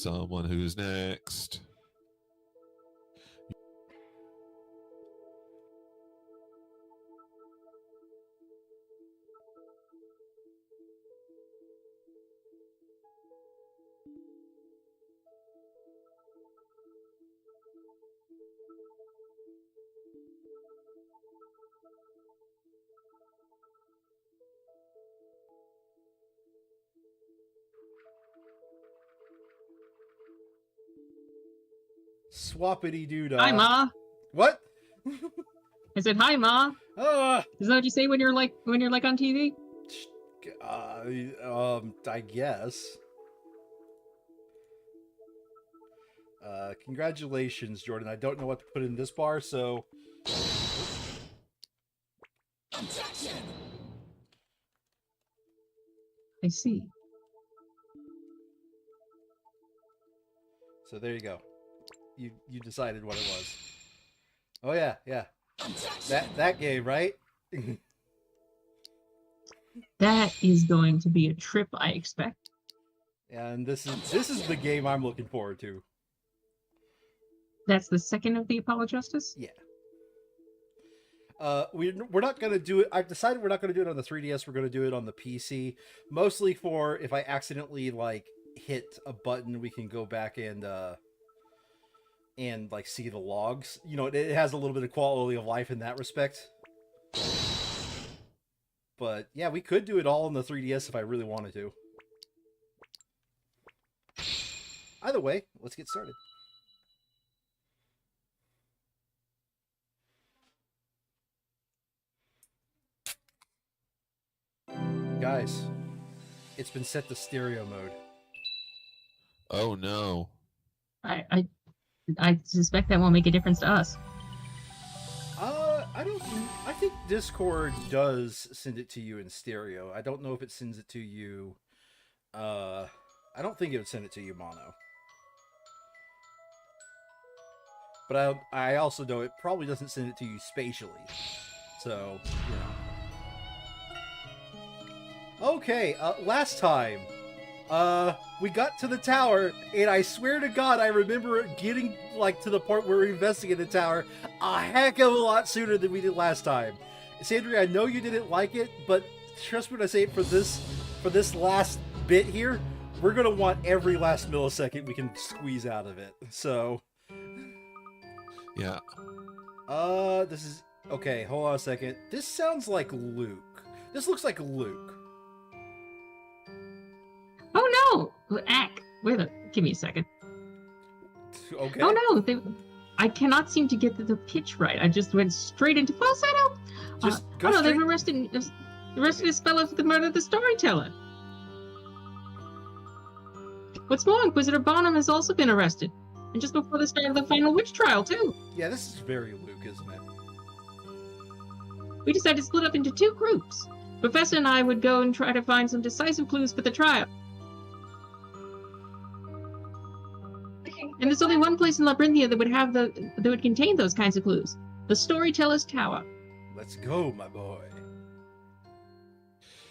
Someone who's next. Swappity doo-dah. Hi, Ma. What? I said, "Hi, Ma." Is that what you say when you're like on TV? I guess. Congratulations, Jordan. I don't know what to put in this bar, so. Objection! I see. So there you go. You decided what it was. Oh yeah. That game, right? That is going to be a trip, I expect. And this is the game I'm looking forward to. That's the second of the Apollo Justice? Yeah. We're not gonna do it. I've decided we're not gonna do it on the 3DS. We're gonna do it on the PC, mostly for if I accidentally like hit a button, we can go back and like see the logs. You know, it has a little bit of quality of life in that respect. But yeah, we could do it all on the 3DS if I really wanted to. Either way, let's get started. Guys, it's been set to stereo mode. Oh no. I suspect that won't make a difference to us. I think Discord does send it to you in stereo. I don't know if it sends it to you. I don't think it would send it to you mono. But I also know it probably doesn't send it to you spatially. So, you know. Okay, last time, we got to the tower, and I swear to God, I remember getting, like, to the part where we're investigating the tower a heck of a lot sooner than we did last time. Sandra, I know you didn't like it, but trust me when I say it, for this last bit here, we're gonna want every last millisecond we can squeeze out of it. So, Yeah. this is okay. Hold on a second. This sounds like Luke. This looks like Luke. Oh no! Give me a second. Okay. Oh no! I cannot seem to get the pitch right. I just went straight into falsetto. Just go no, straight. they've arrested this fellow for the murder of the storyteller. What's more, Inquisitor Bonham has also been arrested, and just before the start of the final witch trial too. Yeah, this is very Luke, isn't it? We decided to split up into two groups. Professor and I would go and try to find some decisive clues for the trial. And there's only one place in Labyrinthia that would contain those kinds of clues: the Storyteller's Tower. Let's go, my boy.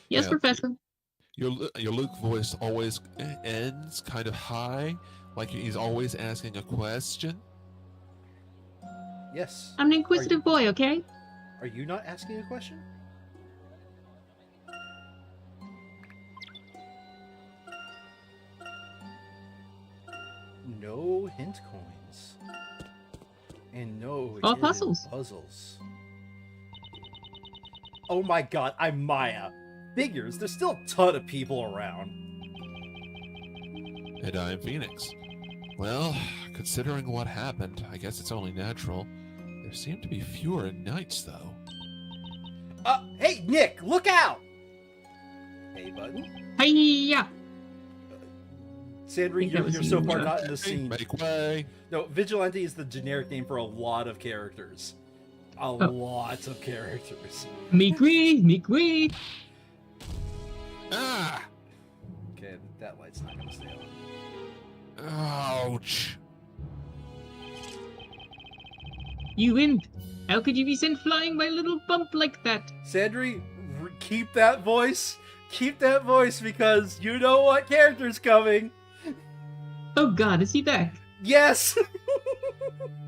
Yes, Yeah. Professor. Your Luke voice always ends kind of high, like he's always asking a question. Yes. I'm an inquisitive boy, okay? Are you not asking a question? No hint coins. And no All hidden puzzles. puzzles. Oh my god, I'm Maya. Figures, there's still a ton of people around. And I'm Phoenix. Well, considering what happened, I guess it's only natural. There seem to be fewer nights, though. Hey, Nick, look out! Hey, button. Hi-ya! Sandra, think that you're was so you, far Chuck. not in the scene. Make way! No, Vigilante is the generic name for a lot of characters. Lots of characters. Meek-wee! Ah! Okay, that light's not gonna stay on. Ouch! You imp! How could you be sent flying by a little bump like that? Sandry, keep that voice. Keep that voice because you know what character's coming. Oh god, is he back? Yes!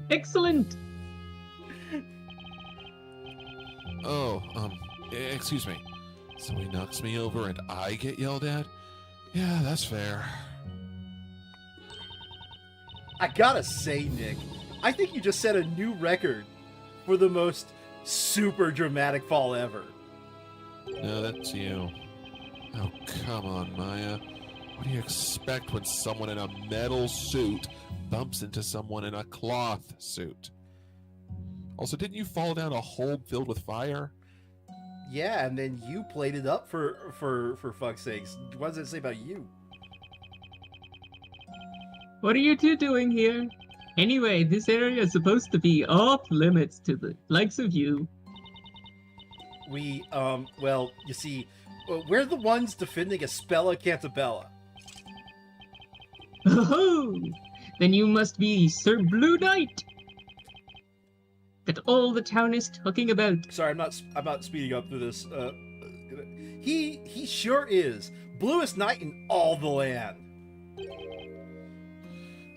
Excellent! Oh, excuse me. So he knocks me over and I get yelled at? Yeah, that's fair. I gotta say, Nick, I think you just set a new record for the most super dramatic fall ever. No, that's you. Oh, come on, Maya. What do you expect when someone in a metal suit bumps into someone in a cloth suit? Also, didn't you fall down a hole filled with fire? Yeah, and then you played it up for fuck's sakes. What does it say about you? What are you two doing here? Anyway, this area is supposed to be off limits to the likes of you. We, well, you see, we're the ones defending Espella Cantabella. Oh, then you must be Sir Blue Knight that all the town is talking about. Sorry, I'm not speeding up through this. He sure is. Bluest knight in all the land.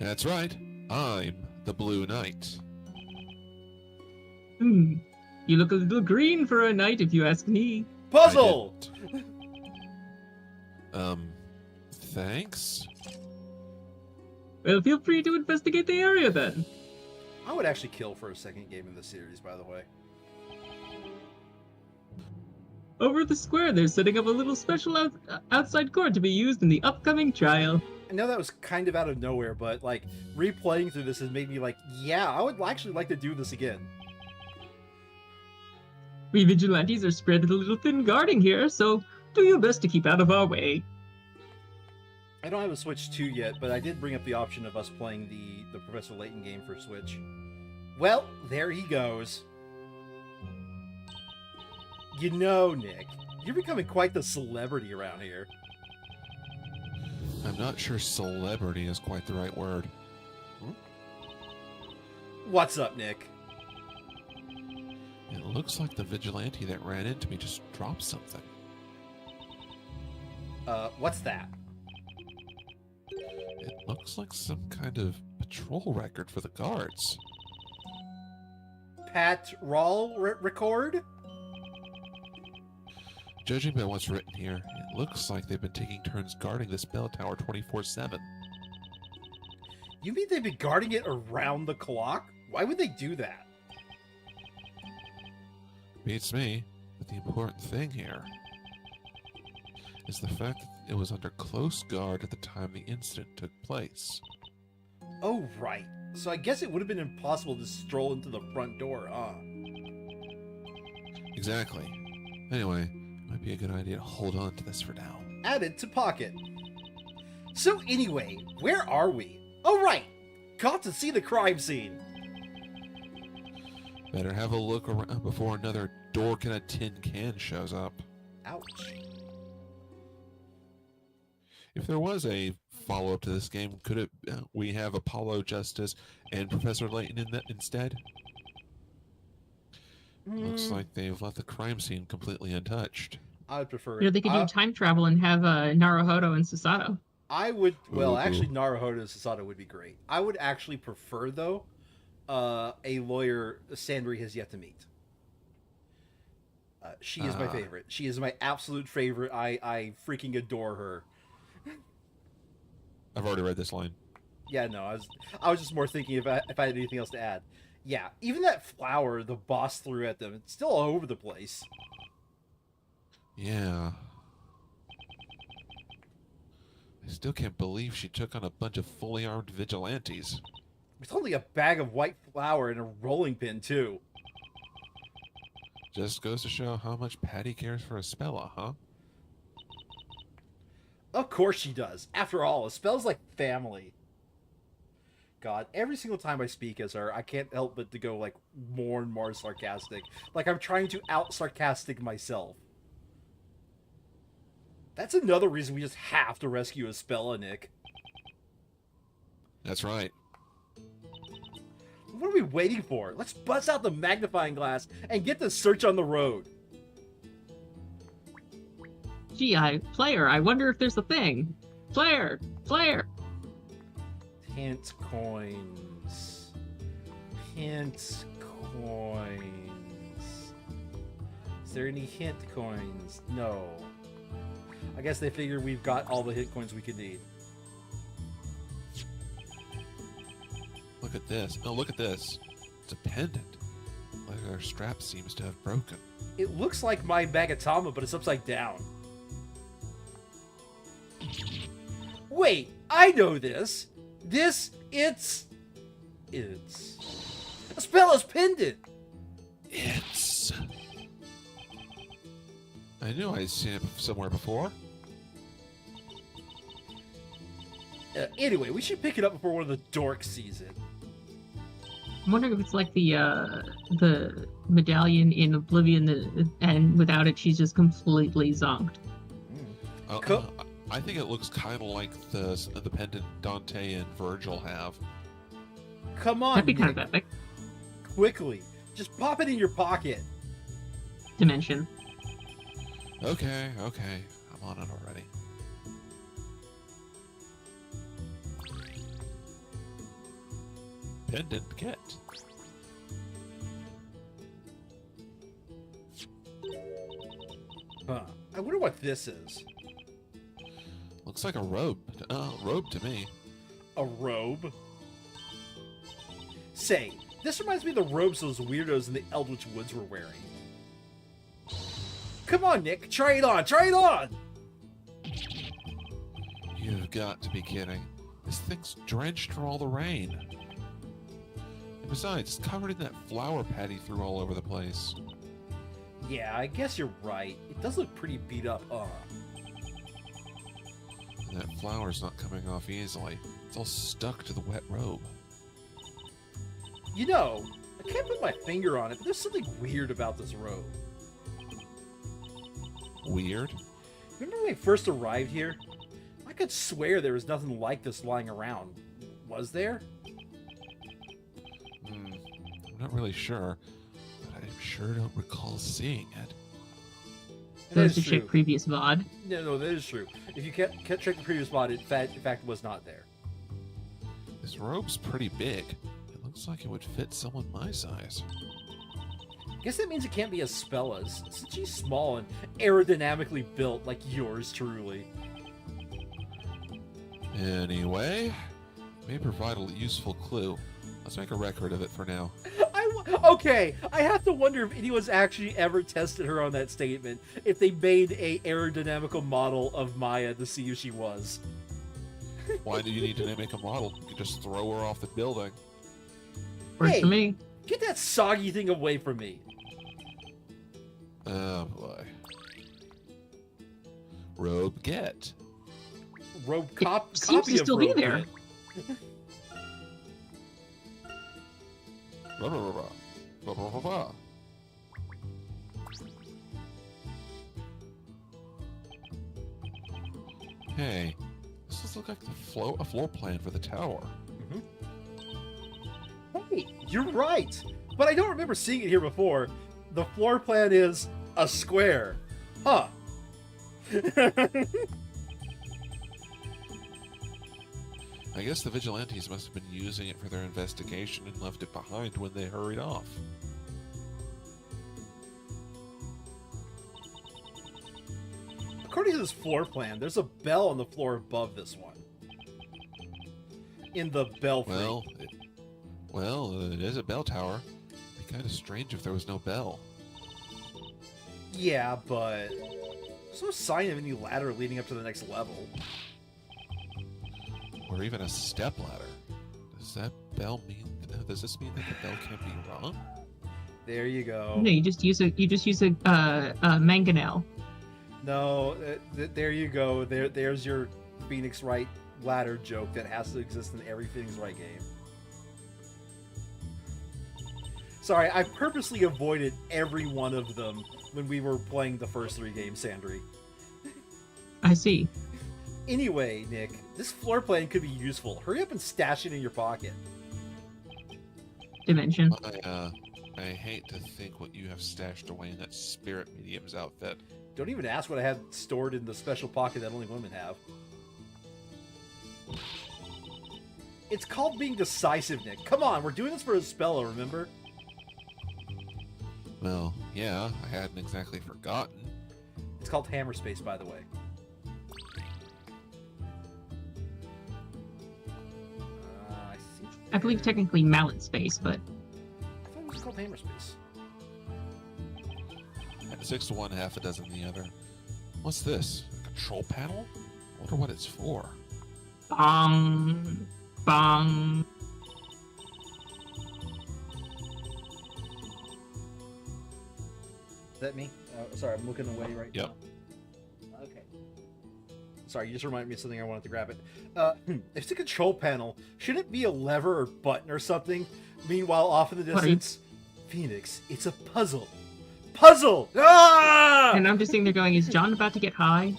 That's right. I'm the Blue Knight. You look a little green for a knight, if you ask me. Puzzle! Thanks? Well, feel free to investigate the area then. I would actually kill for a second game in the series, by the way. Over at the square, they're setting up a little special outside court to be used in the upcoming trial. I know that was kind of out of nowhere, but, like, replaying through this has made me like, yeah, I would actually like to do this again. We vigilantes are spread a little thin guarding here, so do your best to keep out of our way. I don't have a Switch 2 yet, but I did bring up the option of us playing the Professor Layton game for Switch. Well, there he goes. You know, Nick, you're becoming quite the celebrity around here. I'm not sure celebrity is quite the right word. What's up, Nick? It looks like the vigilante that ran into me just dropped something. What's that? It looks like some kind of patrol record for the guards. Patrol record? Judging by what's written here, it looks like they've been taking turns guarding this bell tower 24/7. You mean they've been guarding it around the clock? Why would they do that? Beats me, but the important thing here is the fact that it was under close guard at the time the incident took place. Oh, right. So I guess it would have been impossible to stroll into the front door, huh? Exactly. Anyway, it might be a good idea to hold on to this for now. Added to pocket. So anyway, where are we? Oh, right. Got to see the crime scene. Better have a look around before another dork in a tin can shows up. Ouch. If there was a follow-up to this game, could it we have Apollo Justice and Professor Layton in that instead? Looks like they've left the crime scene completely untouched. I would prefer You know, they could do time travel and have Naruhodo and Susato. I would, well, Ooh. actually, Naruhodo and Susato would be great. I would actually prefer, though, a lawyer Sandry has yet to meet. She is my favorite. She is my absolute favorite. I freaking adore her. I've already read this line. Yeah, no, I was just more thinking if I had anything else to add. Yeah, even that flower the boss threw at them, it's still all over the place. Yeah. I still can't believe she took on a bunch of fully armed vigilantes. It's only a bag of white flour and a rolling pin, too. Just goes to show how much Patty cares for Espella, huh? Of course she does. After all, it spells like family. God, every single time I speak as her, I can't help but to go, like, more and more sarcastic. Like I'm trying to out-sarcastic myself. That's another reason we just have to rescue Espella, Nick. That's right. What are we waiting for? Let's bust out the magnifying glass and get the search on the road. Gee, player, I wonder if there's a thing. Player! Hint coins. Hint coins. Is there any hint coins? No. I guess they figure we've got all the hint coins we could need. Look at this. Oh, look at this. It's a pendant. Like our strap seems to have broken. It looks like my Magatama, but it's upside down. Wait, I know this. It's a Spella's pendant. It's... I knew I'd seen it somewhere before. Anyway, we should pick it up before one of the dorks sees it. I'm wondering if it's like the medallion in Oblivion, and without it, she's just completely zonked. I think it looks kind of like the pendant Dante and Virgil have. Come on, That'd be kind Nick. of epic. Quickly, just pop it in your pocket. Dimension. Okay. I'm on it already. Pendant get. Huh. I wonder what this is. Looks like a robe. Robe to me. A robe? Say, this reminds me of the robes those weirdos in the Eldritch Woods were wearing. Come on, Nick, try it on! Try it on! You've got to be kidding. This thing's drenched from all the rain. And besides, it's covered in that flour Patty threw all over the place. Yeah, I guess you're right. It does look pretty beat up, And that flour's not coming off easily. It's all stuck to the wet robe. You know, I can't put my finger on it, but there's something weird about this robe. Weird? Remember when we first arrived here? I could swear there was nothing like this lying around. Was there? I'm not really sure, but I sure don't recall seeing it. That Goes is to true. check previous VOD. No, that is true. If you can't check the previous mod, it in fact was not there. This robe's pretty big. It looks like it would fit someone my size. Guess that means it can't be as Spella's, since she's small and aerodynamically built like yours truly. Anyway, may provide a useful clue. Let's make a record of it for now. Okay, I have to wonder if anyone's actually ever tested her on that statement. If they made a aerodynamical model of Maya to see who she was. Why do you need to make a model? You could just throw her off the building. Works Hey. for me. Get that soggy thing away from me. Oh boy. Robe get. Robe It seems copy to of still be Robe there. Kit. Blah, blah, blah, blah. Blah, blah, blah, blah. Hey, this does look like a floor plan for the tower. Hey, you're right. But I don't remember seeing it here before. The floor plan is a square. Huh. I guess the Vigilantes must have been using it for their investigation and left it behind when they hurried off. According to this floor plan, there's a bell on the floor above this one. In the belfry. Well, it is a bell tower. It'd be kind of strange if there was no bell. Yeah, but there's no sign of any ladder leading up to the next level. Or even a step ladder. Does that bell mean? Does this mean that the bell can't be wrong? There you go. No, you just use a mangonel. No, there you go. There's your Phoenix Wright ladder joke that has to exist in every Phoenix Wright game. Sorry, I purposely avoided every one of them when we were playing the first 3 games, Sandry. I see. Anyway, Nick, this floor plan could be useful. Hurry up and stash it in your pocket. Dimension. I hate to think what you have stashed away in that spirit medium's outfit. Don't even ask what I have stored in the special pocket that only women have. It's called being decisive, Nick. Come on, we're doing this for a spell, remember? Well, yeah, I hadn't exactly forgotten. It's called hammer space, by the way. I see. I believe technically mallet space, but I thought it was called hammer space. 6 to 1, half a dozen the other. What's this? A control panel? I wonder what it's for. bong, bong. Is that me? Sorry, I'm looking away right Yep. now. Okay. Sorry, you just reminded me of something I wanted to grab it. If it's a control panel, should it be a lever or button or something? Meanwhile, off in the What are you- distance, Phoenix, it's a puzzle. Puzzle! Ah! And I'm just sitting there going, is John about to get high?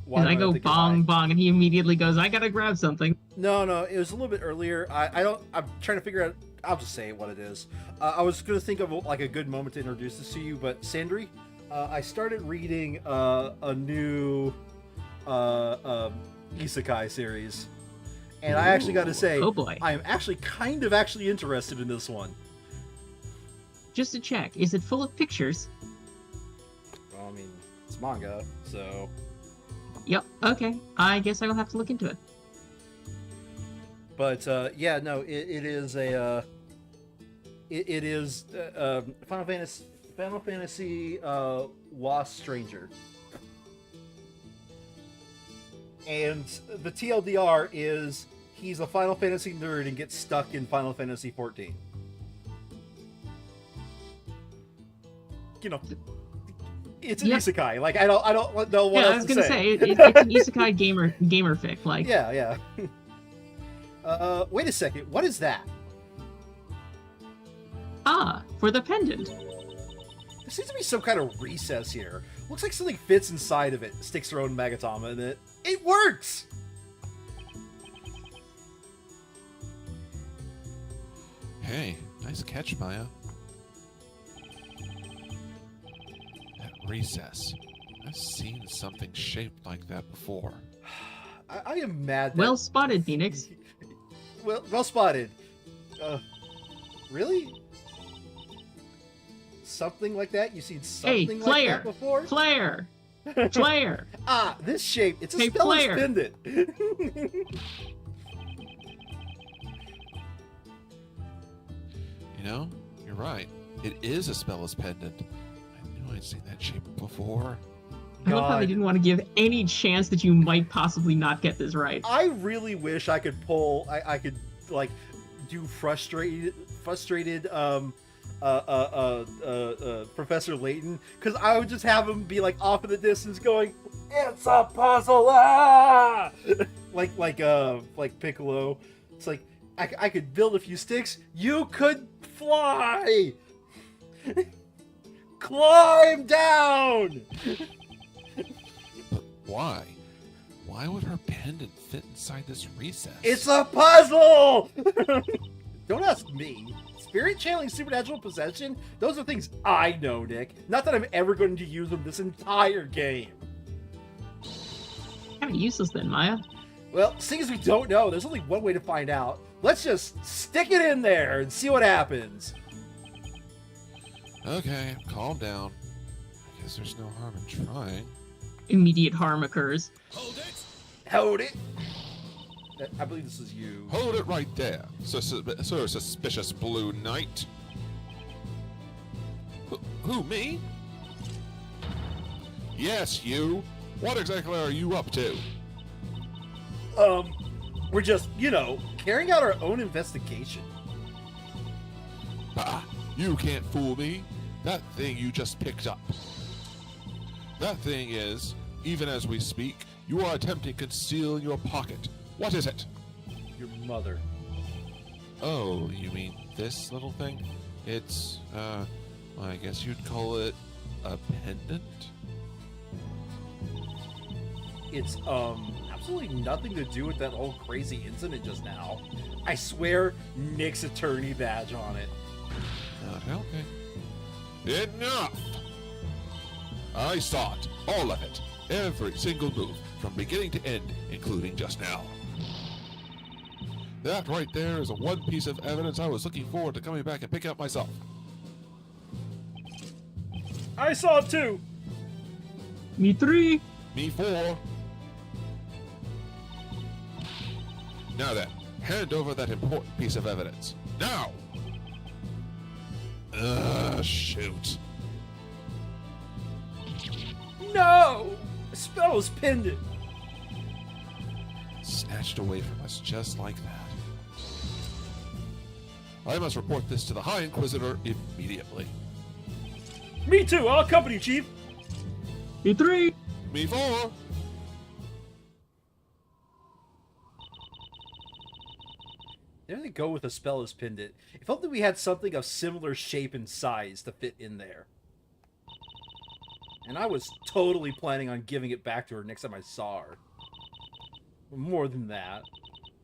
Why And I do go have to get high? bong, bong, and he immediately goes, I gotta grab something. No, it was a little bit earlier. I'm trying to figure out. I'll just say what it is. I was gonna think of like a good moment to introduce this to you, but Sandri, I started reading a new isekai series, and I actually got to say, Oh boy. I am actually kind of interested in this one. Just to check, is it full of pictures? Well, I mean, it's manga, so Yep, okay. I guess I will have to look into it. but yeah, no, it is a it is Final Fantasy Lost Stranger. And the TLDR is he's a Final Fantasy nerd and gets stuck in Final Fantasy 14. You know, it's an Yep. isekai. Like I don't know what Yeah, I else was to gonna say. it's an isekai gamer fic, like. Yeah. Wait a second. What is that? Ah, for the pendant. There seems to be some kind of recess here. Looks like something fits inside of it. Sticks their own Magatama in it. It works! Hey, nice catch, Maya. That recess. I've seen something shaped like that before. I am mad that... Well spotted, Phoenix. Well spotted. Really? Something like that? You've seen Hey, something like player! that before? Player! Player! Ah, this shape. It's a Hey, speller's player. pendant. You know, you're right. It is a Spellus pendant. I knew I'd seen that shape before. I love how they God. didn't want to give any chance that you might possibly not get this right. I really wish I could pull. I could like do frustrated Professor Layton, because I would just have him be like off in the distance going, "It's a puzzle!" Ah! like Piccolo. It's like I could build a few sticks. You could fly. Climb down. But why? Why would her pendant fit inside this recess? It's a puzzle! Don't ask me. Spirit channeling, supernatural possession, those are things I know, Nick. Not that I'm ever going to use them this entire game. Kind of useless then, Maya. Well, seeing as we don't know, there's only one way to find out. Let's just stick it in there and see what happens. Okay, calm down. I guess there's no harm in trying. Immediate harm occurs. Hold it! Hold it. I believe this is you. Hold it right there, so suspicious blue knight. Who, me? Yes, you. What exactly are you up to? We're just, carrying out our own investigation. Bah, you can't fool me. That thing you just picked up. That thing is, even as we speak, you are attempting to conceal in your pocket. What is it? Your mother. Oh, you mean this little thing? It's, well, I guess you'd call it a pendant? It's, absolutely nothing to do with that whole crazy incident just now. I swear, Nick's attorney badge on it. Not helping. Enough! I saw it. All of it. Every single move, from beginning to end, including just now. That right there is one piece of evidence I was looking forward to coming back and picking up myself. I saw it too. Me 3. Me 4. Now then, hand over that important piece of evidence. Now! Shoot. No! A spell was pinned. Snatched away from us just like that. I must report this to the High Inquisitor immediately. Me too. I'll accompany you, Chief. Me 3. Me 4. There they go with a spell as pinned it. If only we had something of similar shape and size to fit in there. And I was totally planning on giving it back to her next time I saw her. More than that.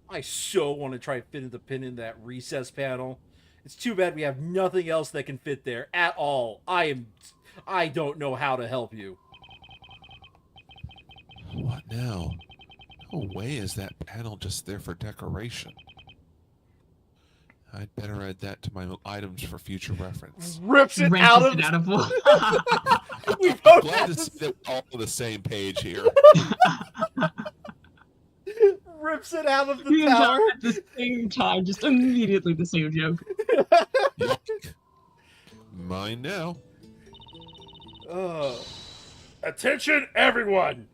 I so want to try to fit the pin in that recess panel. It's too bad we have nothing else that can fit there at all. I don't know how to help you. What now? No way is that panel just there for decoration. I'd better add that to my items for future reference. Rips it Wrenches out of... it out of wall. We both Glad have to see that we're all on the same page here. rips it out of the Me and tower. John at the same time, just immediately the same joke. Yuck. Mine now. Attention, everyone!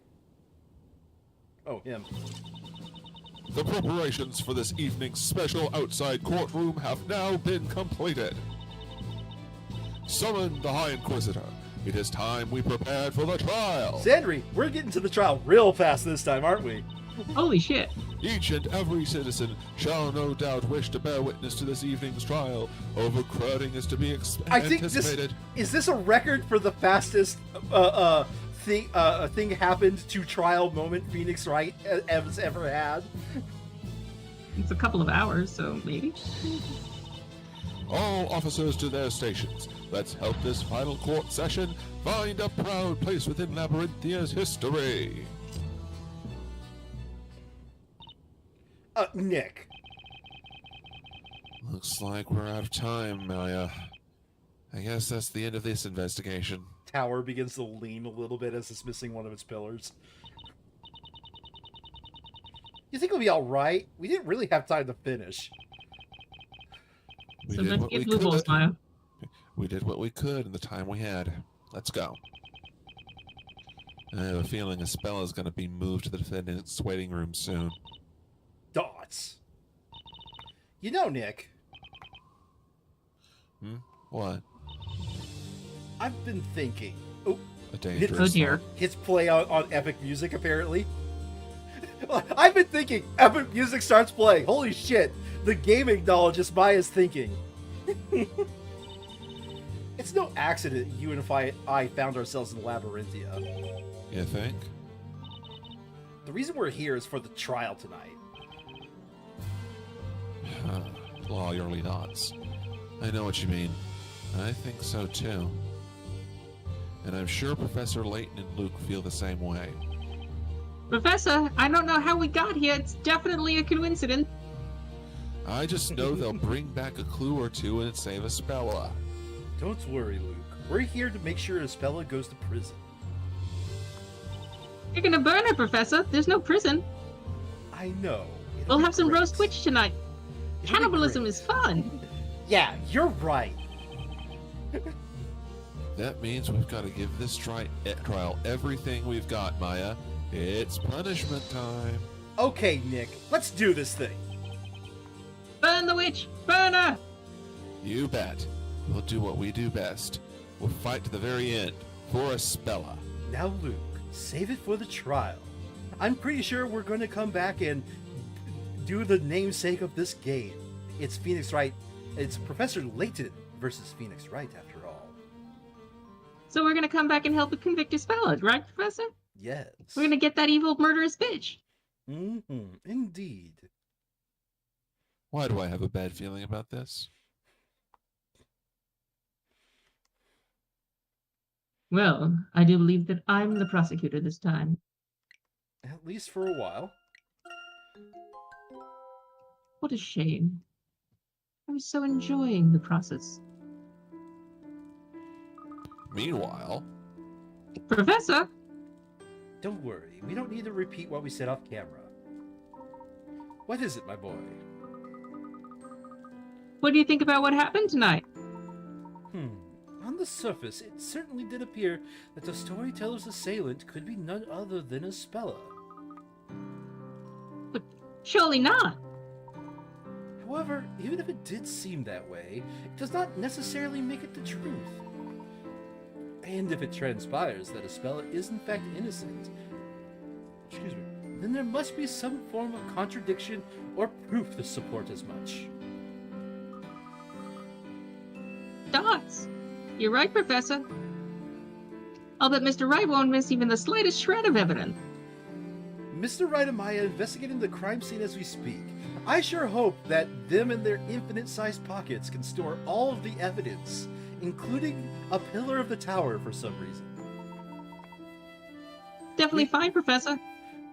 Oh, him. The preparations for this evening's special outside courtroom have now been completed. Summon the High Inquisitor. It is time we prepared for the trial. Sandry, we're getting to the trial real fast this time, aren't we? Holy shit. Each and every citizen shall no doubt wish to bear witness to this evening's trial. Overcrowding is to be I think this anticipated. is this a record for the fastest thing happened to trial moment Phoenix Wright has ever had. It's a couple of hours, so maybe. All officers to their stations. Let's help this final court session find a proud place within Labyrinthia's history. Nick. Looks like we're out of time, Maya. I guess that's the end of this investigation. Tower begins to lean a little bit as it's missing one of its pillars. You think it'll be alright? We didn't really have time to finish. We So did let's what get we blue balls, could. Maya. We did what we could in the time we had. Let's go. I have a feeling Ispella's going to be moved to the defendant's waiting room soon. Dots. You know, Nick, What? I've been thinking. Oh, A dangerous Oh dear. hits play on epic music, apparently. I've been thinking. Epic music starts playing. Holy shit. The game acknowledges Maya's thinking. It's no accident you and I found ourselves in Labyrinthia. You think? The reason we're here is for the trial tonight. Lawyerly dots. I know what you mean. I think so too. And I'm sure Professor Layton and Luke feel the same way. Professor, I don't know how we got here. It's definitely a coincidence. I just know they'll bring back a clue or two and save Ispella. Don't worry, Luke. We're here to make sure Ispella goes to prison. You're gonna burn her, Professor. There's no prison. I know. It'll We'll be have some great. roast witch tonight. It'll be Cannibalism great. is fun. Yeah, you're right. That means we've got to give this trial everything we've got, Maya. It's punishment time. Okay, Nick, let's do this thing. Burn the witch! Burn her! You bet. We'll do what we do best. We'll fight to the very end for Ispella. Now, Luke, save it for the trial. I'm pretty sure we're going to come back and do the namesake of this game. It's Phoenix Wright. It's Professor Layton versus Phoenix Wright, after all. So we're gonna come back and help convict Ispella, right, Professor? Yes. We're gonna get that evil murderous bitch. Indeed. Why do I have a bad feeling about this? Well, I do believe that I'm the prosecutor this time. At least for a while. What a shame. I was so enjoying the process. Meanwhile, Professor! Don't worry, we don't need to repeat what we said off camera. What is it, my boy? What do you think about what happened tonight? On the surface, it certainly did appear that the storyteller's assailant could be none other than Aspella. But surely not. However, even if it did seem that way, it does not necessarily make it the truth. And if it transpires that Aspella is in fact innocent, then there must be some form of contradiction or proof to support as much. Dots. You're right, Professor. I'll bet Mr. Wright won't miss even the slightest shred of evidence. Mr. Wright and Maya investigating the crime scene as we speak. I sure hope that them and their infinite-sized pockets can store all of the evidence, including a pillar of the tower for some reason. Definitely fine, Professor.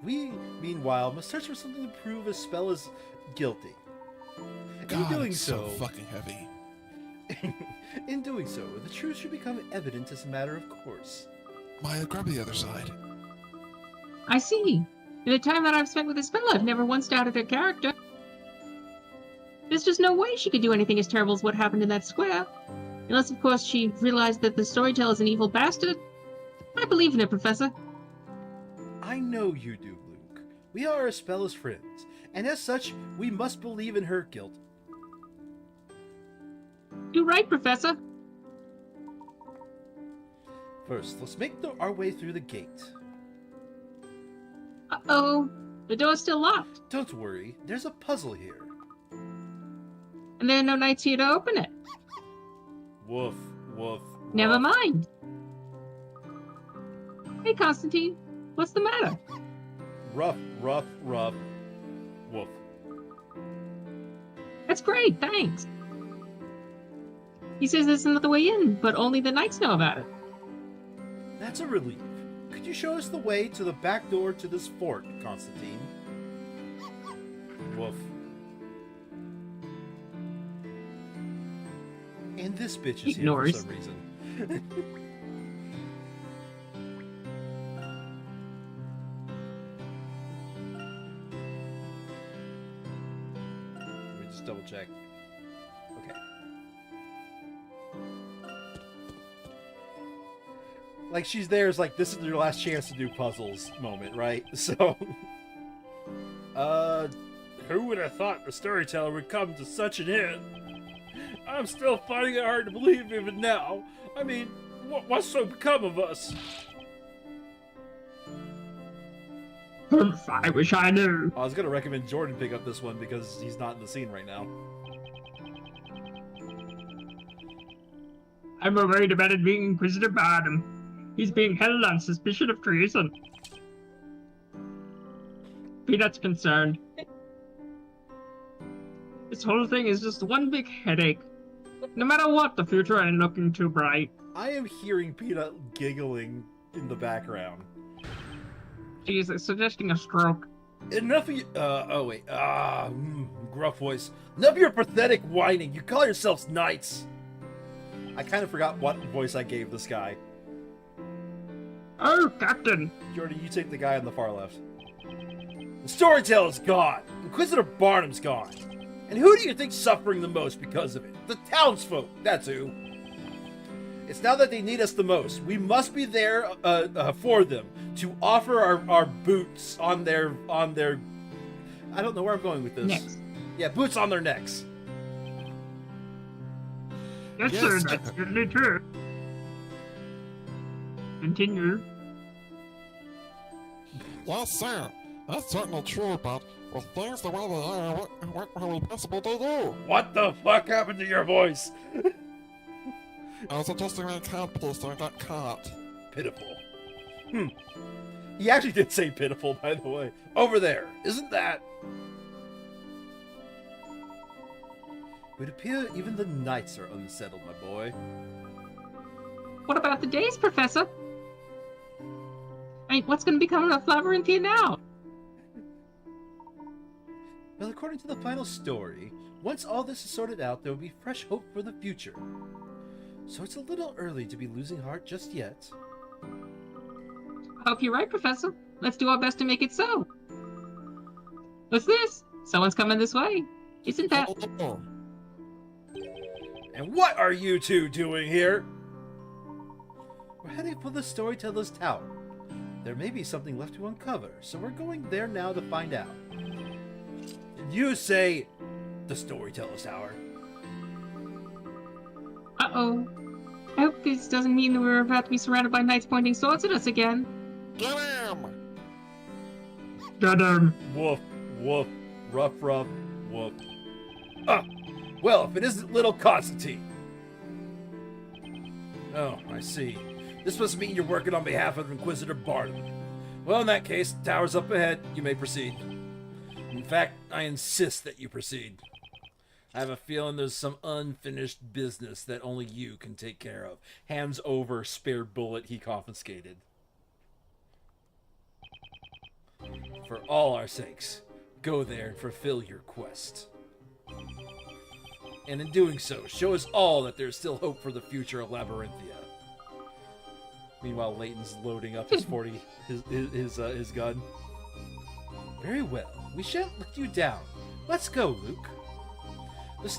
We, meanwhile, must search for something to prove Aspella's guilty. God, in doing it's so fucking heavy. In doing so, the truth should become evident as a matter of course. Maya, grab the other side. I see. In the time that I've spent with Aspella, I've never once doubted her character. There's just no way she could do anything as terrible as what happened in that square. Unless, of course, she realized that the storyteller's an evil bastard. I believe in her, Professor. I know you do, Luke. We are Aspella's friends, and as such, we must believe in her guilt. You're right, Professor. First, let's make our way through the gate. Uh-oh. The door's still locked. Don't worry, there's a puzzle here. And there are no knights here to open it. Woof, woof. Never woof. mind. Hey, Constantine. What's the matter? Rough, rough, rough. Woof. That's great, thanks. He says there's another way in, but only the knights know about it. That's a relief. Could you show us the way to the back door to this fort, Constantine? Woof. And this bitch is Ignores. here for some reason. Let me just double check. Okay. Like, she's there is like, this is your last chance to do puzzles moment, right? So, who would have thought the storyteller would come to such an end? I'm still finding it hard to believe even now. I mean, what's so become of us? I wish I knew. I was gonna recommend Jordan pick up this one because he's not in the scene right now. I'm worried about it being Inquisitor Barnum. He's being held on suspicion of treason. Peanut's concerned. This whole thing is just one big headache. No matter what, the future ain't looking too bright. I am hearing Peanut giggling in the background. She's suggesting a stroke. Enough of you. Gruff voice. Enough of your pathetic whining. You call yourselves knights. I kind of forgot what voice I gave this guy. Oh, Captain! Jordy, you take the guy on the far left. The storyteller's gone. Inquisitor Barnum's gone. And who do you think's suffering the most because of it? The townsfolk. That's who. It's now that they need us the most. We must be there for them to offer our boots on their. I don't know where I'm going with this. Next. Yeah, boots on their necks. Yes, Yes, sir, sir. that's certainly true. Continue. Yes, sir. That's certainly true, but with things the way they are, what really possible to do? What the fuck happened to your voice? I was adjusting my account piece so I got caught. Pitiful. He actually did say pitiful, by the way. Over there. Isn't that? It would appear even the knights are unsettled, my boy. What about the days, Professor? I mean, what's going to become of Labyrinthia now? Well, according according to the final story, once all this is sorted out, there will be fresh hope for the future. So it's a little early to be losing heart just yet. I hope you're right, Professor. Let's do our best to make it so. What's this? Someone's coming this way. Isn't that... Oh, And what are you two doing here? We're heading for the Storyteller's Tower. There may be something left to uncover, so we're going there now to find out. Did you say the Storyteller's Tower? Uh-oh. I hope this doesn't mean that we're about to be surrounded by knights pointing swords at us again. get him! Get him! Woof, woof, ruff, ruff, woof. Ah, well, if it isn't little Constantine. Oh, I see. This must mean you're working on behalf of Inquisitor Barnum. Well, in that case, the tower's up ahead. You may proceed. In fact, I insist that you proceed. I have a feeling there's some unfinished business that only you can take care of. Hands over spared bullet he confiscated. For all our sakes, go there and fulfill your quest. And in doing so, show us all that there's still hope for the future of Labyrinthia. Meanwhile, Layton's loading up his his gun. Very well. We shan't let you down. Let's go, Luke. The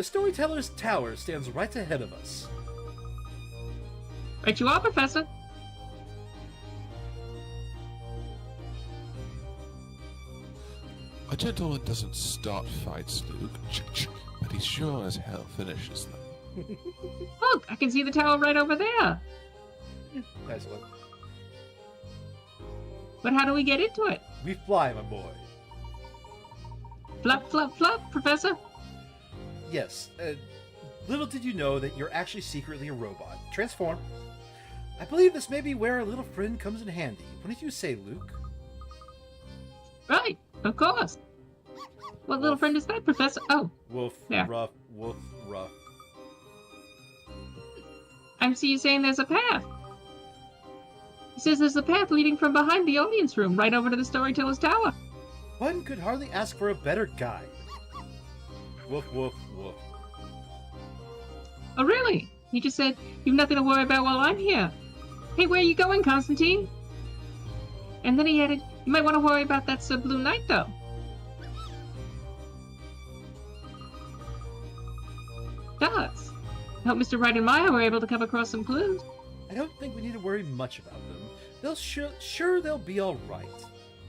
Storyteller's Tower stands right ahead of us. Right you are, Professor. A gentleman doesn't start fights, Luke, but he sure as hell finishes them. Look, I can see the tower right over there. Nice one. But how do we get into it? We fly, my boy. Flap, flap, flap, Professor. Yes. Little did you know that you're actually secretly a robot. Transform. I believe this may be where our little friend comes in handy. What did you say, Luke? Right, of course. What little friend is that, Professor? Oh, Woof, Yeah. rough, woof, rough. I see you saying there's a path. He says there's a path leading from behind the audience room right over to the Storyteller's Tower. One could hardly ask for a better guide. Woof, woof, woof. Oh, really? He just said, you've nothing to worry about while I'm here. Hey, where are you going, Constantine? And then he added, you might want to worry about that Blue Knight, though. Does. I hope Mr. Wright and Maya were able to come across some clues. I don't think we need to worry much about them. They'll sure they'll be all right.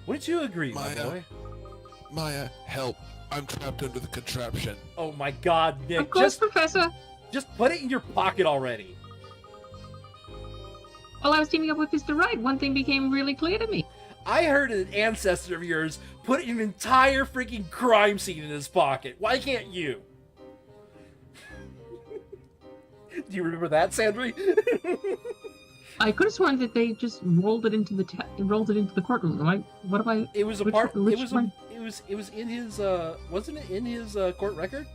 Wouldn't you agree, my Maya. boy? Maya, help. I'm trapped under the contraption. Oh my God, Nick! Of course, Professor. Just put it in your pocket already. While I was teaming up with Mr. Wright, one thing became really clear to me. I heard an ancestor of yours put an entire freaking crime scene in his pocket. Why can't you? Do you remember that, Sandry? I could have sworn that they just rolled it into the courtroom. What am I? It was a Which- part. which It was. one? It was in his. Wasn't it in his court record?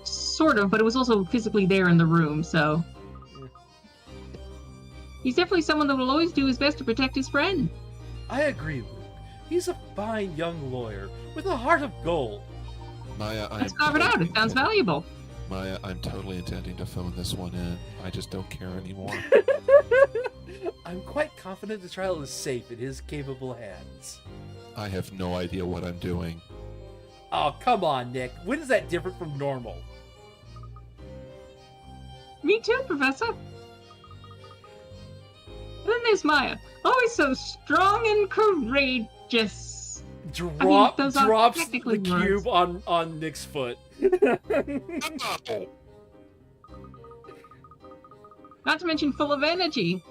Sort of, but it was also physically there in the room. So he's definitely someone that will always do his best to protect his friend. I agree, Luke. He's a fine young lawyer with a heart of gold. Maya, Let's carve it out. It sounds valuable. Maya, I'm totally intending to phone this one in. I just don't care anymore. I'm quite confident the trial is safe in his capable hands. I have no idea what I'm doing. Oh, come on, Nick. When is that different from normal? Me too, Professor. And then there's Maya, always so strong and courageous. those aren't Drops the technically cube words. on Nick's foot. Not to mention full of energy.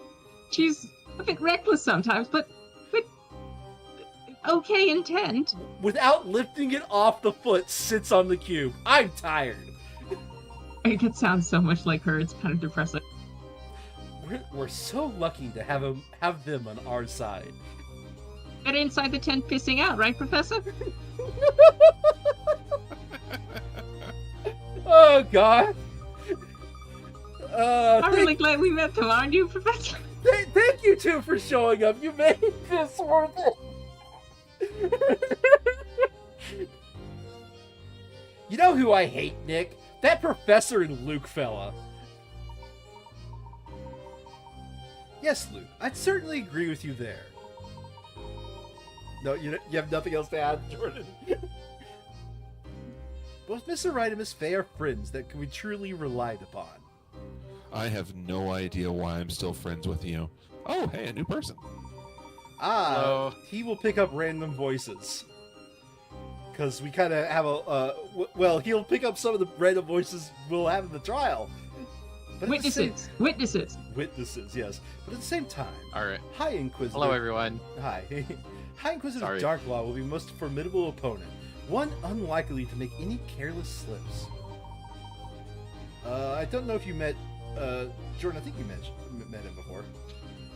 She's a bit reckless sometimes, but okay intent. Without lifting it off the foot, sits on the cube. I'm tired. It sounds so much like her. It's kind of depressing. We're so lucky to have them on our side. Get inside the tent pissing out, right, Professor? Oh God. I'm really glad we met them, aren't you, Professor? Thank you two for showing up. You made this worth it. You know who I hate, Nick? That Professor and Luke fella. Yes, Luke, I'd certainly agree with you there. No, you have nothing else to add, Jordan? Both Mr. Wright and Miss Faye are friends that can be truly relied upon. I have no idea why I'm still friends with you. Oh, hey, a new person. Ah, he will pick up random voices. Because we kind of have well, he'll pick up some of the random voices we'll have in the trial. But Witnesses! Witnesses! Witnesses, yes. But at the same time... Alright. Hi, Inquisitor. Hello, everyone. Hi. Hi, Inquisitor Sorry. Darklaw will be a most formidable opponent. One unlikely to make any careless slips. I don't know if you met... Jordan, I think you met him before.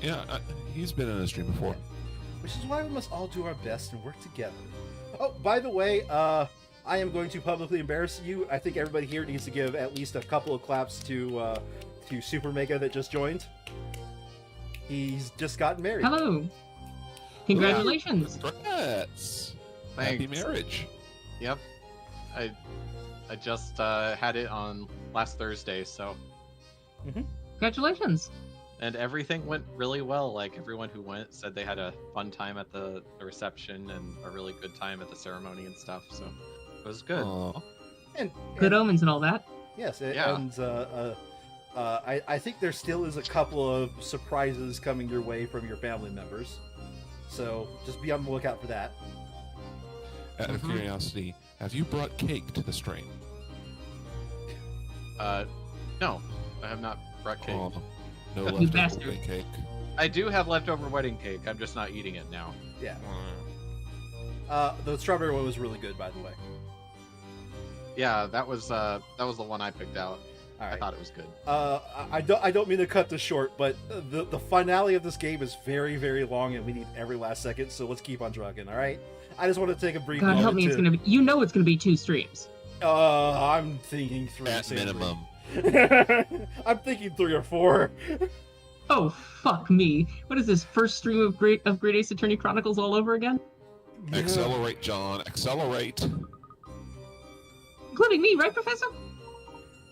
Yeah, he's been in a stream before. Which is why we must all do our best and work together. Oh, by the way, I am going to publicly embarrass you. I think everybody here needs to give at least a couple of claps to Super Mega that just joined. He's just gotten married. Hello! Congratulations! Congrats! Happy Thanks. marriage. Yep. I just had it on last Thursday, so... Congratulations! And everything went really well. Like, everyone who went said they had a fun time at the reception and a really good time at the ceremony and stuff, so it was good. Aw. And Good omens and all that. yes, Yeah. and I think there still is a couple of surprises coming your way from your family members. So just be on the lookout for that. Out of curiosity, have you brought cake to the stream? No, I have not brought cake. Oh, no You leftover bastard. wedding cake. I do have leftover wedding cake. I'm just not eating it now. Yeah. The strawberry one was really good, by the way. Yeah, that was the one I picked out. All I right. thought it was good. I don't mean to cut this short, but the finale of this game is very, very long, and we need every last second. So let's keep on trucking. All right. I just want to take a brief God moment help me, it's gonna be. You know it's gonna be 2 streams. I'm thinking 3. At Sandra. minimum. I'm thinking 3 or 4. Oh, fuck me. What is this, first stream of Great Ace Attorney Chronicles all over again? Yeah. Accelerate, John. Accelerate. Including me, right, Professor?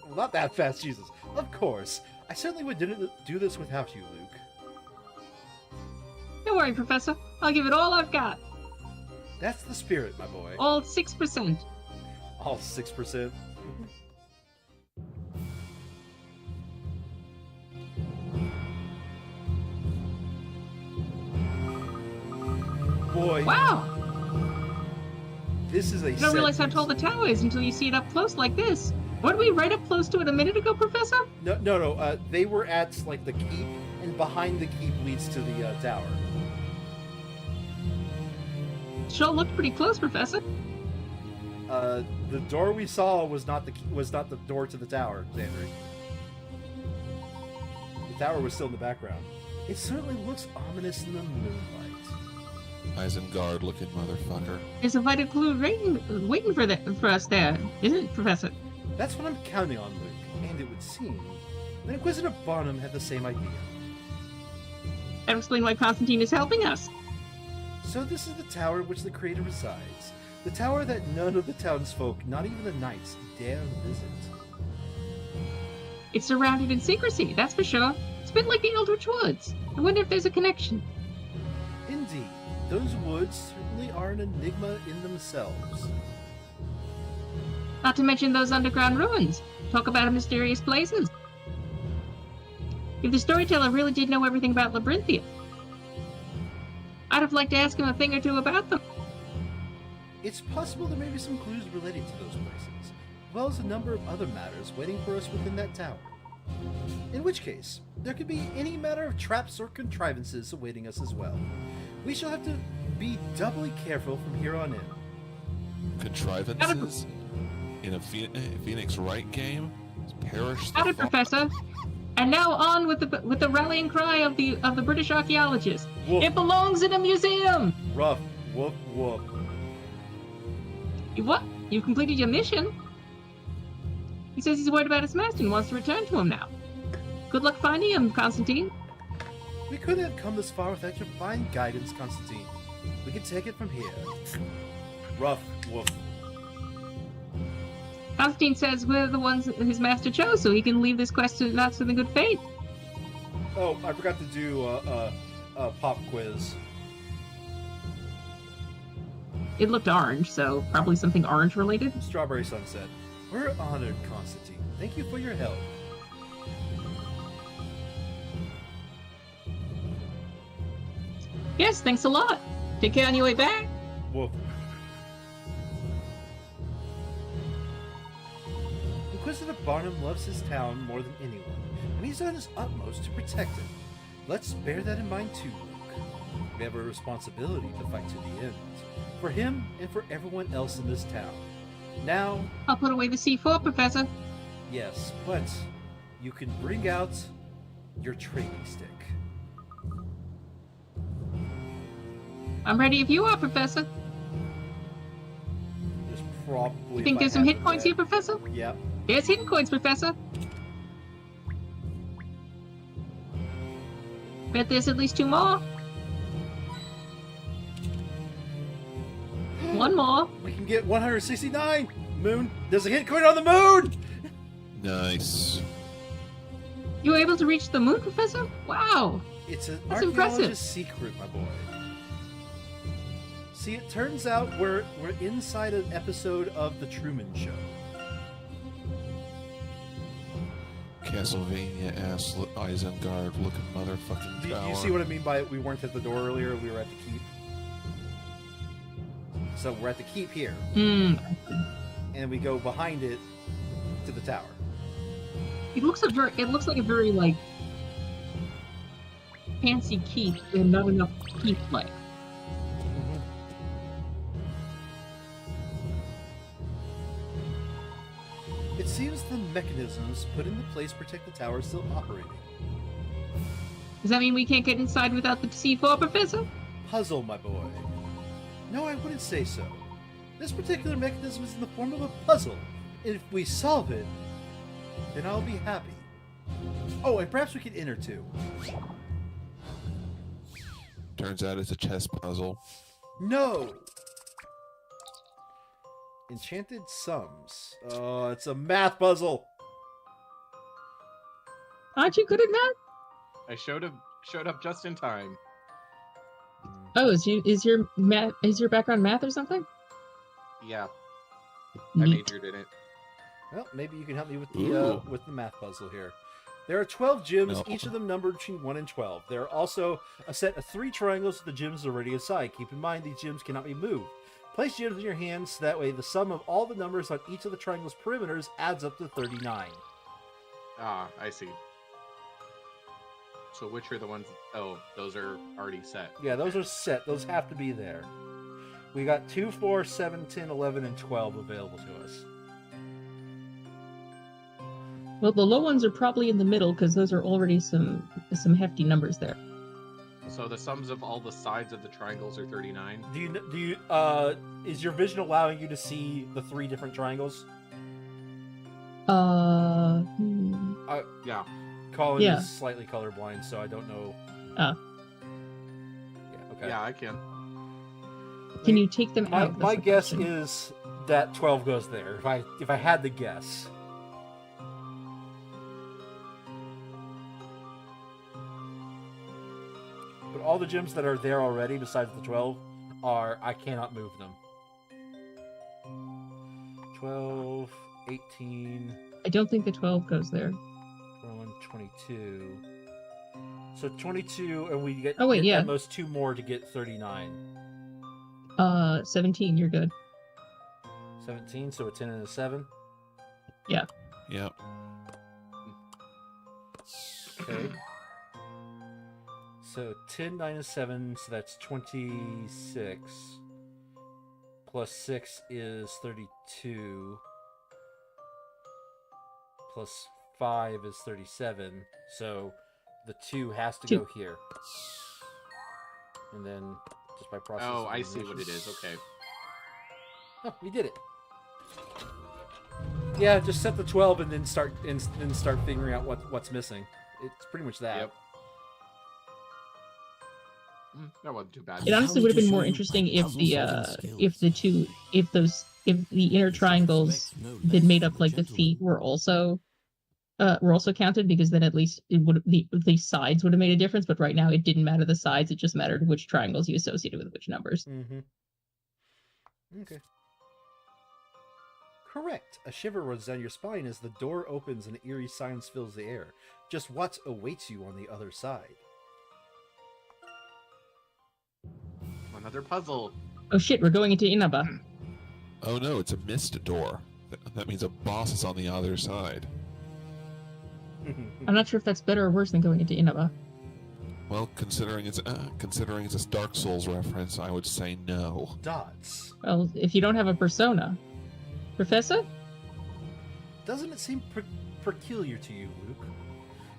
Well, not that fast, Jesus. Of course. I certainly would didn't do this without you, Luke. Don't worry, Professor. I'll give it all I've got. That's the spirit, my boy. All 6%. All 6%. Boy, Wow! this is a You don't realize how set tall the tower is until you see it up close like this. Weren't we right up close to it a minute ago, Professor? No. They were at like the keep, and behind the keep leads to the tower. Sure looked pretty close, Professor. The door we saw was not the door to the tower, Xander. The tower was still in the background. It certainly looks ominous in the moonlight. Isengard-looking motherfucker. There's a vital clue waiting for us there, isn't it, Professor? That's what I'm counting on, Luke. And it would seem that Inquisitor Barnum had the same idea. That would explain why Constantine is helping us. So this is the tower in which the creator resides. The tower that none of the townsfolk, not even the knights, dare visit. It's surrounded in secrecy, that's for sure. It's a bit like the Eldritch Woods. I wonder if there's a connection. Indeed, those woods certainly are an enigma in themselves. Not to mention those underground ruins. Talk about mysterious places. If the storyteller really did know everything about Labyrinthia, I'd have liked to ask him a thing or two about them. It's possible there may be some clues related to those places, as well as a number of other matters waiting for us within that tower. In which case, there could be any matter of traps or contrivances awaiting us as well. We shall have to be doubly careful from here on in. Contrivances? In a Phoenix Wright game? Perish the Got it, fuck- Professor. And now on with the rallying cry of the British archaeologists. Woof. It belongs in a museum. Rough. Woof, woof. What? You completed your mission? He says he's worried about his master and wants to return to him now. Good luck finding him, Constantine. We couldn't have come this far without your fine guidance, Constantine. We can take it from here. Rough woof. Constantine says we're the ones his master chose, so he can leave this quest to not in good faith. Oh, I forgot to do a pop quiz. It looked orange, so probably something orange related. Strawberry Sunset. We're honored, Constantine. Thank you for your help. Yes, thanks a lot. Take care on your way back. Woof. Inquisitor Barnum loves his town more than anyone, and he's done his utmost to protect it. Let's bear that in mind too, Luke. We have a responsibility to fight to the end. For him and for everyone else in this town. Now... I'll put away the C4, Professor. Yes, but you can bring out your training stick. I'm ready if you are, Professor. There's probably... You think there's some hit points here, Professor? Yep. There's hit points, Professor. Bet there's at least 2 more. One more. We can get 169! Moon! There's a hit coin on the moon! Nice. You were able to reach the moon, Professor? Wow. It's an That's impressive. archaeologist's secret, my boy. See, it turns out we're inside an episode of The Truman Show. Castlevania-ass Isengard looking motherfucking Do tower. you see what I mean by we weren't at the door earlier, we were at the keep? So we're at the keep here, and we go behind it to the tower. It looks like a very like fancy keep and not enough keep like. It seems the mechanisms put into place to protect the tower are still operating. Does that mean we can't get inside without the C4, Professor? Puzzle, my boy. No, I wouldn't say so. This particular mechanism is in the form of a puzzle, and if we solve it, then I'll be happy. Oh, and perhaps we can enter too. Turns out it's a chess puzzle. No! Enchanted Sums. Oh, it's a math puzzle! Aren't you good at math? I showed up just in time. Oh, is your background math or something? Yeah, I Neat. majored in it. Well, maybe you can help me with Ooh. the math puzzle here. There are 12 gems, No. each of them numbered between 1 and 12. There are also a set of 3 triangles with the gems already inside. Keep in mind these gems cannot be moved. Place gems in your hands so that way the sum of all the numbers on each of the triangle's perimeters adds up to 39. Ah, I see. So which are the ones... Oh, those are already set. Yeah, those are set. Those have to be there. We got 2, 4, 7, 10, 11, and 12 available to us. Well, the low ones are probably in the middle because those are already some hefty numbers there. So the sums of all the sides of the triangles are 39? Is your vision allowing you to see the 3 different triangles? Yeah. Colin Yeah. is slightly colorblind, so I don't know. Oh. Yeah, okay. Yeah, I can. Can you take them My, out? my That's the guess question. is that 12 goes there. If I had to guess. But all the gems that are there already, besides the 12, I cannot move them. 12, 18, I don't think the 12 goes there. 21, 22. So 22, and we get, Oh, wait, get yeah. at most 2 more to get 39. 17, you're good. 17, so a 10 and a 7. Yep. Okay. So 10, 9, and 7, so that's 26. Plus 6 is 32. Plus 5 is 37. So the 2 has to 2. go here. And then just by process. Oh, of I see what it elimination- is. Okay. Oh, we did it. Yeah, just set the 12 and then start figuring out what's missing. It's pretty much that. Yep. That wasn't too bad. It honestly would have been more interesting if the inner triangles that made up like the feet were also counted, because then at least it would the sides would have made a difference. But right now it didn't matter the sides; it just mattered which triangles you associated with which numbers. Mm-hmm. Okay. Correct. A shiver runs down your spine as the door opens and eerie silence fills the air. Just what awaits you on the other side? Another puzzle. Oh shit, we're going into Inaba. Oh no, it's a missed door. That means a boss is on the other side. I'm not sure if that's better or worse than going into Inaba. Well, considering it's a Dark Souls reference, I would say no. Dots. Well, if you don't have a persona. Professor? Doesn't it seem peculiar to you, Luke?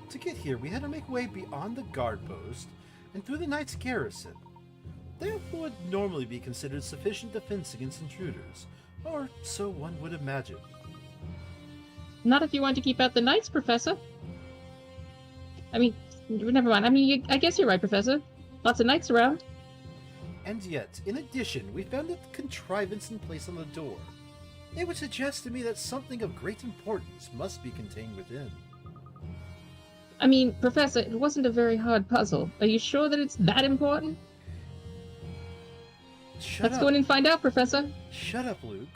To get here, we had to make way beyond the guard post and through the knight's garrison. There would normally be considered sufficient defense against intruders, or so one would imagine. Not if you want to keep out the knights, Professor. I mean, never mind. I mean, I guess you're right, Professor. Lots of knights around. And yet, in addition, we found a contrivance in place on the door. It would suggest to me that something of great importance must be contained within. I mean, Professor, it wasn't a very hard puzzle. Are you sure that it's that important? Let's go in and find out, Professor. Shut up, Luke.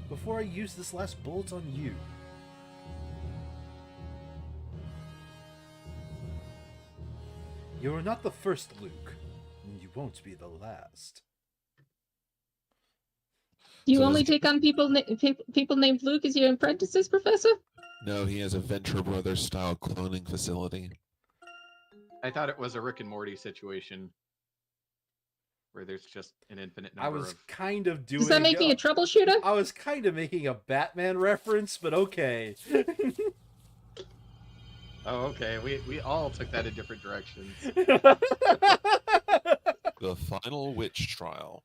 Before I use this last bullet on you. You're not the first, Luke. And you won't be the last. Do you So only does- take on people named Luke as your apprentices, Professor? No, he has a Venture Brothers style cloning facility. I thought it was a Rick and Morty situation where there's just an infinite number I was of. kind of doing. Does that make me a troubleshooter? I was kind of making a Batman reference, but okay. Oh, okay. We all took that in different directions. The final witch trial.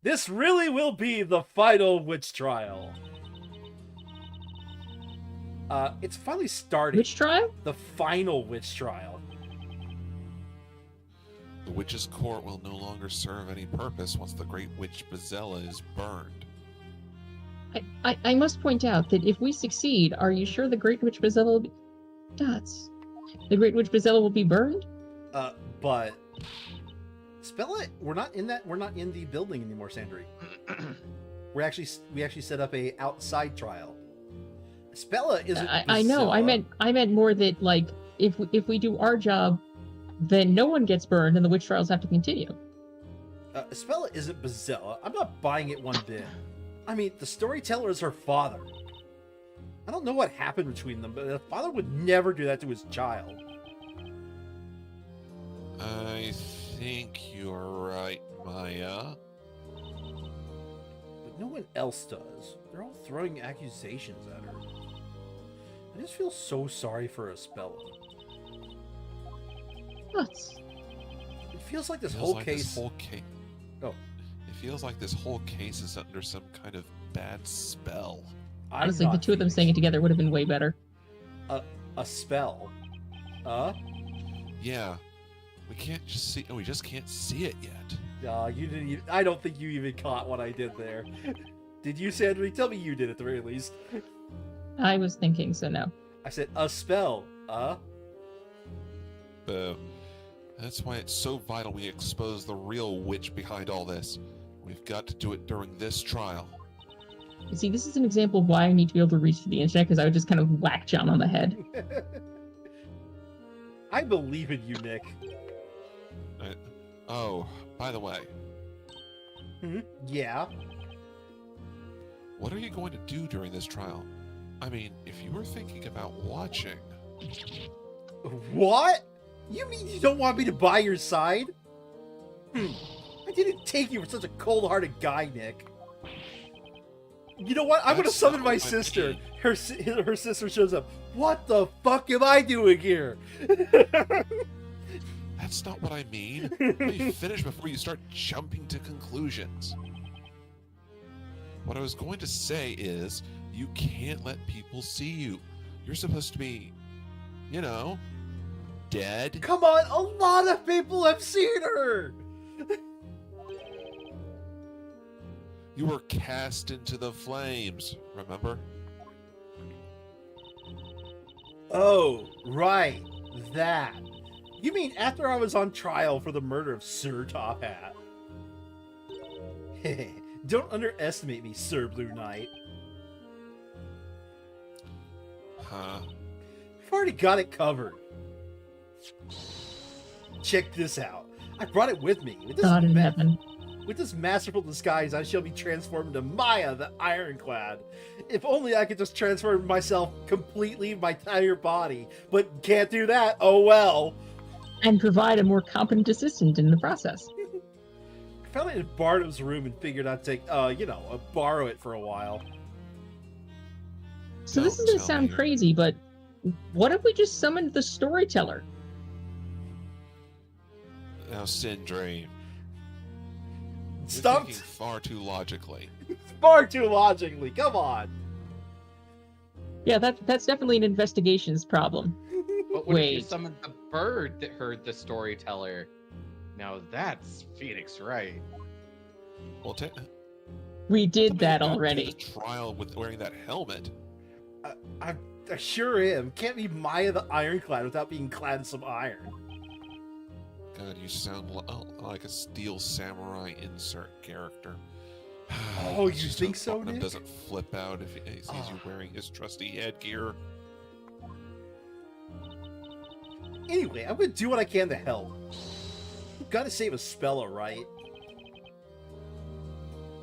This really will be the final witch trial. It's finally starting. Which trial? The final witch trial. The witch's court will no longer serve any purpose once the great witch Bazella is burned. I must point out that if we succeed, are you sure the Great Witch Bazella will be... Dots. The Great Witch Bazella will be burned? But... Spell it. We're not in the building anymore, Sandry. we actually set up a outside trial. Spella isn't. I know. I meant more that, like, if we do our job, then no one gets burned and the witch trials have to continue. Spella isn't Bazella. I'm not buying it one bit. I mean, the storyteller is her father. I don't know what happened between them, but the father would never do that to his child. I think you're right, Maya. But no one else does. They're all throwing accusations at her. I just feel so sorry for Spella. Dots. It feels like this Feels whole like case. This whole case. Oh. It feels like this whole case is under some kind of bad spell. Honestly, the two of them saying it together would have been way better. A spell. Yeah, we can't just see. We just can't see it yet. You didn't. I don't think you even caught what I did there. Did you, Sandry? Tell me you did at the very least. I was thinking, so no. I said a spell. Boom. That's why it's so vital we expose the real witch behind all this. We've got to do it during this trial. You see, this is an example of why I need to be able to reach for the internet, because I would just kind of whack John on the head. I believe in you, Nick. Oh, by the way, Yeah. what are you going to do during this trial? I mean, if you were thinking about watching... What? You mean you don't want me to buy your side? I didn't take you for such a cold-hearted guy, Nick. You know what? I'm gonna That's summon not my what I sister. mean. Her sister shows up. What the fuck am I doing here? That's not what I mean. Let me finish before you start jumping to conclusions. What I was going to say is, you can't let people see you. You're supposed to be, you know, dead? Come on, a lot of people have seen her! You were cast into the flames, remember? Oh, right. That. You mean after I was on trial for the murder of Sir Top Hat? Don't underestimate me, Sir Blue Knight. Huh? We've already got it covered. Check this out. I brought it with me. God in heaven. With this masterful disguise, I shall be transformed into Maya the Ironclad. If only I could just transform myself completely, my entire body. But can't do that, oh well. And provide a more competent assistant in the process. I found it in Bardo's room and figured I'd take, borrow it for a while. So this is Don't gonna tell sound me. crazy, but what if we just summoned the storyteller? Now, Sindri, you're Stumped thinking far too logically. far too logically, come on. Yeah, that's definitely an investigations problem. But what if you Wait. summoned the bird that heard the storyteller? Now that's Phoenix Wright. Well, We did somebody that got to already. the trial with wearing that helmet. I sure am. Can't be Maya the Ironclad without being clad in some iron. God, you sound like a Steel Samurai insert character. Oh, Let's you just think hope so, Barnum Nick? doesn't flip out if he sees you wearing his trusty headgear. Anyway, I'm gonna do what I can to help. Gotta save a Spella, right?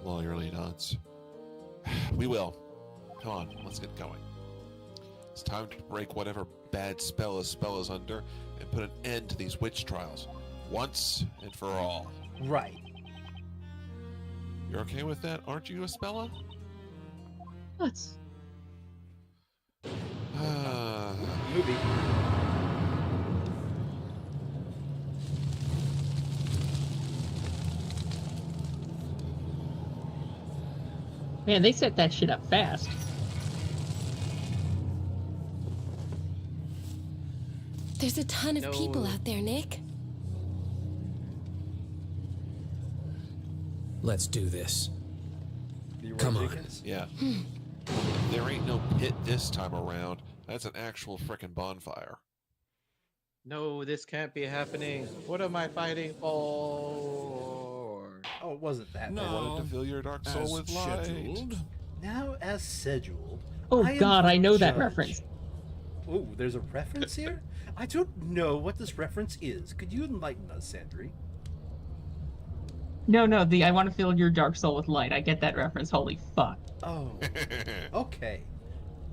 Lawyerly nuts. We will. Come on, let's get going. It's time to break whatever bad spell is under and put an end to these witch trials. Once and for all. Right. You're okay with that, aren't you, Espella? Let's. Movie. Man, they set that shit up fast. There's a ton of No. people out there, Nick. Let's do this. You Come right, on. Jenkins? Yeah. There ain't no pit this time around. That's an actual frickin' bonfire. No, this can't be happening. What am I fighting for? Oh, it wasn't that I bad. wanted to fill your dark soul As with light. scheduled. Now, as scheduled. Oh I am god, the I know that judge. reference. Ooh, there's a reference here? I don't know what this reference is. Could you enlighten us, Sandry? No, I want to fill your dark soul with light. I get that reference. Holy fuck. Oh, okay.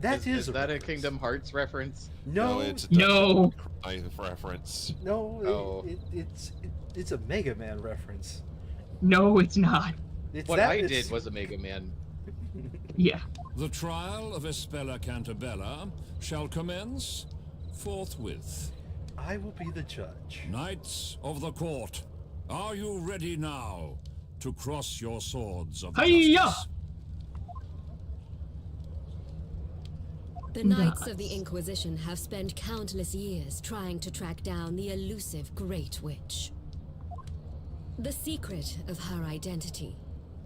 That Is a that a reference. Kingdom Hearts reference? No, it's a No. Cry reference. no, Oh. it's a Mega Man reference. No, it's not. It's What that, I it's- did was a Mega Man. Yeah. The trial of Espella Cantabella shall commence forthwith. I will be the judge. Knights of the court, are you ready now to cross your swords of Hi-ya! justice? The Knights of the Inquisition have spent countless years trying to track down the elusive Great Witch. The secret of her identity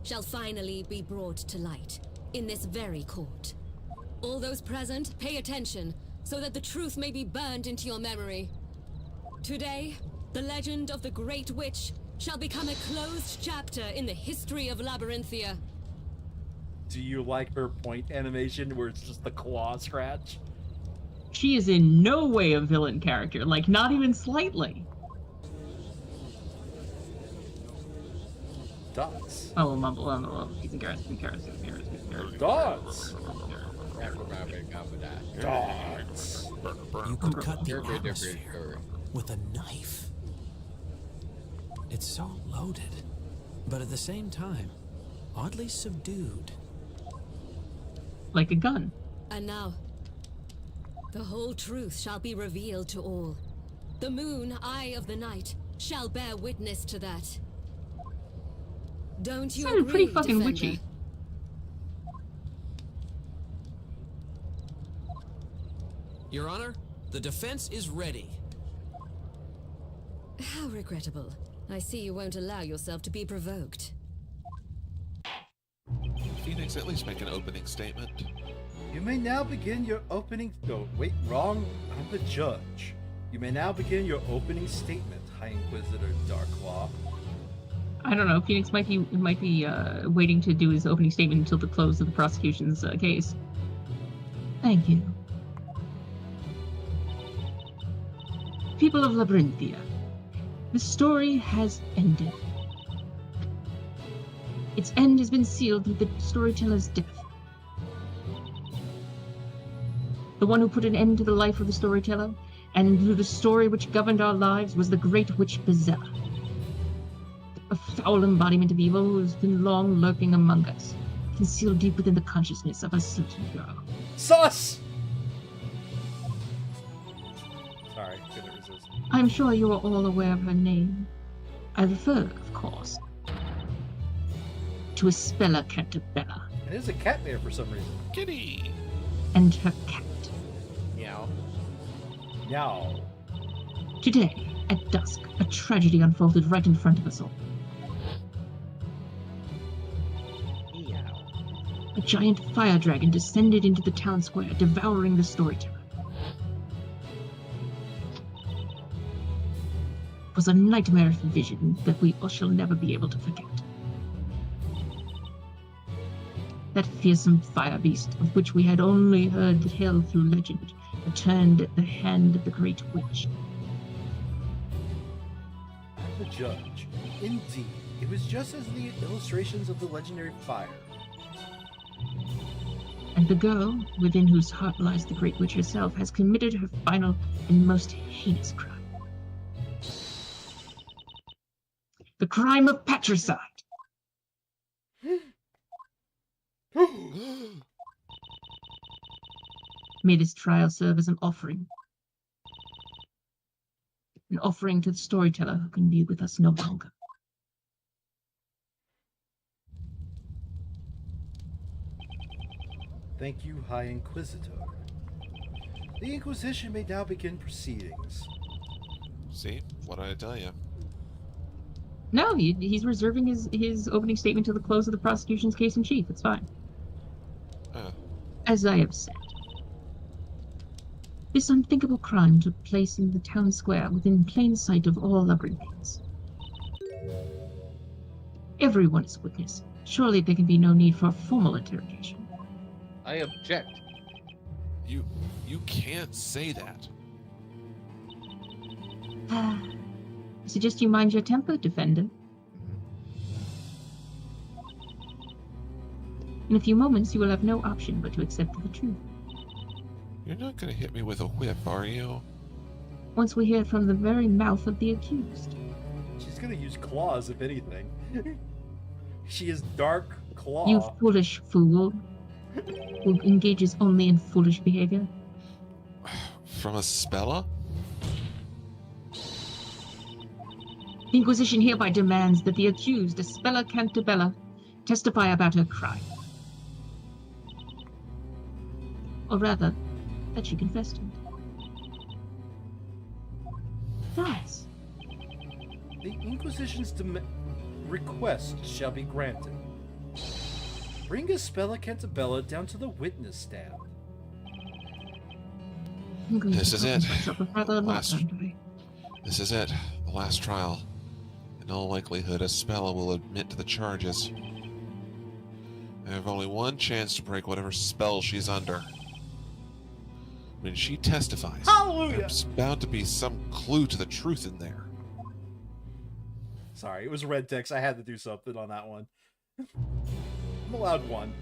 shall finally be brought to light in this very court. All those present, pay attention so that the truth may be burned into your memory. Today, the legend of the Great Witch shall become a closed chapter in the history of Labyrinthia. Do you like her point animation where it's just the claw scratch? She is in no way a villain character. Like, not even slightly. Dots. Oh, mumble. He's a Garrus. Dots. You're Dots. You could cut the good, atmosphere with a knife. It's so loaded, but at the same time, oddly subdued. Like a gun. And now, the whole truth shall be revealed to all. The moon, eye of the night, shall bear witness to that. Don't you Sounded agree, pretty fucking Defender? witchy. Your Honor, the defense is ready. How regrettable. I see you won't allow yourself to be provoked. Phoenix, at least make an opening statement. You may now begin your opening... Oh, wait, wrong. I'm the judge. You may now begin your opening statement, High Inquisitor Darklaw. I don't know. Phoenix might be waiting to do his opening statement until the close of the prosecution's case. Thank you. People of Labyrinthia, the story has ended. Its end has been sealed through the storyteller's death. The one who put an end to the life of the storyteller, and through the story which governed our lives, was the great witch Bizella. A foul embodiment of evil who has been long lurking among us, concealed deep within the consciousness of a certain girl. Sus! Sorry, couldn't resist. I'm sure you are all aware of her name. I refer, of course, to Espella Cantabella. It is a cat there for some reason. Kitty! And her cat. Meow. Meow. Today, at dusk, a tragedy unfolded right in front of us all. A giant fire dragon descended into the town square, devouring the storyteller. It was a nightmarish vision that we all shall never be able to forget. That fearsome fire beast, of which we had only heard the tale through legend, returned at the hand of the great witch. The judge. Indeed, it was just as the illustrations of the legendary fire. And the girl, within whose heart lies the great witch herself, has committed her final and most heinous crime. The crime of patricide. May this trial serve as an offering. An offering to the storyteller who can be with us no longer. Thank you, High Inquisitor. The Inquisition may now begin proceedings. See? What did I tell you? No, he's reserving his opening statement till the close of the prosecution's case in chief. It's fine. As I have said, this unthinkable crime took place in the town square within plain sight of all Labyrinthians. Everyone is witness. Surely there can be no need for a formal interrogation. I object. You can't say that. I suggest you mind your temper, Defender. In a few moments, you will have no option but to accept the truth. You're not gonna hit me with a whip, are you? Once we hear from the very mouth of the accused. She's gonna use claws, if anything. She is Dark Claw. You foolish fool, who engages only in foolish behavior. From Espella? The Inquisition hereby demands that the accused, Espella Cantabella, testify about her crime. Or rather, that she confessed to it. Thus, The Inquisition's request shall be granted. Bring Espella Cantabella down to the witness stand. This is it. Last. This is it. The last trial. In all likelihood, Espella will admit to the charges. I have only one chance to break whatever spell she's under. When she testifies, Hallelujah! there's bound to be some clue to the truth in there. Sorry, it was red text. I had to do something on that one. I'm allowed one.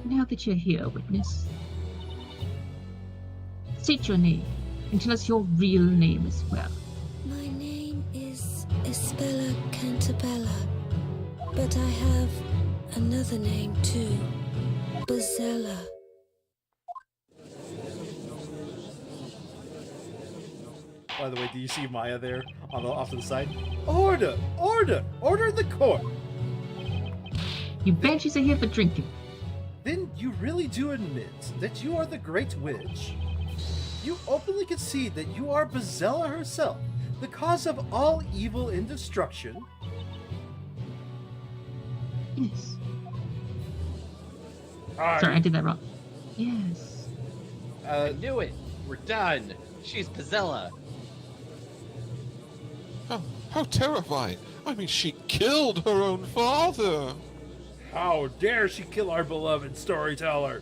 Now that you're here, witness, state your name and tell us your real name as well. My name is Espella Cantabella, but I have another name too. Bizella. By the way, do you see Maya there off to the side? Order! Order! Order in the court! You banshees are here for drinking. Then you really do admit that you are the Great Witch. you openly concede that you are Bezella herself, the cause of all evil and destruction. Yes. Are Sorry, I you- did that wrong. Yes. I knew it. We're done. She's Pizzella. How terrifying! I mean, she killed her own father! How dare she kill our beloved storyteller?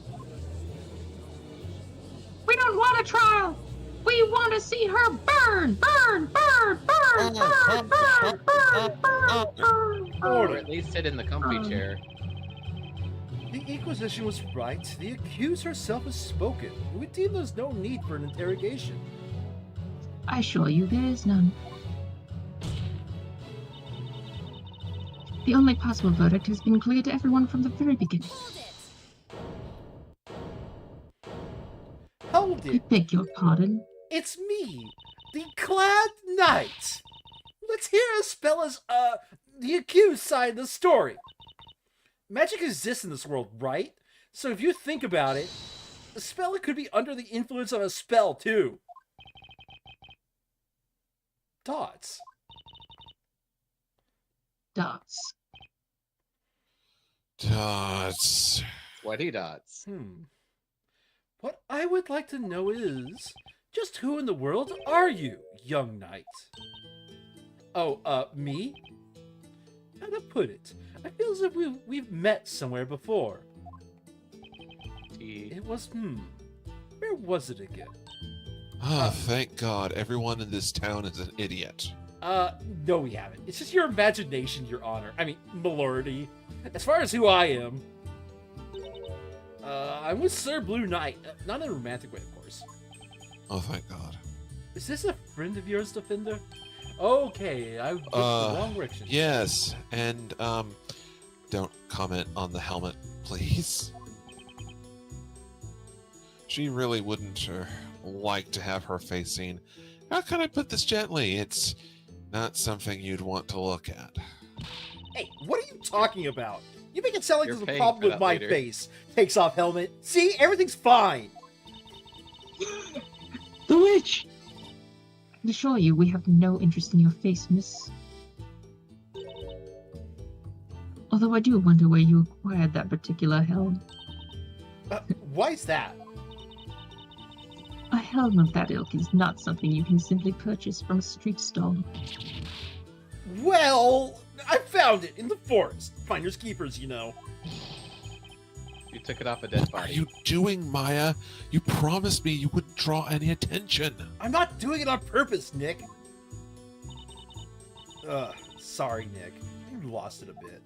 We don't want a trial. We want to see her burn, burn, burn, burn, burn, burn, burn, burn, burn, Or burn. at least sit in the comfy chair. The Inquisition was right. The accused herself has spoken. We deem there's no need for an interrogation. I assure you, there is none. The only possible verdict has been clear to everyone from the very beginning. Hold I it. beg your pardon. It's me, the Clad Knight. Let's hear Aspella's, the accused side of the story. Magic exists in this world, right? So if you think about it, Aspella could be under the influence of a spell, too. Dots. Dots. Dots. Sweaty dots. What I would like to know is, just who in the world are you, young knight? Oh, me? How to put it? I feel as if we've met somewhere before. Tea. It was, where was it again? Thank God, everyone in this town is an idiot. No we haven't. It's just your imagination, your honor. I mean, milordy. As far as who I am, I'm with Sir Blue Knight. Not in a romantic way, of course. Oh, thank God. Is this a friend of yours, Defender? Okay, I went the wrong direction. Yes, and, don't comment on the helmet, please. She really wouldn't like to have her face seen. How can I put this gently? It's not something you'd want to look at. Hey, what are you talking about? You make it sound like You're there's a paying problem for with that my later. face. Takes off helmet. See, everything's fine. The witch! I assure you, we have no interest in your face, miss. Although I do wonder where you acquired that particular helm. Why is that? A helm of that ilk is not something you can simply purchase from a street stall. Well, I found it in the forest. Finders keepers, you know. You took it off a dead What are body. you doing, Maya? You promised me you wouldn't draw any attention. I'm not doing it on purpose, Nick. Sorry, Nick. You lost it a bit.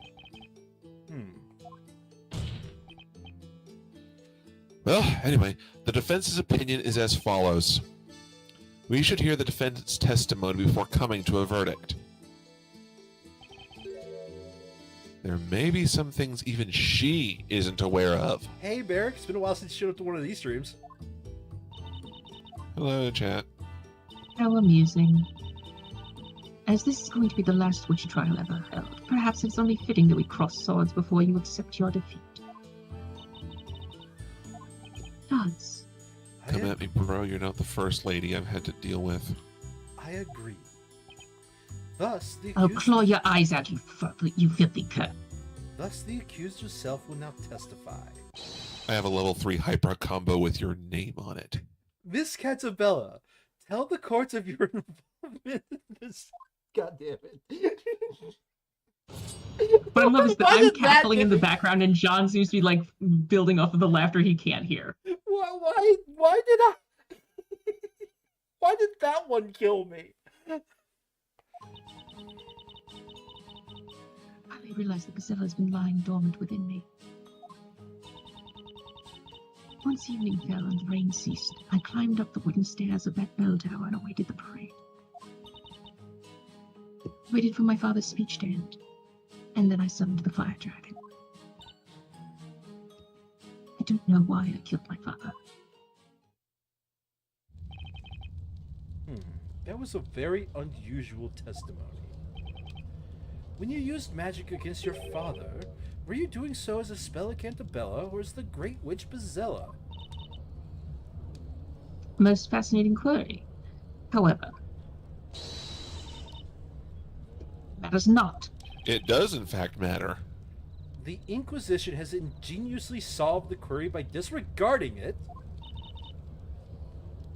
Well, anyway, the defense's opinion is as follows. We should hear the defendant's testimony before coming to a verdict. There may be some things even she isn't aware of. Hey, Barrick. It's been a while since you showed up to one of these streams. Hello, chat. How amusing. As this is going to be the last witch trial ever held, perhaps it's only fitting that we cross swords before you accept your defeat. Gods. Come at me, bro. You're not the first lady I've had to deal with. I agree. Thus, the I'll accused, claw your eyes out, you filthy cur. thus the accused herself will now testify. I have a level 3 hyper combo with your name on it. Miss Catabella, tell the courts of your involvement in this. God damn it. What I love is that Why I'm did that cackling in get the background and John seems to be like building off of the laughter he can't hear. Why did I? Why did that one kill me? I realize that Gazella has been lying dormant within me. Once evening fell and the rain ceased, I climbed up the wooden stairs of that bell tower and awaited the parade. Waited for my father's speech to end, and then I summoned the fire dragon. I don't know why I killed my father. That was a very unusual testimony. When you used magic against your father, were you doing so as a spell at Cantabella or as the Great Witch Bezella? most fascinating query. However, that is not. It does, in fact, matter. The Inquisition has ingeniously solved the query by disregarding it.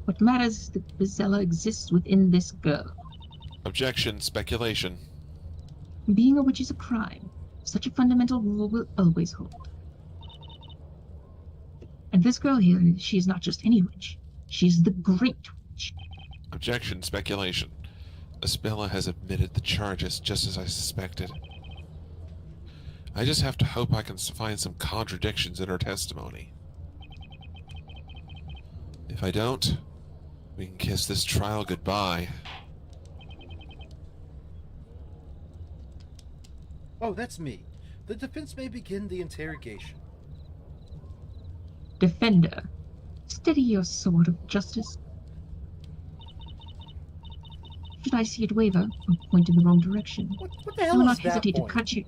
What matters is that Vizela exists within this girl. Objection, speculation. Being a witch is a crime. Such a fundamental rule will always hold. And this girl here, she is not just any witch. She's the Great Witch. Objection, speculation. Aspilla has admitted the charges just as I suspected. I just have to hope I can find some contradictions in her testimony. If I don't, we can kiss this trial goodbye. Oh, that's me. The defense may begin the interrogation. Defender, steady your sword of justice. Should I see it waver or point in the wrong direction, What the I hell will is not that hesitate to point? cut you.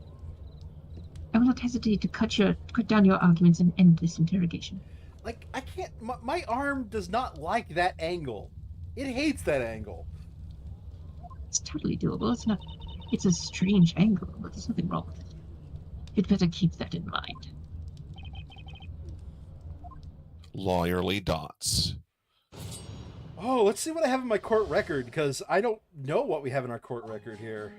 I will not hesitate to cut down your arguments and end this interrogation. Like, I can't... My arm does not like that angle. It hates that angle. It's totally doable. It's not. It's a strange angle, but there's nothing wrong with it. You'd better keep that in mind. Lawyerly dots. Oh, let's see what I have in my court record, because I don't know what we have in our court record here.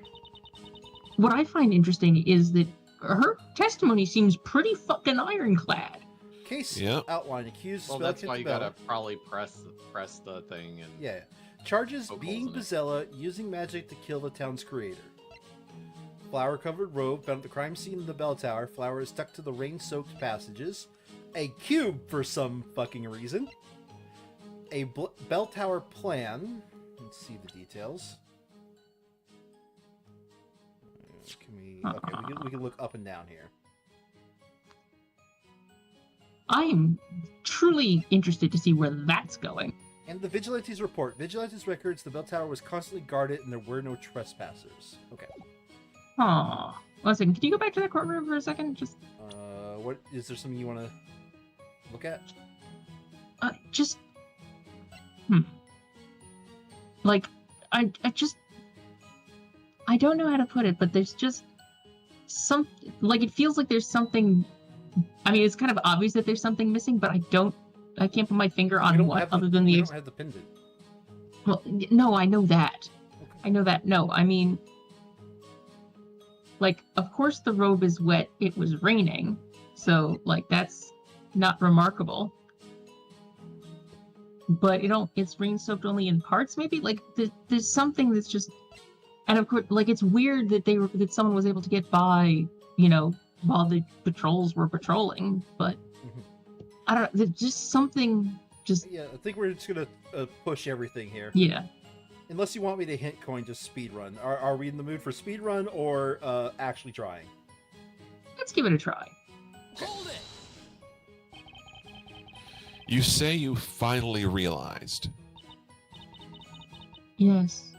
What I find interesting is that her testimony seems pretty fucking ironclad. Case Yep. outline. Accused... Well, that's why you gotta probably press the thing and Yeah. Charges Poke being holes in it. Vizela using magic to kill the town's creator. Flower-covered robe found at the crime scene in the bell tower. Flower is stuck to the rain-soaked passages. A cube for some fucking reason. A bell tower plan. Let's see the details. Can we... Okay, we can look up and down here. I am truly interested to see where that's going. And the Vigilantes report. Vigilantes records the bell tower was constantly guarded and there were no trespassers. Okay. Aw. One second, can you go back to that courtroom for a second? Just, What... Is there something you want to look at? just... Like, I don't know how to put it, but there's just some... Like, it feels like there's something... I mean, it's kind of obvious that there's something missing, but I can't put my finger We on don't what, have other than we the... don't have the pendant. Well, no, I know that. Okay. I know that. No, I mean... Like, of course the robe is wet. It was raining. So, like, that's not remarkable. But it's rain-soaked only in parts, maybe? Like, there's something that's just... And of course, like, it's weird that someone was able to get by, while the patrols were patrolling, but... I don't know, there's just something just... Yeah, I think we're just gonna push everything here. Yeah. Unless you want me to hint coin just speed run. Are we in the mood for speed run or actually trying? Let's give it a try. Hold it! You say you finally realized. Yes.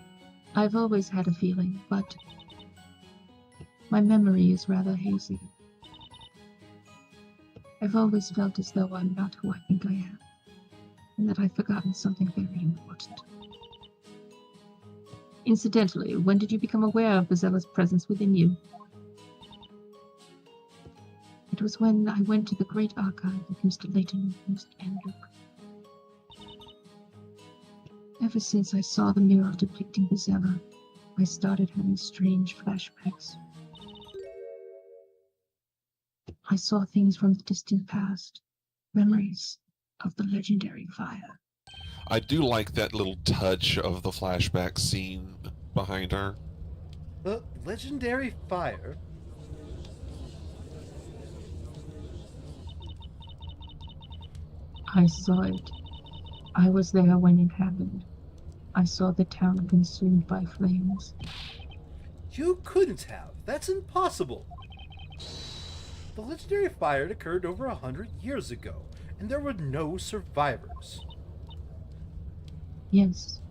I've always had a feeling, but... my memory is rather hazy. I've always felt as though I'm not who I think I am, and that I've forgotten something very important. Incidentally, when did you become aware of Vizella's presence within you? It was when I went to the Great Archive with Mr. Layton and Mr. Andrew. Ever since I saw the mural depicting Vizela, I started having strange flashbacks. I saw things from the distant past, memories of the legendary fire. I do like that little touch of the flashback scene behind her. The legendary fire? I saw it. I was there when it happened. I saw the town consumed by flames. You couldn't have. That's impossible. The legendary fire occurred over 100 years ago, and there were no survivors. Yes,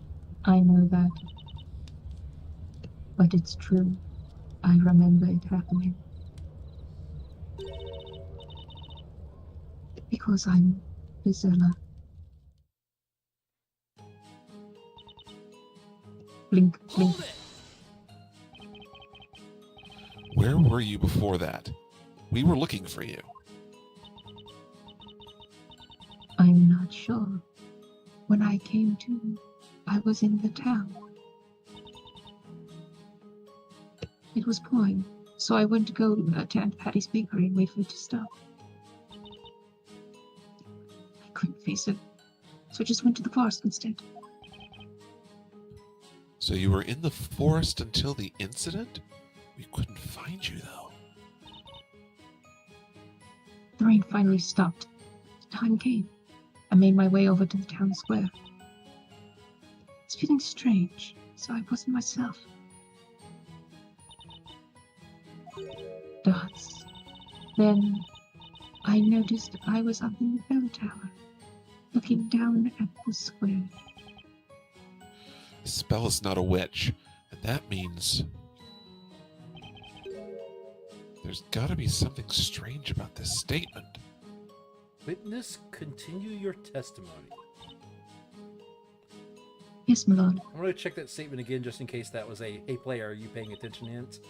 I know that. But it's true. I remember it happening. Because I'm Vizela. blink, blink. Hold it! Where were you before that? We were looking for you. I'm not sure. When I came to, I was in the town. It was pouring, so I went to go to Aunt Patty's bakery and wait for it to stop. I couldn't face it, so I just went to the forest instead. So you were in the forest until the incident? We couldn't find you, though. The rain finally stopped. Time came. I made my way over to the town square. I was feeling strange, so I wasn't myself. Dots. Then I noticed I was up in the bell tower, looking down at the square. Spell is not a witch, and that means there's got to be something strange about this statement. Witness, continue your testimony. Yes, my lord. I'm going to check that statement again just in case that was a, hey player, are you paying attention hint?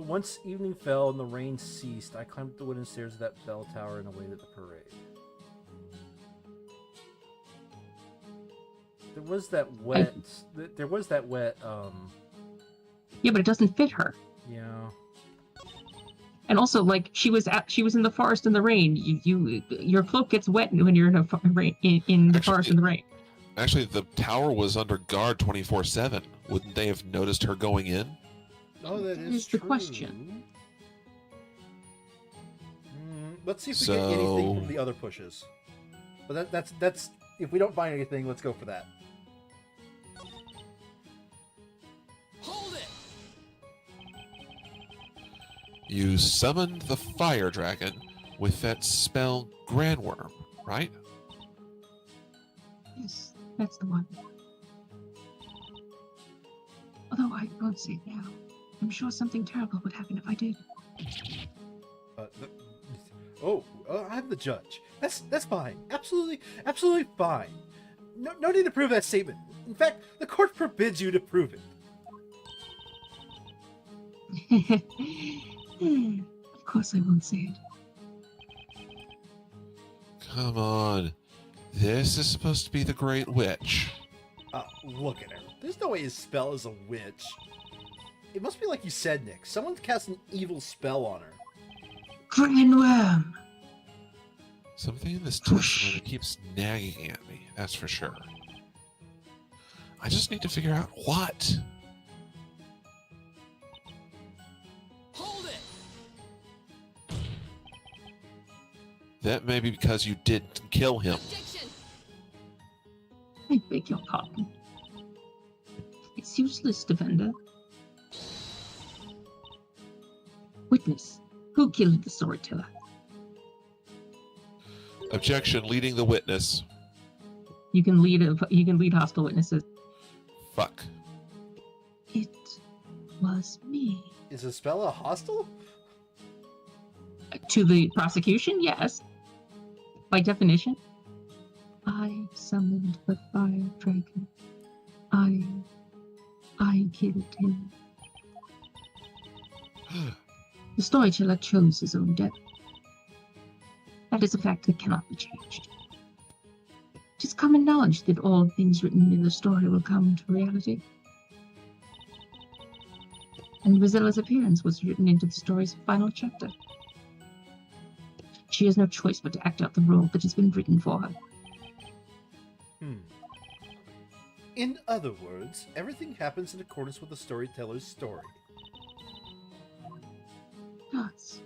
Once evening fell and the rain ceased, I climbed up the wooden stairs of that bell tower and awaited the parade. There was that wet... There was that wet, Yeah, but it doesn't fit her. yeah... And also, like, she was in the forest in the rain. Your cloak gets wet when you're in in the forest in the rain. Actually, the tower was under guard 24/7. Wouldn't they have noticed her going in? Oh, that That is is the true. question. Let's see if we get anything from the other pushes. But that's if we don't find anything, let's go for that. Hold it! You summoned the fire dragon with that spell Grandworm, right? Yes, that's the one. Although I won't say now. I'm sure something terrible would happen if I did. I'm the judge. That's fine. Absolutely fine. No need to prove that statement. In fact, the court forbids you to prove it. Of course I won't say it. Come on. This is supposed to be the Great Witch. Look at her. There's no way his spell is a witch. It must be like you said, Nick. Someone cast an evil spell on her. Grandworm! Something in this testimony keeps nagging at me, that's for sure. I just need to figure out what. Hold it! That may be because you didn't kill him. Objection! I beg your pardon. It's useless, defender. Witness, who killed the storyteller? Objection, leading the witness. You can lead hostile witnesses. Fuck. It was me. Is the spell a hostile? To the prosecution, yes. By definition. I summoned the fire dragon. I killed him. The storyteller chose his own death. That is a fact that cannot be changed. It is common knowledge that all things written in the story will come to reality. And Rosella's appearance was written into the story's final chapter. She has no choice but to act out the role that has been written for her. In other words, everything happens in accordance with the storyteller's story. Dots.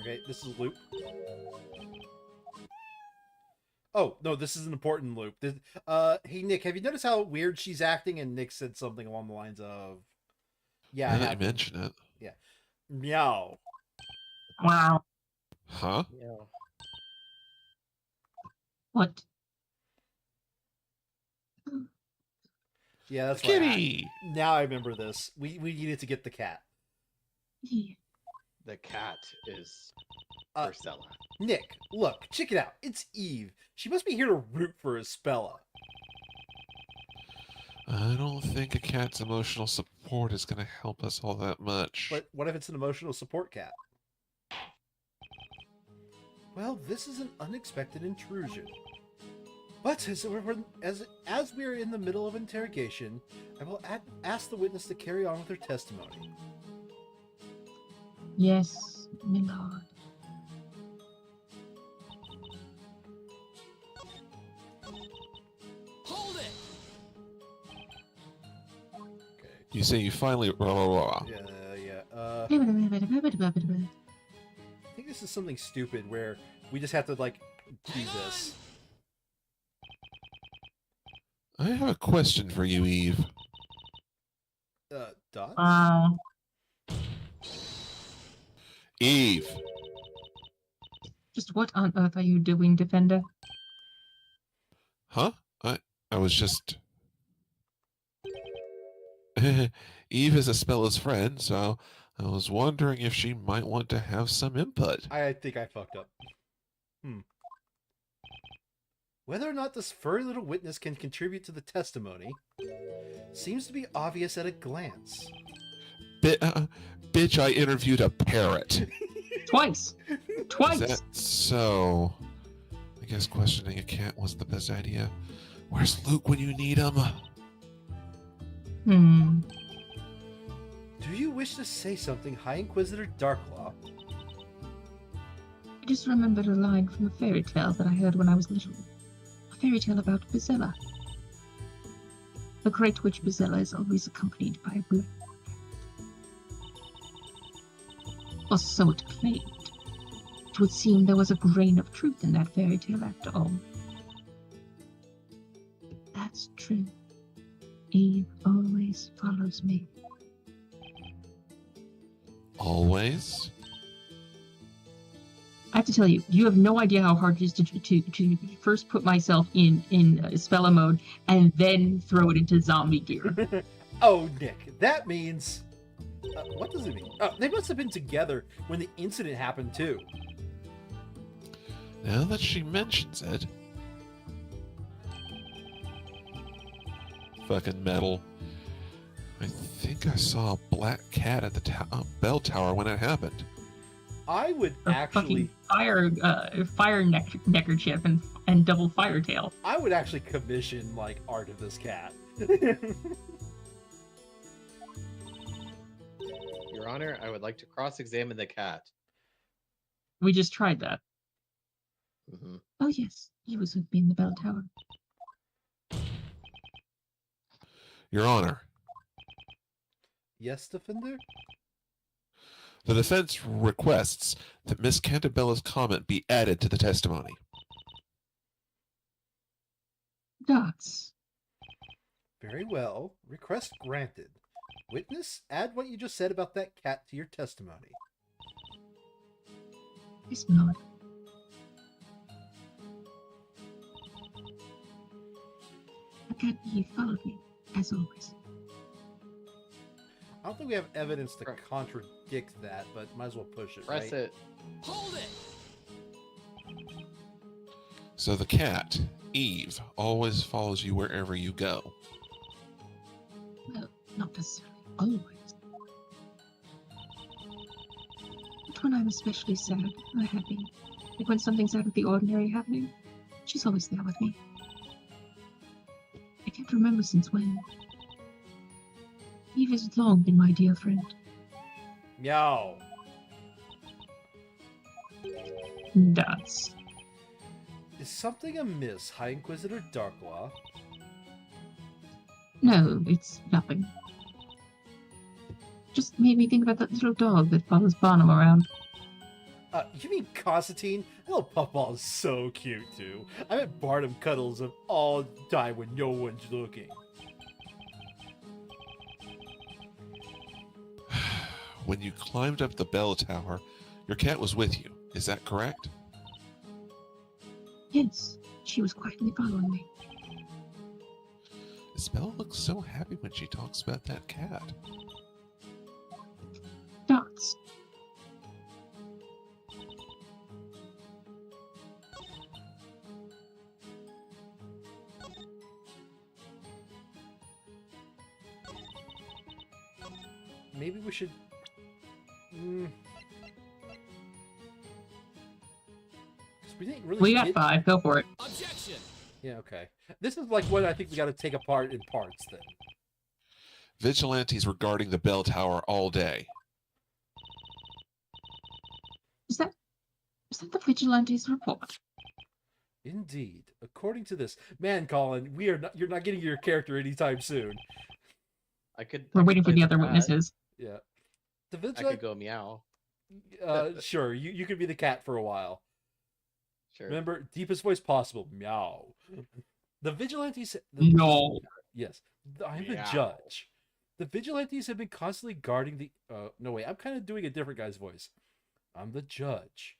Okay, this is a loop. Oh, no, this is an important loop. Hey, Nick, have you noticed how weird she's acting? And Nick said something along the lines of... Yeah, Now that you mention it. Yeah. Meow. Wow. Huh? Meow. What? Yeah, that's Kitty! right. Now I remember this. We needed to get the cat. Yeah. The cat is Uh, Ursula. Nick, look, check it out. It's Eve. She must be here to root for Espella. I don't think a cat's emotional support is going to help us all that much. But what if it's an emotional support cat? Well, this is an unexpected intrusion. But as we are in the middle of interrogation, I will ask the witness to carry on with her testimony. Yes, my lord. Hold it! Okay. You say you finally... Blah, blah, blah. Yeah. I think this is something stupid where we just have to, like, do this. I have a question for you, Eve. Dots? Wow. Eve! Just what on earth are you doing, Defender? Huh? I was just... Eve is Espella's friend, so I was wondering if she might want to have some input. I think I fucked up. Whether or not this furry little witness can contribute to the testimony seems to be obvious at a glance. Bitch, I interviewed a parrot. Twice! Twice! Is that so? I guess questioning a cat was the best idea. Where's Luke when you need him? Do you wish to say something, High Inquisitor Darklaw? I just remembered a line from a fairy tale that I heard when I was little. A fairy tale about Bizella. The great witch Bizella is always accompanied by a black cat. Or so it claimed. It would seem there was a grain of truth in that fairy tale after all. That's true. Eve always follows me. Always? I have to tell you, you have no idea how hard it is to first put myself in spell mode and then throw it into zombie gear. Oh, Nick, that means... what does it mean? Oh, they must have been together when the incident happened, too. Now that she mentions it. Fucking metal. I think I saw a black cat at the bell tower when it happened. I would A actually... fucking fire neckerchief and double fire tail. I would actually commission, like, art of this cat. Your Honor, I would like to cross-examine the cat. We just tried that. Mm-hmm. Oh yes, he was with me in the bell tower. Your Honor, Yes, Defender? the defense requests that Miss Cantabella's comment be added to the testimony. Dots. Very well. Request granted. Witness, add what you just said about that cat to your testimony. Yes, my lord. The cat Eve followed me, as always. I don't think we have evidence to contradict that, but might as well push it, Press right? it. Hold it! So the cat, Eve, always follows you wherever you go. Well, not necessarily always. But when I'm especially sad or happy, like when something's out of the ordinary happening, she's always there with me. I can't remember since when. Eve has long been my dear friend. Meow. Dots. Is something amiss, High Inquisitor Darklaw? No, it's nothing. Just made me think about that little dog that follows Barnum around. You mean Constantine? That little puffball is so cute, too. I bet Barnum cuddles him all the time when no one's looking. When you climbed up the bell tower, your cat was with you. Is that correct? Yes, she was quietly following me. Isabella looks so happy when she talks about that cat. Dots. maybe we should... We didn't really We got get- 5. Go for it. Objection! Yeah, okay. This is like what I think we got to take apart in parts then. Vigilantes were guarding the bell tower all day. Is that the Vigilantes report? Indeed. According to this, man, Colin, you're not getting your character anytime soon. We're waiting for play the other cat. witnesses. Yeah. The I could Vigilante, go meow. sure, you could be the cat for a while. Sure. Remember, deepest voice possible. Meow. The Vigilantes... No. Yes. I'm the Meow. judge. The Vigilantes have been constantly guarding the... no, wait. I'm kind of doing a different guy's voice. I'm the judge.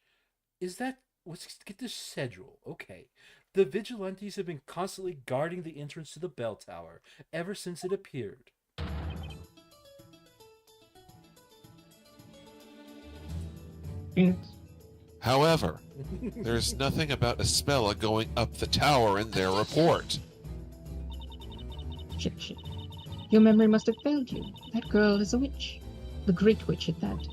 Is that... Let's get this schedule. Okay. The Vigilantes have been constantly guarding the entrance to the bell tower ever since it appeared. Yes. However, there's nothing about Espella going up the tower in their report. Shit. Your memory must have failed you. That girl is a witch. The Great Witch at that.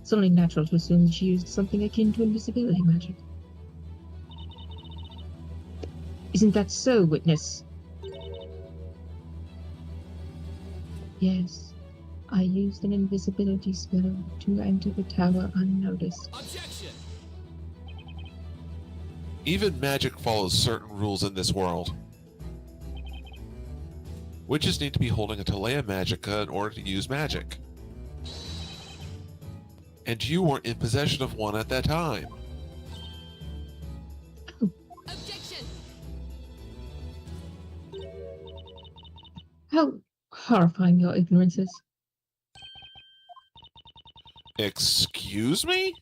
It's only natural to assume that she used something akin to invisibility magic. Isn't that so, witness? Yes. I used an invisibility spell to enter the tower unnoticed. Objection! Even magic follows certain rules in this world. Witches need to be holding a Telea Magica in order to use magic. And you weren't in possession of one at that time. Objection! How horrifying your ignorance is. Excuse me?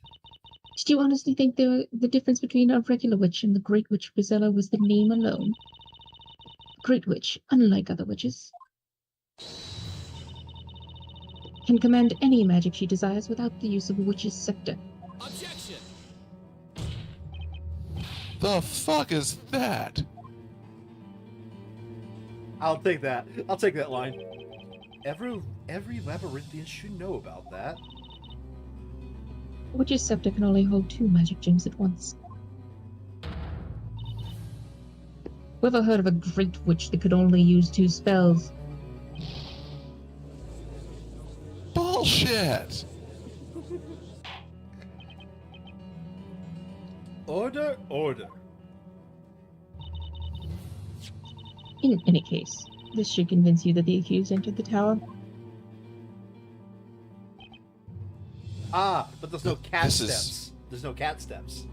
Did you honestly think the difference between a regular witch and the Great Witch Brisella was the name alone? The Great Witch, unlike other witches, can command any magic she desires without the use of a witch's scepter. Objection! The fuck is that? I'll take that. I'll take that line. Every labyrinthian should know about that. A witch's scepter can only hold 2 magic gems at once. Whoever heard of a Great Witch that could only use 2 spells? Bullshit! Order, order. In any case, this should convince you that the accused entered the tower. Ah, but there's no cat This is- steps. There's no cat steps.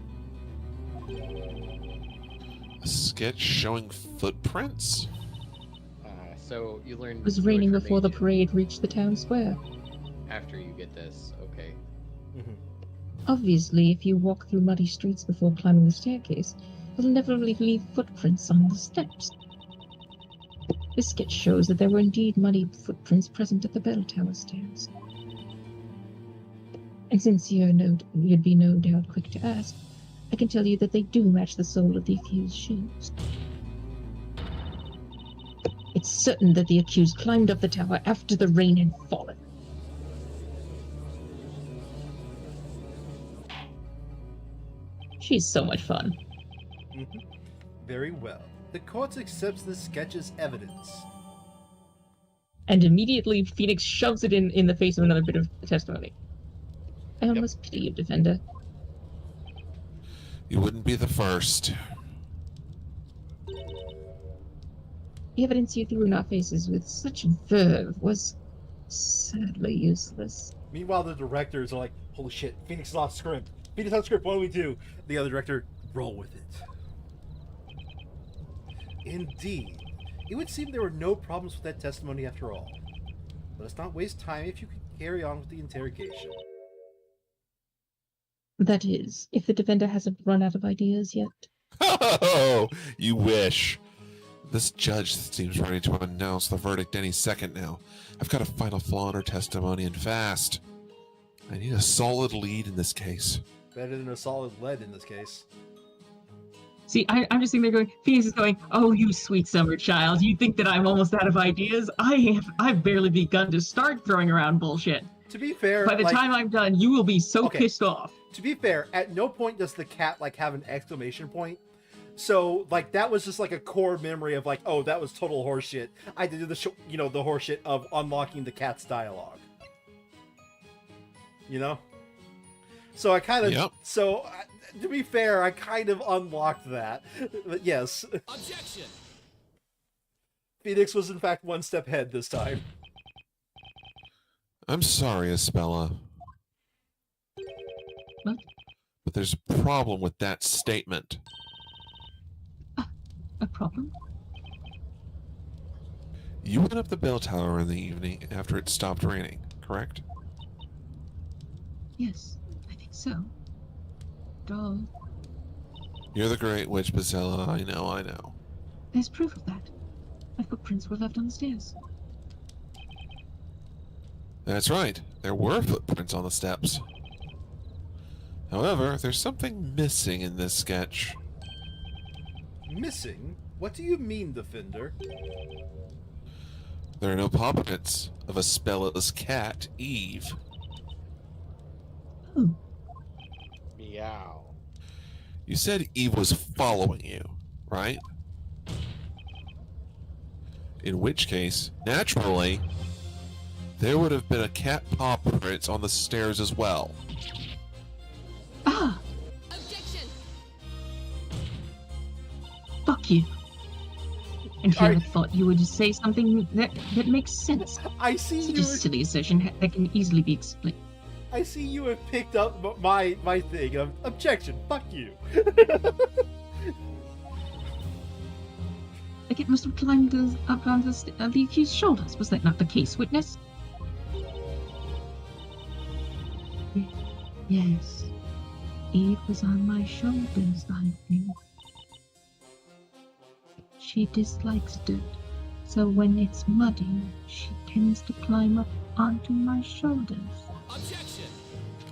A sketch showing footprints? So you learn. It was new raining before the information parade reached the town square. After you get this, okay. Obviously, if you walk through muddy streets before climbing the staircase, you'll inevitably leave footprints on the steps. This sketch shows that there were indeed muddy footprints present at the bell tower stairs. And since you'd be no doubt quick to ask, I can tell you that they do match the sole of the accused's shoes. It's certain that the accused climbed up the tower after the rain had fallen. She's so much fun. Very well. The court accepts this sketch as evidence. And immediately Phoenix shoves it in the face of another bit of testimony. I almost pity you, Defender. You wouldn't be the first. The evidence you threw in our faces with such verve was sadly useless. Meanwhile, the directors are like, holy shit, Phoenix lost script. Phoenix lost script, what do we do? The other director, roll with it. Indeed. It would seem there were no problems with that testimony after all. Let us not waste time if you could carry on with the interrogation. That is, if the Defender hasn't run out of ideas yet. Oh, you wish. This judge seems ready to announce the verdict any second now. I've got a final flaw in her testimony and fast. I need a solid lead in this case. Better than a solid lead in this case. See, I'm just sitting there going, Phoenix is going, oh, you sweet summer child. You think that I'm almost out of ideas? I've barely begun to start throwing around bullshit. To be fair, By the time I'm done, you will be so Okay. pissed off. To be fair, at no point does the cat like have an exclamation point. So like that was just like a core memory of like, oh, that was total horseshit. I did the the horseshit of unlocking the cat's dialogue. You know. So I kind of Yep. to be fair, I kind of unlocked that. But yes, Objection! Phoenix was in fact one step ahead this time. I'm sorry, Espella. What? But there's a problem with that statement. A problem? You went up the bell tower in the evening after it stopped raining, correct? Yes, I think so. Duh. You're the great witch, Bazella. I know. There's proof of that. My footprints were left on the stairs. That's right. There were footprints on the steps. However, there's something missing in this sketch. Missing? What do you mean, Defender? There are no paw prints of Espella's cat, Eve. Oh, Meow. You said Eve was following you, right? In which case, naturally, there would have been a cat paw prints on the stairs as well. ah, Objection! fuck you. And here I Alright. thought you would say something that makes sense. I see Such you. a silly assertion that can easily be explained. I see you have picked up my thing of objection. Fuck you. Like it must have climbed up on the accused's shoulders. Was that not the case, witness? Yes. Eve was on my shoulders, I think. She dislikes dirt, so when it's muddy, she tends to climb up onto my shoulders. Objection!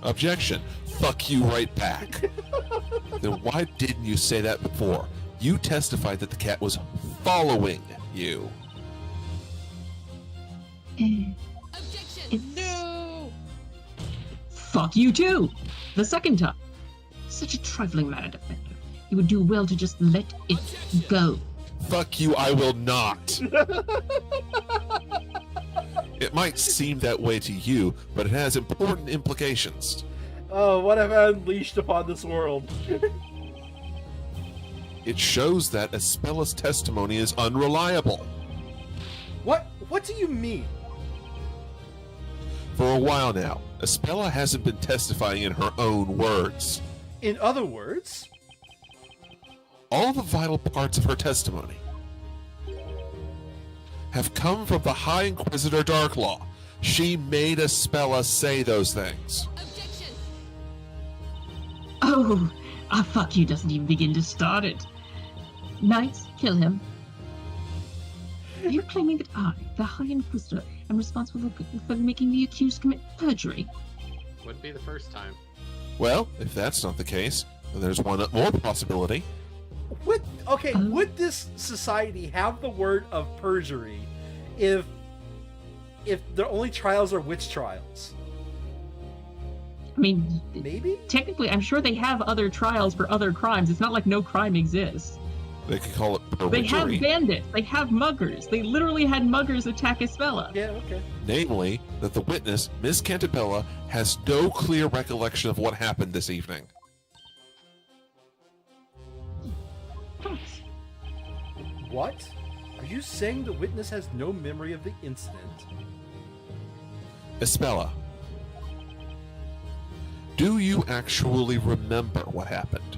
Objection. Fuck you right back. Then why didn't you say that before? You testified that the cat was following you. Objection! No! Fuck you too! The second time. Such a trifling matter, Defender. You would do well to just let it go. Fuck you, I will not. It might seem that way to you, but it has important implications. Oh, what have I unleashed upon this world? It shows that Espella's testimony is unreliable. What do you mean? For a while now, Espella hasn't been testifying in her own words. In other words, All the vital parts of her testimony have come from the High Inquisitor Darklaw. She made Espella say those things. Objection! Oh, fuck you doesn't even begin to start it. Knights, kill him. Are you claiming that I, the High Inquisitor, am responsible for making the accused commit perjury? Wouldn't be the first time. Well, if that's not the case, then there's one more possibility. would this society have the word of perjury if their only trials are witch trials? I mean, Maybe? technically, I'm sure they have other trials for other crimes. It's not like no crime exists. They could call it They have perjury. bandits. They have muggers. They literally had muggers attack Espella. Yeah, okay. Namely, that the witness, Miss Cantabella, has no clear recollection of what happened this evening. What? Are you saying the witness has no memory of the incident? Espella, do you actually remember what happened?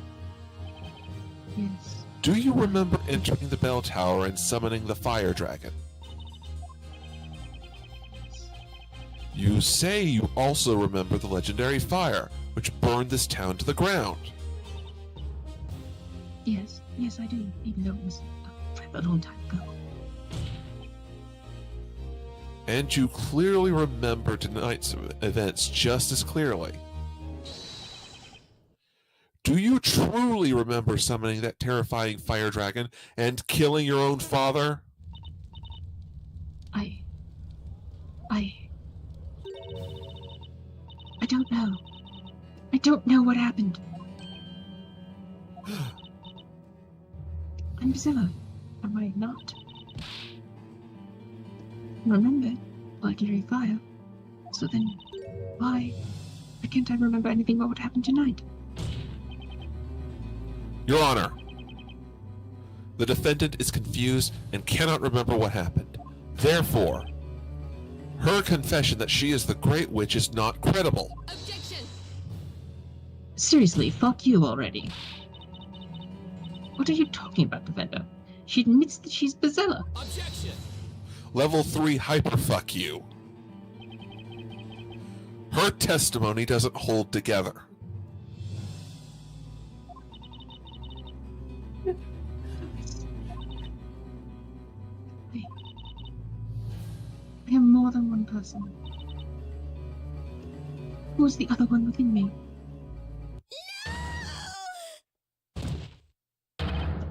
Yes. Do you remember entering the bell tower and summoning the fire dragon? You say you also remember the legendary fire, which burned this town to the ground. Yes, I do. Even though it was a long time ago. And you clearly remember tonight's events just as clearly. Do you truly remember summoning that terrifying fire dragon and killing your own father? I don't know. I don't know what happened. I'm Zilla. Am I not? Remember legendary fire. So then, why can't I remember anything about what happened tonight? Your Honor, the defendant is confused and cannot remember what happened. Therefore, her confession that she is the Great Witch is not credible. Objection! Seriously, fuck you already. What are you talking about, Defender? She admits that she's Bazilla. Objection! Level 3 hyperfuck you. Her testimony doesn't hold together. I am more than one person. Who's the other one within me?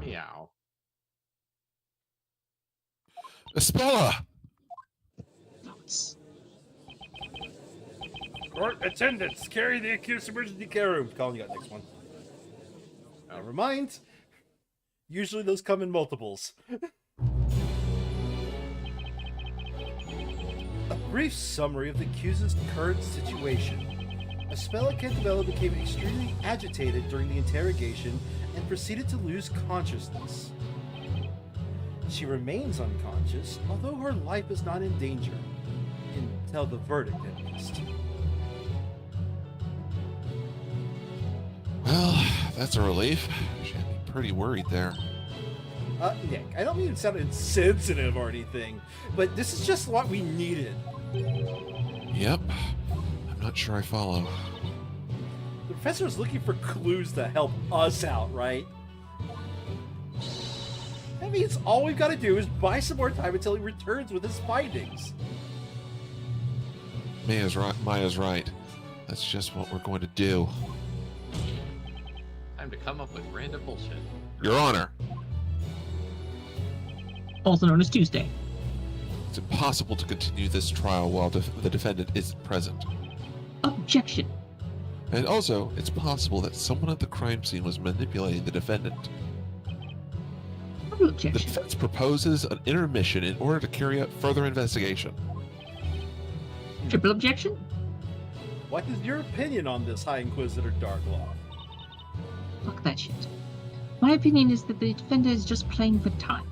Meow. Espella! Thoughts. Court attendants, carry the accused to emergency care room. Colin, you got next one. Never mind. Usually those come in multiples. A brief summary of the accused's current situation. Espella Cantabella became extremely agitated during the interrogation and proceeded to lose consciousness. She remains unconscious, although her life is not in danger. Until the verdict, at least. Well, that's a relief. She had me pretty worried there. Nick, I don't mean to sound insensitive or anything, but this is just what we needed. Yep. I'm not sure I follow. The professor is looking for clues to help us out, right? That means all we've got to do is buy some more time until he returns with his findings. Maya's right. That's just what we're going to do. Time to come up with random bullshit. Your Honor, Also known as Tuesday. it's impossible to continue this trial while the defendant isn't present. Objection. And also, it's possible that someone at the crime scene was manipulating the defendant. Double The objection. defense proposes an intermission in order to carry out further investigation. Triple objection. What is your opinion on this, High Inquisitor Darklaw? Fuck that shit. My opinion is that the defender is just playing for time.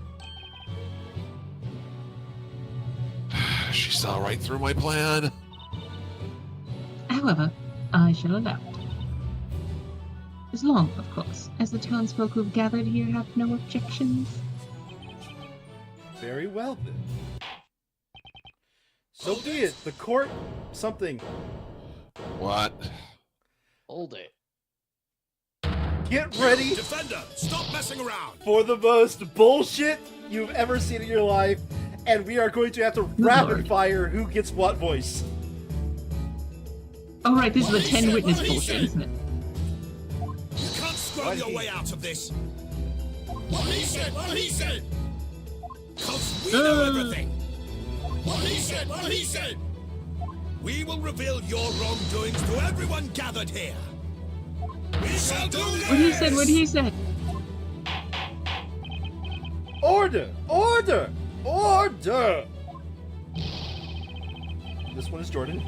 She saw right through my plan. However, I shall allow it. As long, of course, as the townsfolk who've gathered here have no objections. Very well, then. So be it. The court... something. What? Hold it. Get ready Defender, stop messing around! for the most bullshit you've ever seen in your life, and we are going to have to rapid fire who gets what voice. Oh right, this is the What 10 he witness said, what he bullshit, said. isn't it? You can't scroll What your he- way out of this! What he said, what he said! Cause we know everything! What he said, what he said! We will reveal your wrongdoings to everyone gathered here! We shall do this! What he said, what he said. Order! Order! Order! This one is Jordan.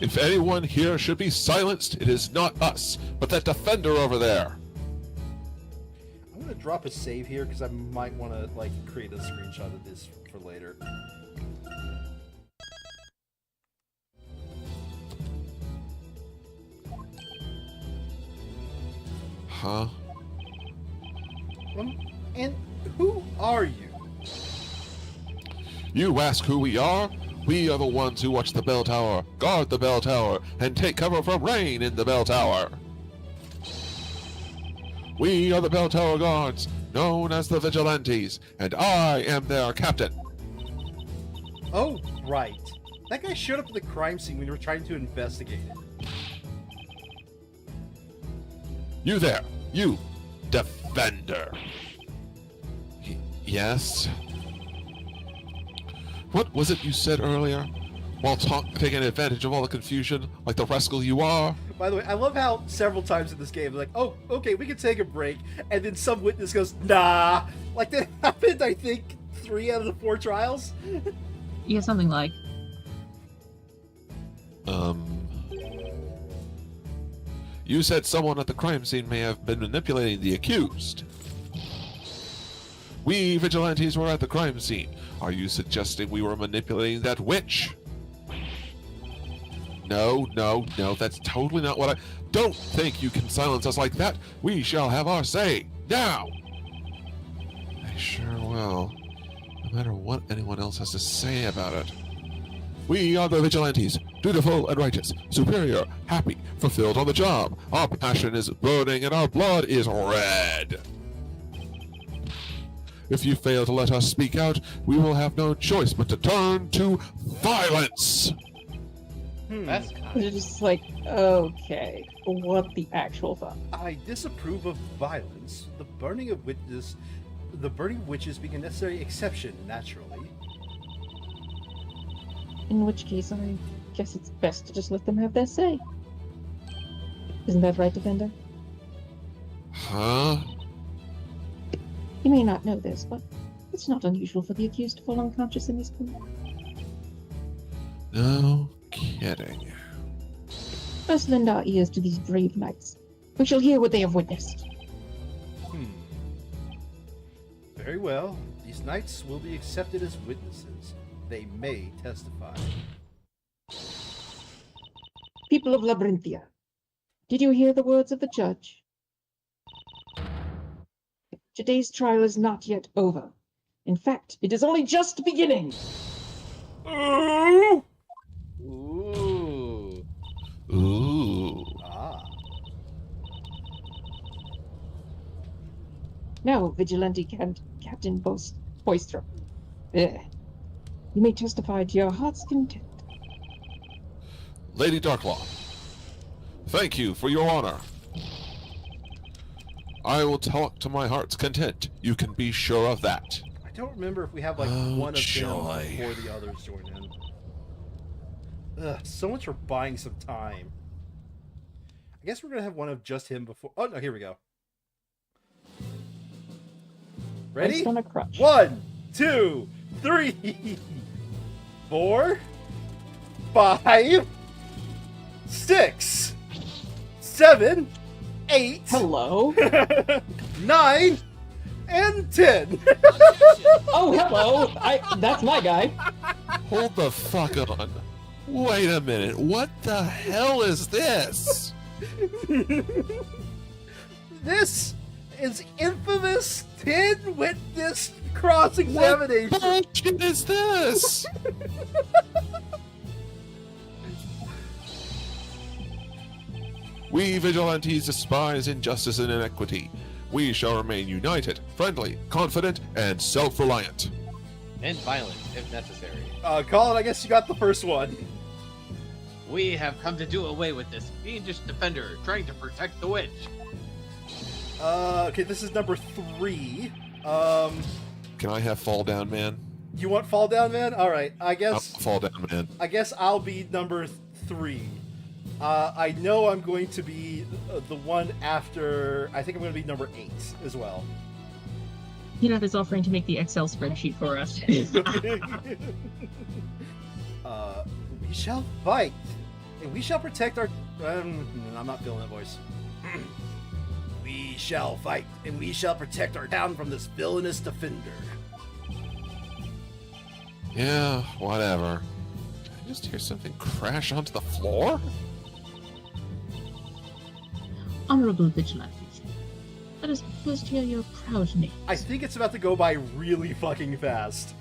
If anyone here should be silenced, it is not us, but that defender over there. I'm gonna drop a save here because I might want to like create a screenshot of this for later. Huh? And who are you? You ask who we are? We are the ones who watch the bell tower, guard the bell tower, and take cover from rain in the bell tower. We are the bell tower guards, known as the Vigilantes, and I am their captain. Oh, right. That guy showed up at the crime scene when we were trying to investigate it. You there, You, defender. Yes? What was it you said earlier? While taking advantage of all the confusion, like the rascal you are? By the way, I love how several times in this game, like, oh, okay, we can take a break, and then some witness goes, nah. Like, that happened, I think, 3 out of the 4 trials. Yeah, something like. You said someone at the crime scene may have been manipulating the accused. We vigilantes were at the crime scene. Are you suggesting we were manipulating that witch? No, that's totally not what I... Don't think you can silence us like that. We shall have our say, now! I sure will. No matter what anyone else has to say about it. We are the vigilantes, dutiful and righteous, superior, happy, fulfilled on the job. Our passion is burning and our blood is red. If you fail to let us speak out, we will have no choice but to turn to violence. That's They're kind. just like, okay, what the actual fuck? I disapprove of violence. The burning of witches being a necessary exception, naturally. In which case, I guess it's best to just let them have their say. Isn't that right, Defender? Huh? You may not know this, but it's not unusual for the accused to fall unconscious in this court. No kidding. Let's lend our ears to these brave knights. We shall hear what they have witnessed. Very well. These knights will be accepted as witnesses. They may testify. People of Labyrinthia, did you hear the words of the judge? Today's trial is not yet over. In fact, it is only just beginning. Ooh. Ooh. Ah. Now, Vigilante Captain Boistro, you may testify to your heart's content. Lady Darklaw, thank you for your honor. I will talk to my heart's content. You can be sure of that. I don't remember if we have like Oh, one of joy. them before the others join in. Ugh, so much for buying some time. I guess we're gonna have one of just him before. Oh no, here we go. Ready? Based on a crutch. 1, 2, 3, 4, 5, 6, 7, 8, Hello? 9, and 10. Oh, hello! That's my guy. Hold the fuck on. Wait a minute. What the hell is this? This is infamous 10 witness cross-examination. What bullshit is this? We vigilantes despise injustice and inequity. We shall remain united, friendly, confident, and self-reliant. And violent, if necessary. Colin, I guess you got the first one. We have come to do away with this fiendish defender trying to protect the witch. Okay, this is number 3. Can I have Fall Down Man? You want Fall Down Man? Alright, I guess Fall Down Man. I guess I'll be number 3. I know I'm going to be the one after... I think I'm going to be number 8 as well. Peanut is offering to make the Excel spreadsheet for us. We shall fight, and we shall protect our... I'm not feeling that voice. We shall fight, and we shall protect our town from this villainous defender. Yeah, whatever. Did I just hear something crash onto the floor? Honorable Vigilantes, let us first hear your proud names. I think it's about to go by really fucking fast.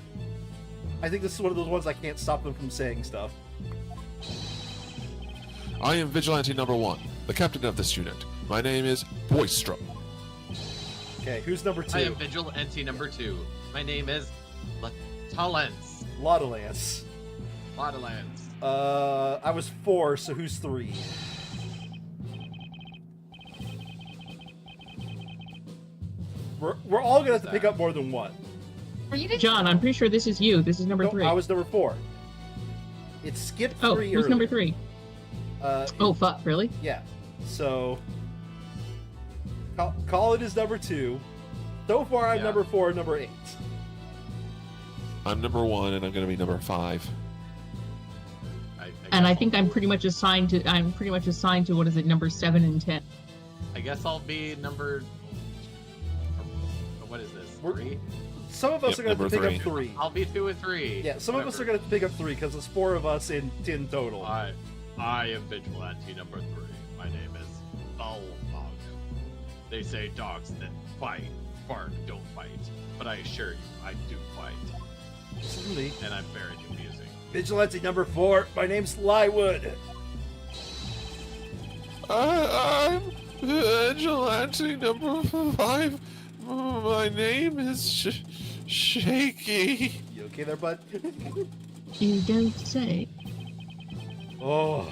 I think this is one of those ones I can't stop them from saying stuff. I am Vigilante number 1, the captain of this unit. My name is Boistro. Okay, who's number 2? I am Vigilante number 2. My name is Latalens. Laudelance. Laudelans. I was 4, so who's 3? We're all gonna have to pick up more than one. John, I'm pretty sure this is you. This is number No, 3. I was number 4. It skipped 3 Oh, earlier. who's number 3? Oh, fuck, really? Yeah. So, Colin is number 2. So far, I'm number 4, number 8. I'm number 1, and I'm going to be number 5. And I think I'm pretty much assigned to what is it, number 7 and 10. I guess I'll be number. What is this? 3? Some of us are going to pick up 3. I'll be 2 or 3. Yeah, some of us are going to pick up 3 because it's 4 of us in total. I am Vigilante number 3. My name is Dog. They say dogs that fight, bark, don't fight. But I assure you, I do fight. Absolutely. And I'm very confusing. Vigilante number 4. My name's Lywood. I'm Vigilante number 5. My name is Shaky. You okay there, bud? You don't say. Oh.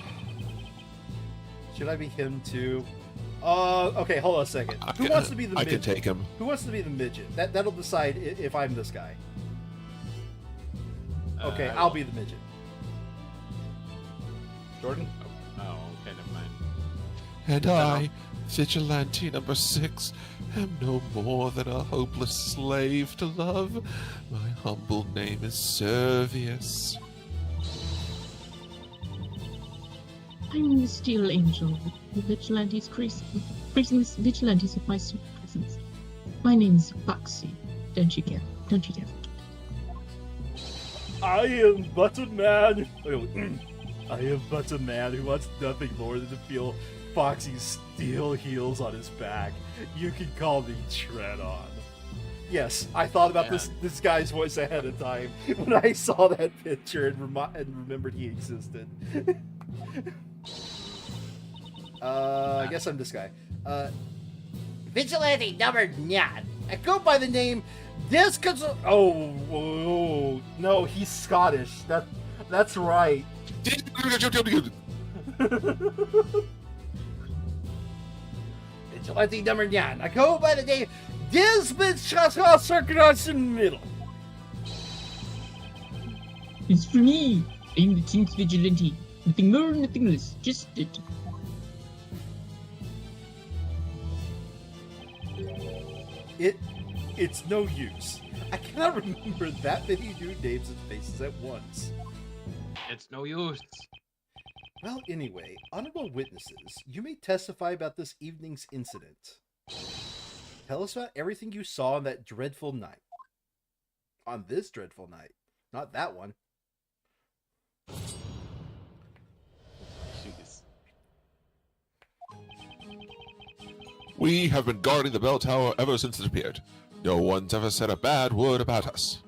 Should I be him too? Okay, hold on a second. Who wants to be the midget? I can take him. Who wants to be the midget? That'll decide if I'm this guy. Okay, I'll be the midget. Jordan? Oh, okay, never mind. And I, Vigilante number 6, am no more than a hopeless slave to love. My humble name is Servius. I'm the Steel Angel, the Vigilantes praising the Vigilantes of my sweet presence. My name's Foxy. Don't you get it? I am but a man. I am but a man who wants nothing more than to feel Foxy's steel heels on his back. You can call me Tread On. Yes, I thought about this guy's voice ahead of time when I saw that picture and remembered he existed. I guess I'm this guy. Vigilante number 9. I go by the name Oh, no, he's Scottish. That's right. Vigilante number 9. I go by the name Desmond Circus in the middle. It's for me. I'm the Team's Vigilante. Nothing more, nothing less. Just it. It's no use. I cannot remember that many new names and faces at once. It's no use. Well, anyway, honorable witnesses, you may testify about this evening's incident. Tell us about everything you saw on that dreadful night. On this dreadful night. Not that one. Jeez. We have been guarding the bell tower ever since it appeared. No one's ever said a bad word about us.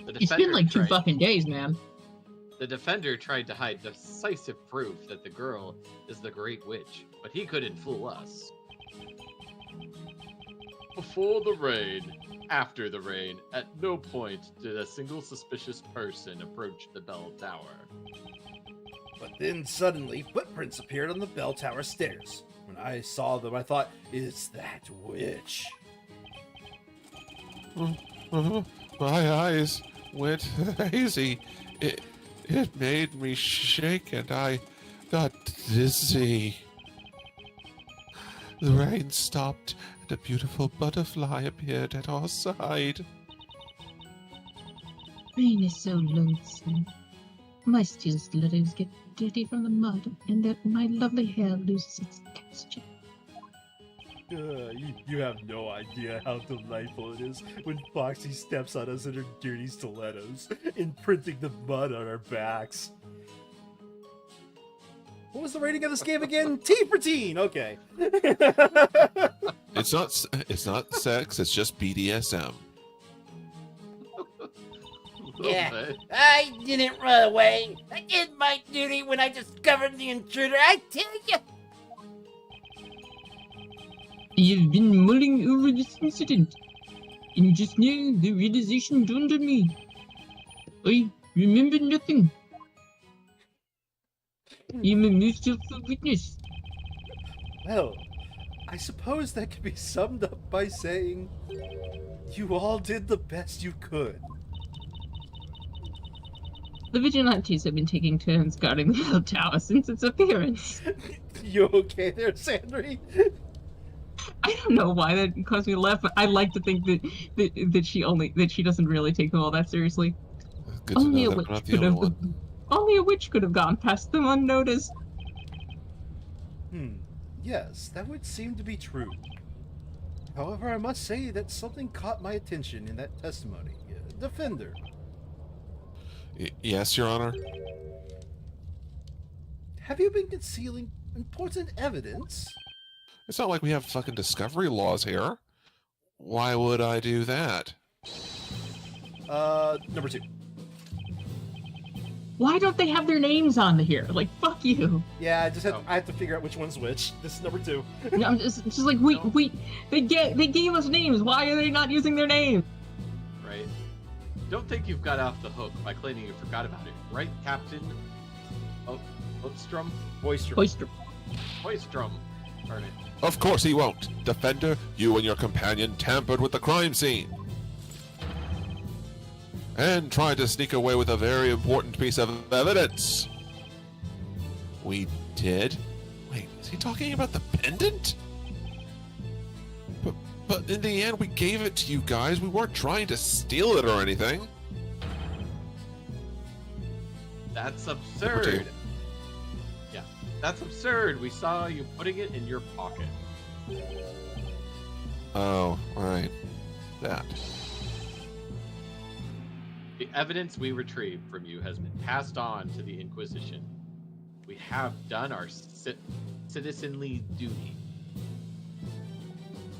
It's been like 2 fucking days, man. The defender tried to hide decisive proof that the girl is the Great Witch, but he couldn't fool us. Before the raid, after the raid, at no point did a single suspicious person approach the bell tower. But then suddenly, footprints appeared on the bell tower stairs. When I saw them, I thought, is that witch? My eyes went hazy. It made me shake and I got dizzy. The rain stopped and a beautiful butterfly appeared at our side. Rain is so lonesome. My steel stilettos get dirty from the mud, and that my lovely hair loses its texture. You have no idea how delightful it is when Foxy steps on us in her dirty stilettos, imprinting the mud on our backs. What was the rating of this game again? T for teen. Okay. It's not sex. It's just BDSM. Yeah, I didn't run away. I did my duty when I discovered the intruder. I tell you. You've been mulling over this incident, and just now the realization dawned on me. I remember nothing. I'm a merciful witness. Well, I suppose that could be summed up by saying, you all did the best you could. The Vigilantes have been taking turns guarding the bell tower since its appearance. You okay there, Sandry? I don't know why that caused me to laugh, but I like to think that she doesn't really take them all that seriously. Good to know that I'm not the only one. Only a witch could have gone past them unnoticed. Yes, that would seem to be true. However, I must say that something caught my attention in that testimony. Defender. Yes, Your Honor? Have you been concealing important evidence? It's not like we have fucking discovery laws here. Why would I do that? Number 2. Why don't they have their names on here? Like, fuck you. Yeah, I have to figure out which one's which. This is number 2. No, I'm just like, they gave us names. Why are they not using their names? Right. Don't think you've got off the hook by claiming you forgot about it, right, Captain? Boystrom? Boystrom. Boystrom. Pardon it. Of course he won't. Defender, you and your companion tampered with the crime scene. And tried to sneak away with a very important piece of evidence. We did? Wait, is he talking about the pendant? But in the end, we gave it to you guys. We weren't trying to steal it or anything. That's absurd. Yeah, that's absurd. We saw you putting it in your pocket. Oh, right. That. The evidence we retrieved from you has been passed on to the Inquisition. We have done our citizenly duty.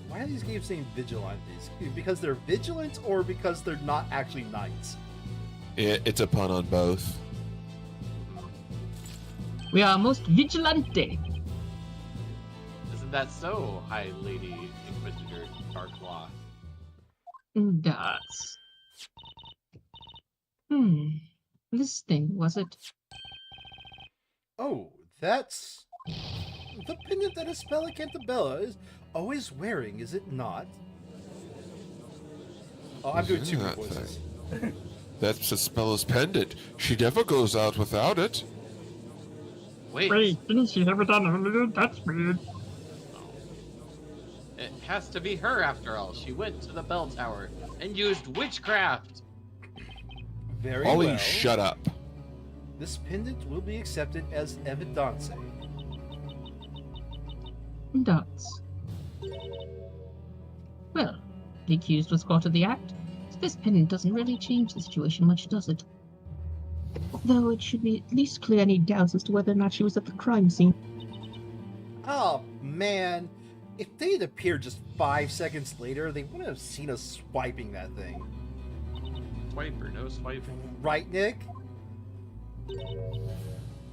Why are these games named Vigilantes? Because they're vigilant or because they're not actually knights? It's a pun on both. We are most vigilante. Isn't that so, High Lady Inquisitor Darklaw? That's... This thing, was it? Oh, that's... the pendant that Espella Cantabella is always wearing, is it not? Oh, I'm doing 2 voices. That's Espella's pendant. She never goes out without it. Wait, didn't she ever done? That's weird. It has to be her after all. She went to the bell tower and used witchcraft. Very Ollie, well. shut up. This pendant will be accepted as evidence. Dots. Well, the accused was caught in the act, so this pendant doesn't really change the situation much, does it? Though it should be at least clear any doubts as to whether or not she was at the crime scene. Oh, man. If they had appeared just 5 seconds later, they wouldn't have seen us swiping that thing. Swipe or no swipe? Right, Nick?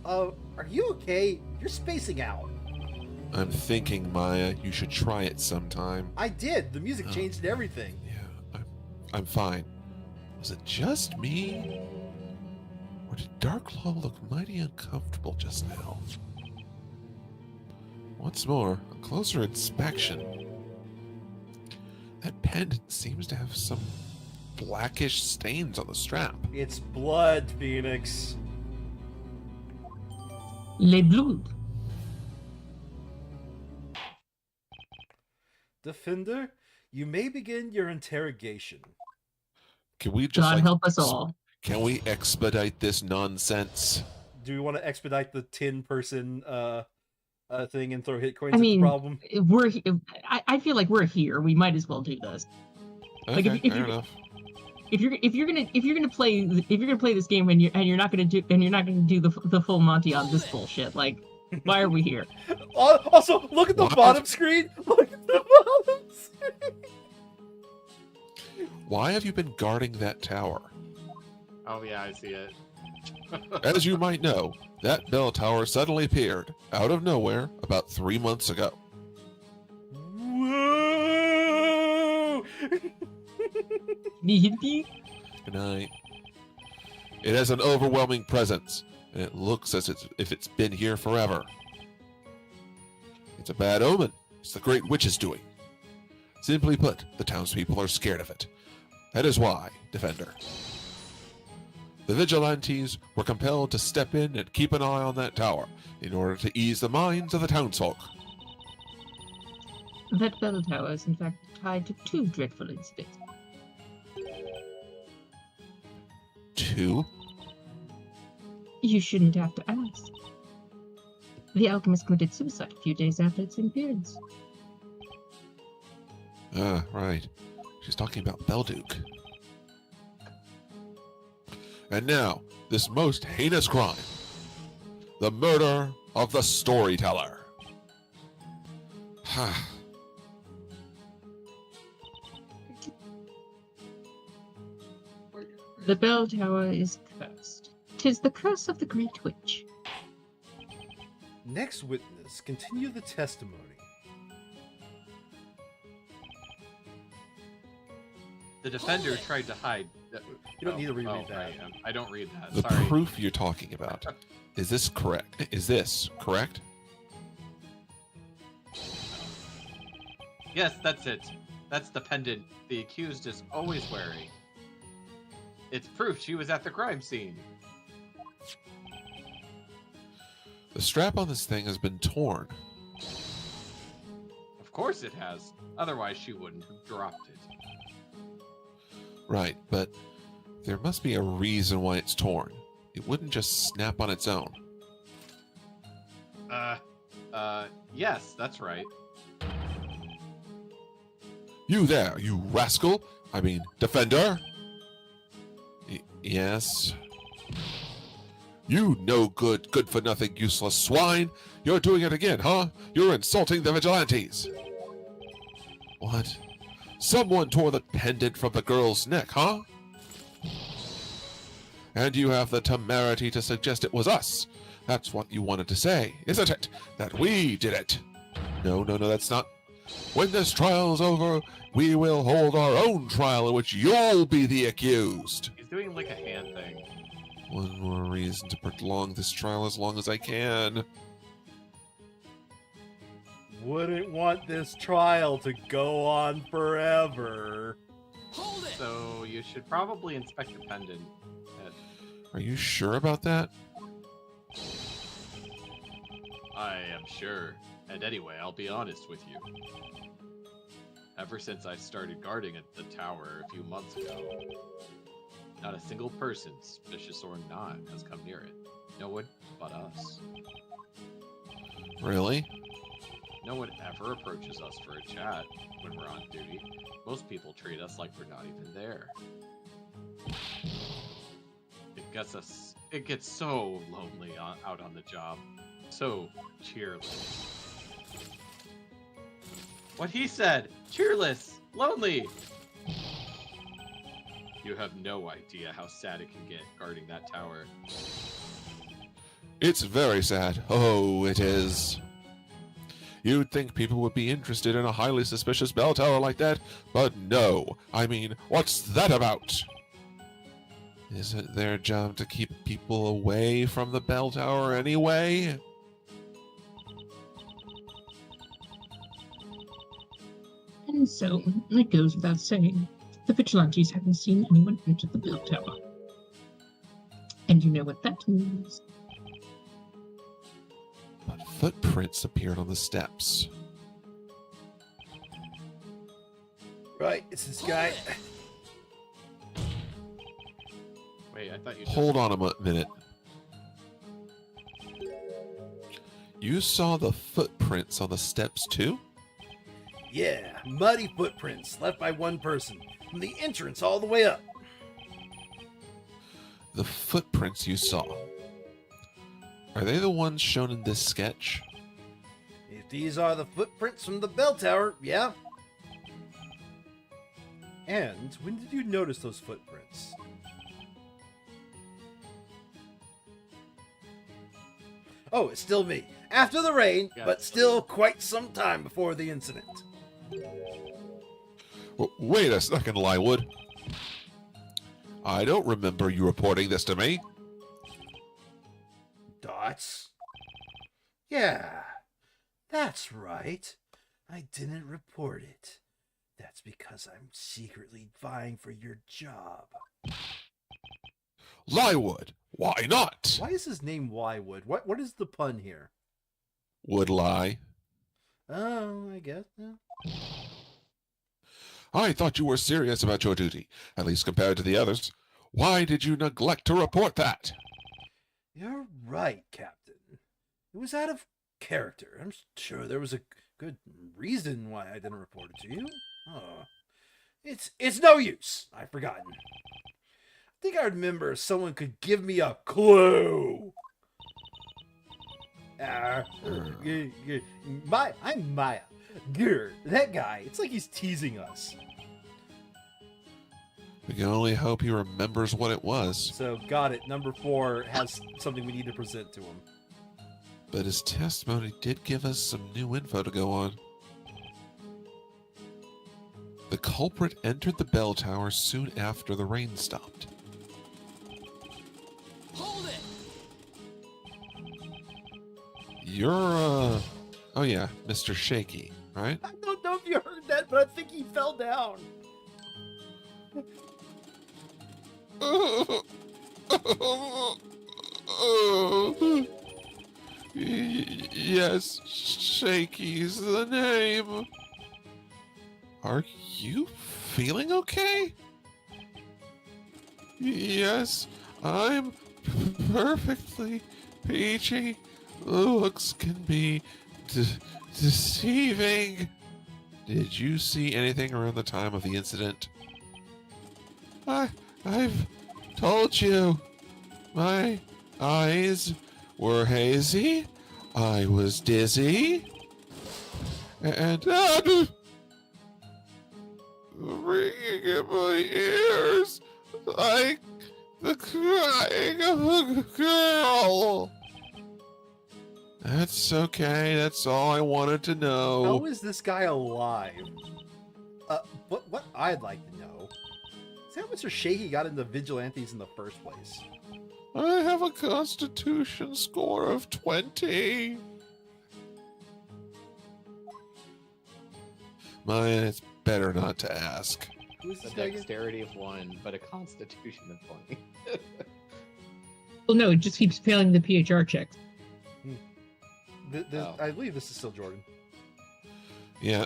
Are you okay? You're spacing out. I'm thinking, Maya, you should try it sometime. I did. The music changed and everything. Yeah, I'm fine. Was it just me? Or did Darklaw look mighty uncomfortable just now? What's more, a closer inspection. That pendant seems to have some blackish stains on the strap. It's blood, Phoenix. Le blood. Defender, you may begin your interrogation. Can we just God help us all. Can we expedite this nonsense? Do we want to expedite the 10-person thing and throw hit coins I at mean, the problem? I feel like we're here. We might as well do this. Okay, Like, if fair enough. If you're gonna play this game and you're not gonna do the full Monty on this bullshit, like, why are we here? Also, look at the What? bottom screen. Look at the bottom screen. Why have you been guarding that tower? Oh yeah, I see it. As you might know, that bell tower suddenly appeared, out of nowhere, about 3 months ago. Whoa! Good Good night. It has an overwhelming presence, and it looks as if it's been here forever. It's a bad omen, It's the Great Witch's doing. Simply put, the townspeople are scared of it. That is why, Defender. The Vigilantes were compelled to step in and keep an eye on that tower in order to ease the minds of the townsfolk. That bell tower is in fact tied to 2 dreadful incidents. 2? You shouldn't have to ask. The alchemist committed suicide a few days after its appearance. Right. She's talking about Belduke. And now, this most heinous crime. The murder of the storyteller. The bell tower is cursed. 'Tis the curse of the Great Witch. Next witness, continue the testimony. The defender tried to hide. You don't need to reread that. Right, I don't read that. The Sorry. proof you're talking about. Is this correct? Is this correct? Yes, that's it. That's the pendant the accused is always wearing. It's proof she was at the crime scene. The strap on this thing has been torn. Of course it has. Otherwise she wouldn't have dropped it. Right, but there must be a reason why it's torn. It wouldn't just snap on its own. Yes, that's right. You there, you rascal! I mean, defender! Yes? You no good, good-for-nothing, useless swine! You're doing it again, huh? You're insulting the Vigilantes! What? Someone tore the pendant from the girl's neck, huh? And you have the temerity to suggest it was us. That's what you wanted to say, isn't it? That we did it. No, that's not. When this trial's over, we will hold our own trial in which you'll be the accused. He's doing like a hand thing. One more reason to prolong this trial as long as I can. Wouldn't want this trial to go on forever. Hold it! So you should probably inspect the pendant. Are you sure about that? I am sure. And anyway, I'll be honest with you. Ever since I started guarding at the tower a few months ago, not a single person, suspicious or not, has come near it. No one but us. Really? No one ever approaches us for a chat when we're on duty. Most people treat us like we're not even there. It gets so lonely out on the job. So cheerless. What he said! Cheerless! Lonely! You have no idea how sad it can get guarding that tower. It's very sad. Oh, it is. You'd think people would be interested in a highly suspicious bell tower like that, but no. I mean, what's that about? Is it their job to keep people away from the bell tower anyway? And so, it goes without saying, the Vigilantes haven't seen anyone enter the bell tower. And you know what that means. But footprints appeared on the steps. Right, it's this guy. Wait, I thought you just... Hold on a minute. You saw the footprints on the steps too? Yeah, muddy footprints left by one person from the entrance all the way up. The footprints you saw. Are they the ones shown in this sketch? If these are the footprints from the bell tower, yeah. And when did you notice those footprints? Oh, it's still me. After the rain, Yeah, but still quite some time before the incident. Wait a second, Lywood. I don't remember you reporting this to me. Dots? Yeah, that's right. I didn't report it. That's because I'm secretly vying for your job. Lywood, why not? Why is his name Wywood? What is the pun here? Would lie. Oh, I guess. Yeah. I thought you were serious about your duty, at least compared to the others. Why did you neglect to report that? You're right, Captain. It was out of character. I'm sure there was a good reason why I didn't report it to you. Oh. It's no use. I've forgotten. I think I remember someone could give me a clue. I'm Maya. Grr, that guy. It's like he's teasing us. We can only hope he remembers what it was. So, got it. Number 4 has something we need to present to him. But his testimony did give us some new info to go on. The culprit entered the bell tower soon after the rain stopped. Hold it! You're, oh yeah, Mr. Shaky, right? I don't know if you heard that, but I think he fell down. Yes, Shaky's the name. Are you feeling okay? Yes, I'm perfectly peachy. Looks can be deceiving. Did you see anything around the time of the incident? I've told you. My eyes were hazy. I was dizzy. And ringing in my ears like the crying of a girl. That's okay. That's all I wanted to know. How is this guy alive? What I'd like to know is how Mr. Shaky got into Vigilantes in the first place. I have a constitution score of 20. Maya, it's better not to ask. Who's A this guy again? dexterity of 1, but a constitution of 20. Well, no, it just keeps failing the PHR checks. Oh. I believe this is still Jordan. Yeah,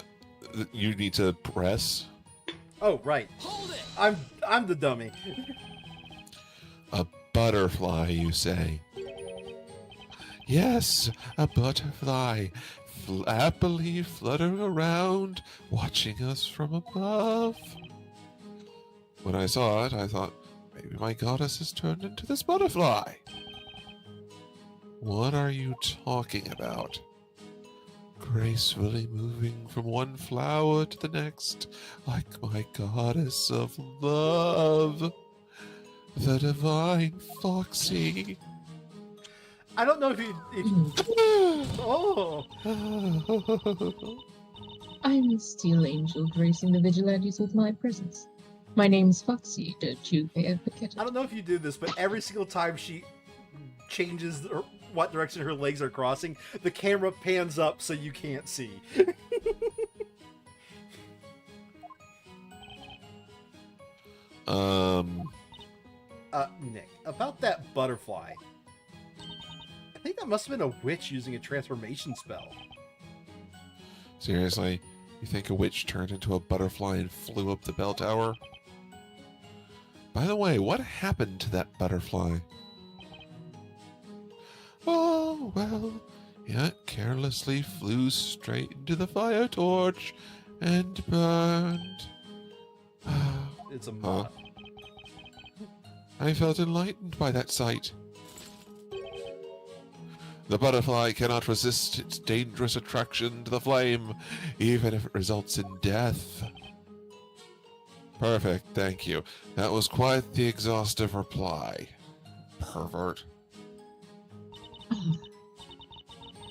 you need to press. Oh, right. Hold it! I'm the dummy. A butterfly, you say? Yes, a butterfly, happily fluttering around, watching us from above. When I saw it, I thought, maybe my goddess has turned into this butterfly. What are you talking about? Gracefully moving from one flower to the next, like my goddess of love. The divine Foxy. I don't know if you. Oh. I'm a steel angel gracing the Vigilantes with my presence. My name's Foxy, don't you ever forget I it? don't know if you do this, but every single time she changes what direction her legs are crossing, the camera pans up so you can't see. Nick, about that butterfly. I think that must have been a witch using a transformation spell. Seriously? You think a witch turned into a butterfly and flew up the bell tower? By the way, what happened to that butterfly? Oh, well, it carelessly flew straight into the fire torch and burned. It's a moth. I felt enlightened by that sight. The butterfly cannot resist its dangerous attraction to the flame, even if it results in death. Perfect, thank you. That was quite the exhaustive reply. Pervert. Oh,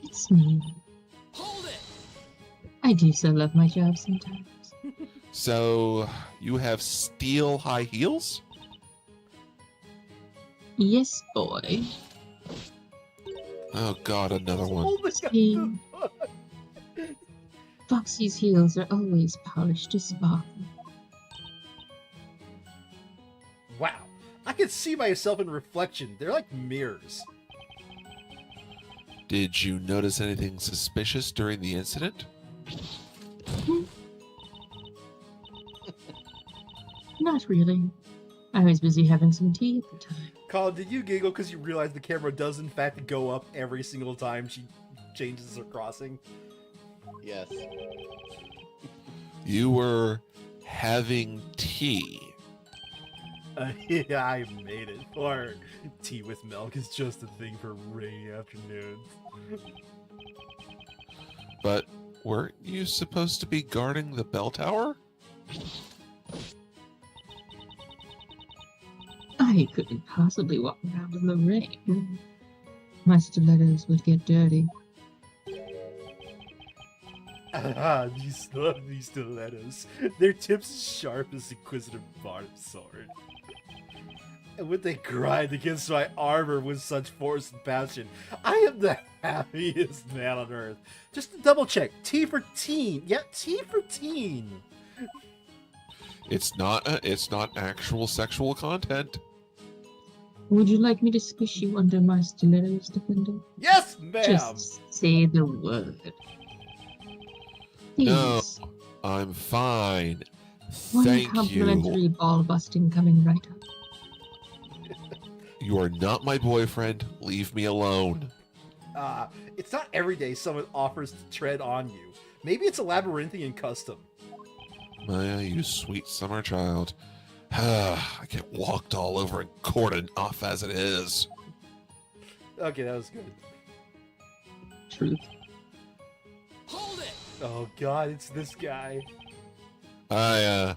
it's me. Hold it! I do so love my job sometimes. So, you have steel high heels? Yes, boy. Oh god, another one. Hold this guy. He- Foxy's heels are always polished to sparkle. Wow. I can see myself in reflection. They're like mirrors. Did you notice anything suspicious during the incident? Not really. I was busy having some tea at the time. Colin, did you giggle because you realize the camera does in fact go up every single time she changes her crossing? Yes. You were having tea. Yeah, I made it. Or tea with milk is just a thing for rainy afternoons. But weren't you supposed to be guarding the bell tower? I couldn't possibly walk around in the rain. My stilettos would get dirty. Ah, these lovely stilettos. Their tips as sharp as Inquisitive Bard's sword. And when they grind against my armor with such force and passion, I am the happiest man on earth. Just to double check, T for teen. Yeah, T for teen. It's not actual sexual content. Would you like me to squish you under my stilettos, Defender? Yes, ma'am. Just say the word. Please. No, I'm fine. One Thank complimentary you. ball busting coming right up. You are not my boyfriend. Leave me alone. It's not every day someone offers to tread on you. Maybe it's a labyrinthian custom. Maya, you sweet summer child. I get walked all over and cordoned off as it is. Okay, that was good. Truth. Hold it! Oh god, it's this guy. I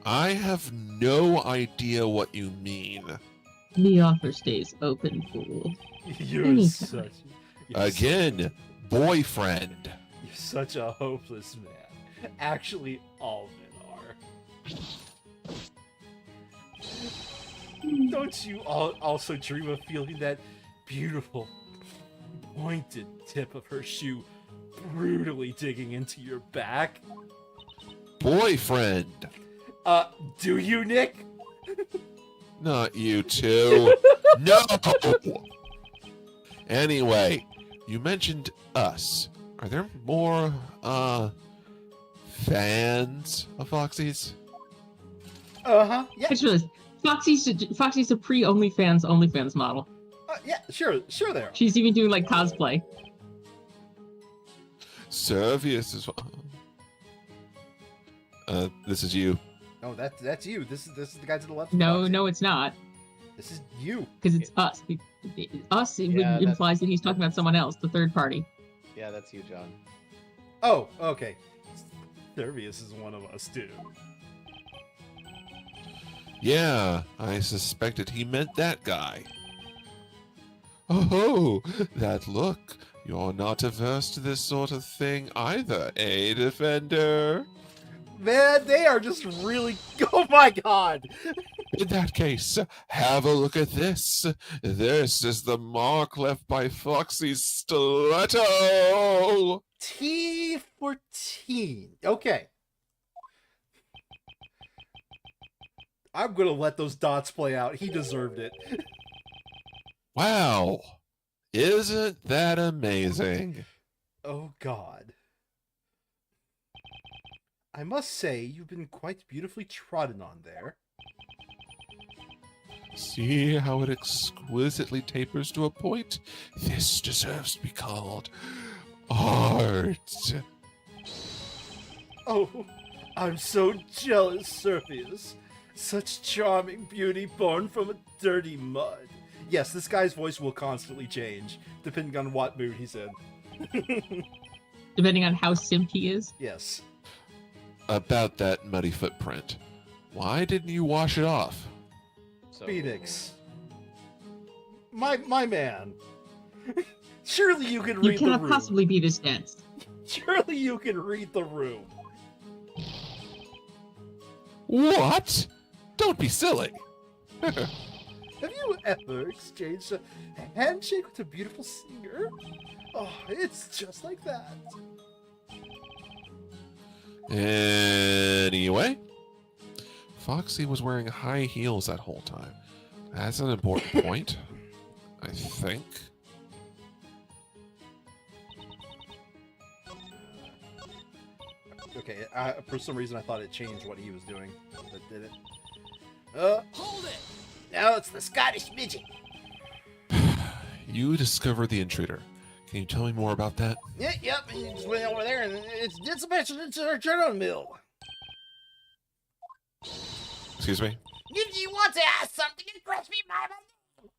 have no idea what you mean. The offer stays open, fool. You're Anytime. Again, boyfriend. You're such a hopeless man. Actually, all men are. Don't you also dream of feeling that beautiful, pointed tip of her shoe brutally digging into your back? Boyfriend. Do you, Nick? Not you two. No! Anyway, you mentioned us. Are there more, fans of Foxy's? Uh-huh. Yeah. I just realized Foxy's a pre-OnlyFans model. Yeah, sure there are. She's even doing, like, cosplay. Servius is... this is you. No, that's you. This is the guy to the left. No, it's not. This is you. Because it's us. Us implies that he's talking about someone else, the third party. Yeah, that's you, John. Oh, okay. Servius is one of us too. Yeah, I suspected he meant that guy. Oh, that look. You're not averse to this sort of thing either, eh, Defender? Man, they are just really... Oh my god! In that case, have a look at this. This is the mark left by Foxy's stiletto. T for teen. Okay. I'm gonna let those dots play out. He deserved it. Wow. Isn't that amazing? Oh god. I must say, you've been quite beautifully trodden on there. See how it exquisitely tapers to a point? This deserves to be called art. Oh, I'm so jealous, Servius. Such charming beauty born from a dirty mud. Yes, this guy's voice will constantly change, depending on what mood he's in. Depending on how simp he is. Yes. About that muddy footprint. Why didn't you wash it off? So, Phoenix. My man. Surely you can You read the cannot room. possibly be this dense. Surely you can read the room. What? Don't be silly. Have you ever exchanged a handshake with a beautiful singer? Oh, it's just like that. Anyway, Foxy was wearing high heels that whole time. That's an important point, I think. Okay, for some reason I thought it changed what he was doing, but did it? Hold it! Now it's the Scottish midget. You discovered the intruder. Can you tell me more about that? Yep, he just went over there and it's dispatched into our journal mill. Excuse me? If you want to ask something, address me by my name.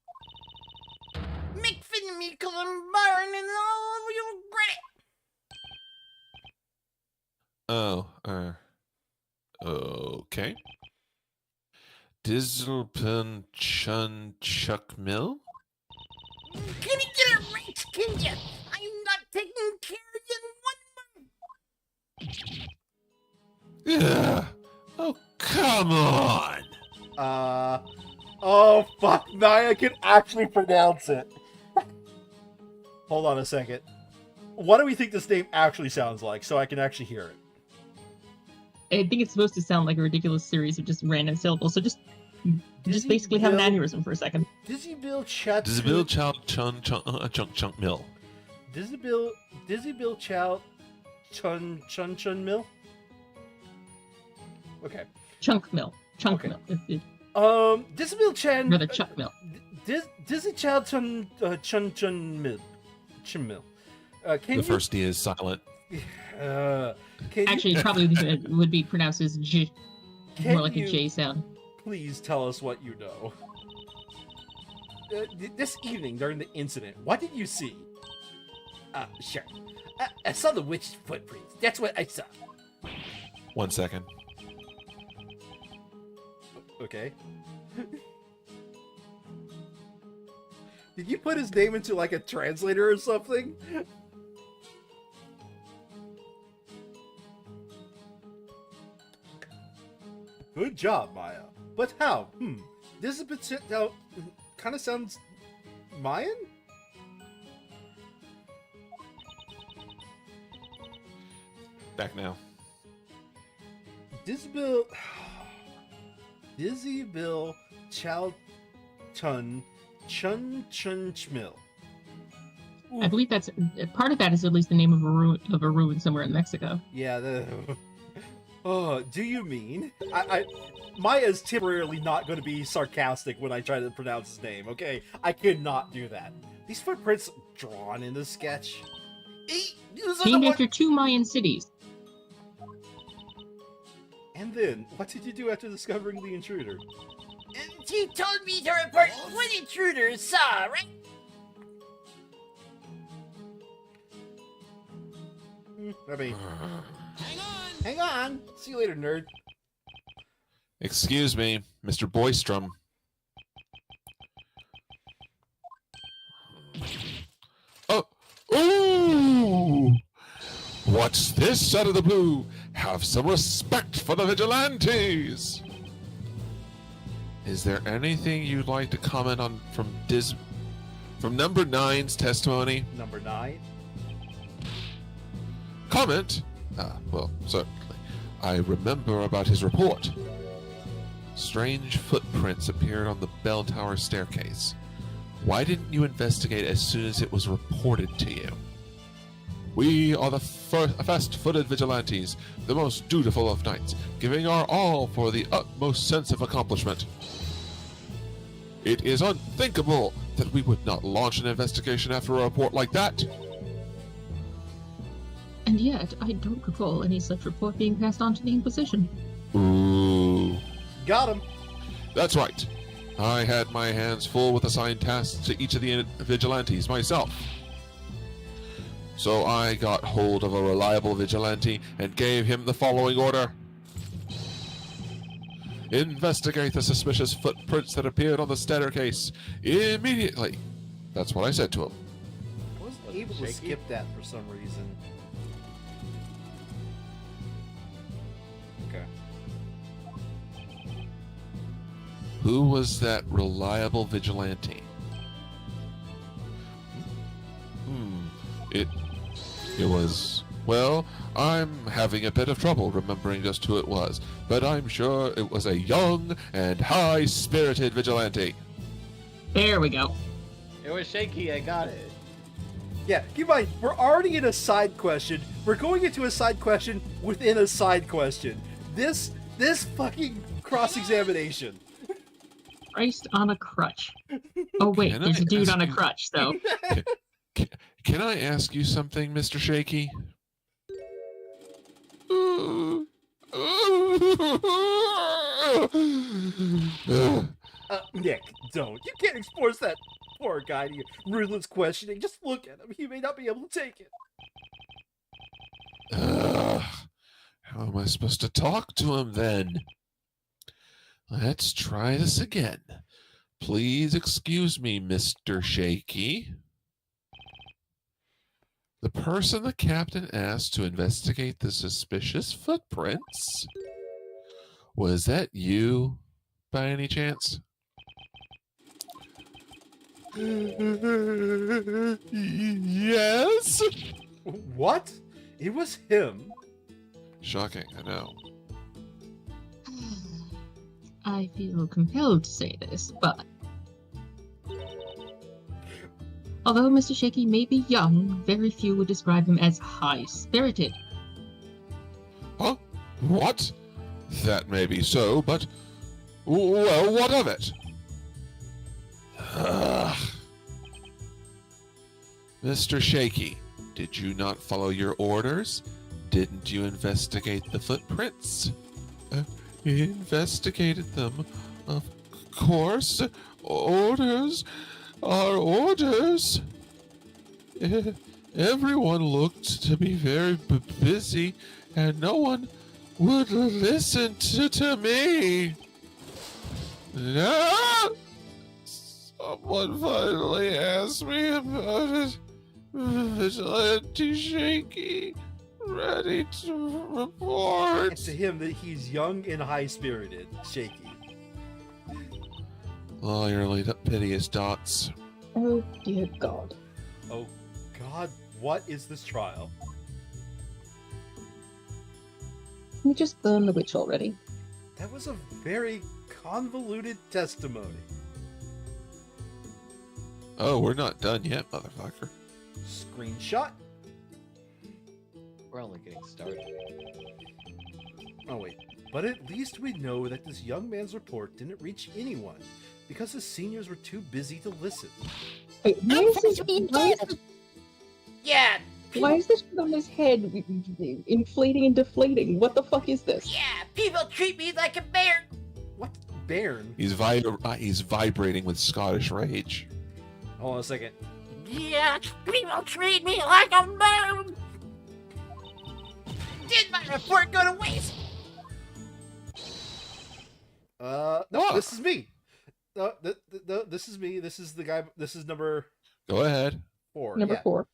McFinney, Byron, and all you regret it. Okay. Dizzlepen Chun Chuck Mill? Can you get it right, can you? I'm not taking care of you in 1 month. Yeah. Oh, come on. Oh fuck, Naya can actually pronounce it. Hold on a second. What do we think this name actually sounds like, so I can actually hear it? I think it's supposed to sound like a ridiculous series of just random syllables. So just basically have an aneurysm for a second. Dizzybill Chat. Dizzybill Chow Chun Chunk Mill. Dizzybill Chow Chun Mill. Okay. Chunk Mill. Okay. Mill. Dizzybill Chan. No, the Chuck Mill. Dizzy Chow Chun Mill. Chun Mill. The first D is silent. Actually, it probably would be pronounced as J. More like a J sound. Please tell us what you know. This evening during the incident, what did you see? Sure. I saw the witch's footprints. That's what I saw. 1 second. Okay. Did you put his name into like a translator or something? Good job, Maya. But how? This is a bit kind of sounds Mayan? Back now. Dizzybill Chow Chun Chmill. I believe that's part of that is at least the name of a ruin somewhere in Mexico. Yeah. Oh, do you mean? Maya's temporarily not going to be sarcastic when I try to pronounce his name, okay? I could not do that. These footprints drawn in the sketch. Named after 2 Mayan cities. And then, what did you do after discovering the intruder? She told me to report what intruders saw, right? Hang on. See you later, nerd. Excuse me, Mr. Boystrom. Oh! Ooh! What's this out of the blue? Have some respect for the Vigilantes! Is there anything you'd like to comment on from number 9's testimony? Number 9? Comment? Well, certainly. I remember about his report. Strange footprints appeared on the bell tower staircase. Why didn't you investigate as soon as it was reported to you? We are the fast-footed vigilantes, the most dutiful of knights, giving our all for the utmost sense of accomplishment. It is unthinkable that we would not launch an investigation after a report like that. And yet, I don't recall any such report being passed on to the Inquisition. Ooh. Got him. That's right. I had my hands full with assigned tasks to each of the vigilantes myself. So I got hold of a reliable vigilante and gave him the following order. Investigate the suspicious footprints that appeared on the staircase immediately. That's what I said to him. I wasn't able to skip that for some reason. Okay. Who was that reliable vigilante? It was Well, I'm having a bit of trouble remembering just who it was, but I'm sure it was a young and high-spirited vigilante. There we go. It was shaky. I got it. Yeah, keep in mind, we're already in a side question. We're going into a side question within a side question. This fucking cross-examination. Christ on a crutch. Oh wait, Can there's I a dude ask on a you- crutch though. Can I ask you something, Mr. Shaky? Nick, don't. You can't expose that poor guy to your ruthless questioning. Just look at him. He may not be able to take it. How am I supposed to talk to him then? Let's try this again. Please excuse me, Mr. Shaky. The person the captain asked to investigate the suspicious footprints, was that you, by any chance? Yes? What? It was him. Shocking, I know. I feel compelled to say this, but although Mr. Shaky may be young, very few would describe him as high-spirited. Huh? What? That may be so, but... Well, what of it? Mr. Shaky, did you not follow your orders? Didn't you investigate the footprints? Investigated them. Of course. Orders are orders. Everyone looked to be very busy, and no one would listen to me. No! Someone finally asked me about it. Vigilante Shaky, ready to report. It's to him that he's young and high-spirited. Shaky. Lawyerly piteous dots. Oh dear God. Oh, God, what is this trial? Can we just burn the witch already? That was a very convoluted testimony. Oh, we're not done yet, motherfucker. Screenshot? We're only getting started. Oh, wait. But at least we know that this young man's report didn't reach anyone, because the seniors were too busy to listen. Wait, why is this, Yeah, why is this on his head inflating and deflating? What the fuck is this? yeah, people treat me like a bear. What? Bairn? He's vibrating with Scottish rage. Hold on a second. Yeah, people treat me like a bear. Did my report go to waste? No, What? this is me. This is me. This is the guy. This is number Go ahead. 4. Number yeah. 4.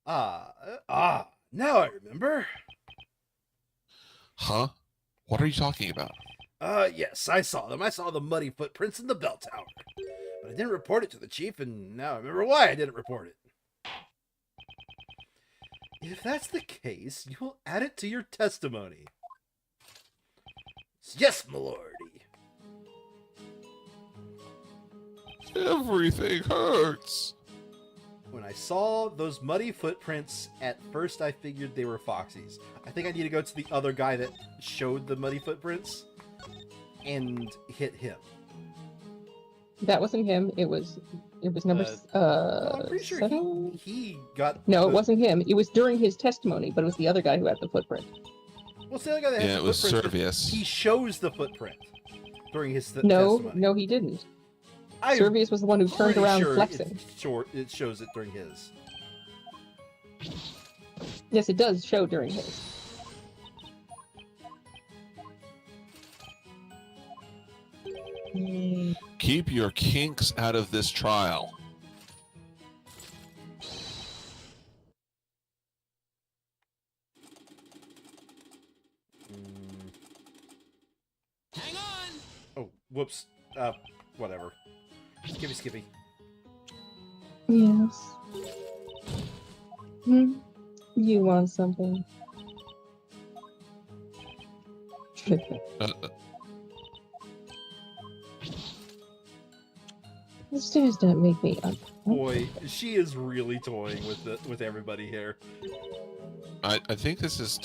Now I remember. Huh? What are you talking about? Yes, I saw them. I saw the muddy footprints in the bell tower. But I didn't report it to the chief, and now I remember why I didn't report it. If that's the case, you will add it to your testimony. Yes, milordy. Everything hurts. When I saw those muddy footprints, at first I figured they were Foxy's. I think I need to go to the other guy that showed the muddy footprints and hit him. That wasn't him. It was number I'm pretty sure 7? he got. No, the- it wasn't him. It was during his testimony, but it was the other guy who had the footprint. Well, it's the other guy that has Yeah, the it was footprints, but Servius. He shows the footprint during his No, testimony. no, he didn't. I'm Servius was the one who turned pretty around sure flexing. It shows it during his. Yes, it does show during his. Keep your kinks out of this trial. Hang on! Oh, whoops. Whatever. Skippy. Yes. You want something? The stairs don't make me Boy, she is really toying with everybody here. I think this is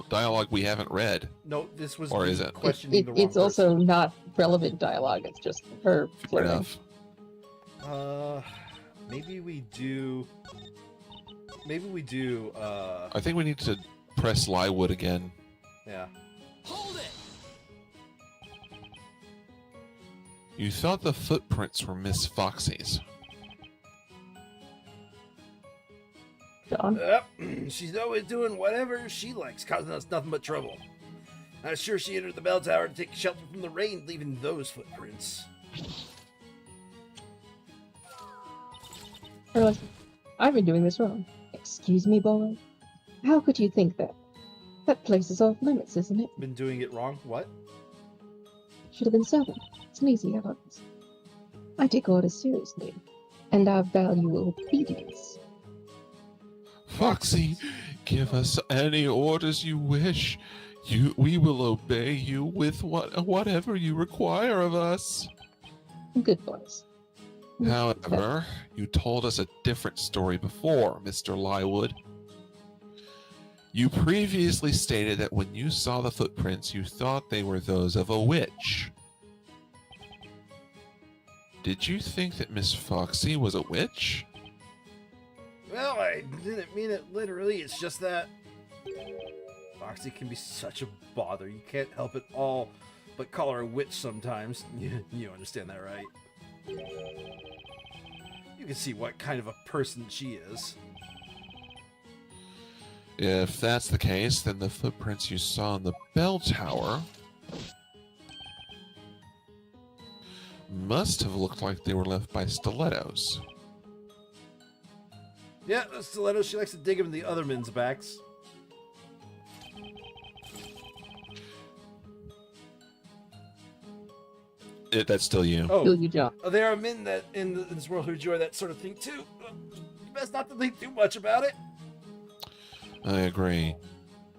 dialogue we haven't read. No, this was Or is it? questioning the wrong It's also person. not relevant dialogue. It's just her Fair flirting. enough. Maybe we do. I think we need to press Lywood again. Yeah. Hold it! You thought the footprints were Miss Foxy's. John? Yep. She's always doing whatever she likes, causing us nothing but trouble. I'm sure she entered the bell tower to take shelter from the rain, leaving those footprints. Or I've been doing this wrong. Excuse me, boy? How could you think that? That place is off limits, isn't it? Been doing it wrong? What? Should have been 7. It's an easy evidence. I take orders seriously, and I value obedience. Foxy, give us any orders you wish. We will obey you with whatever you require of us. Good boys. However, you told us a different story before, Mr. Lywood. You previously stated that when you saw the footprints, you thought they were those of a witch. Did you think that Miss Foxy was a witch? Well, I didn't mean it literally. It's just that Foxy can be such a bother. You can't help it all but call her a witch sometimes. You understand that, right? You can see what kind of a person she is. If that's the case, then the footprints you saw in the bell tower must have looked like they were left by stilettos. Yeah, the stiletto, she likes to dig them in the other men's backs. That's still you. Oh, Kill you, John. there are men that in this world who enjoy that sort of thing too. You best not to think too much about it. I agree.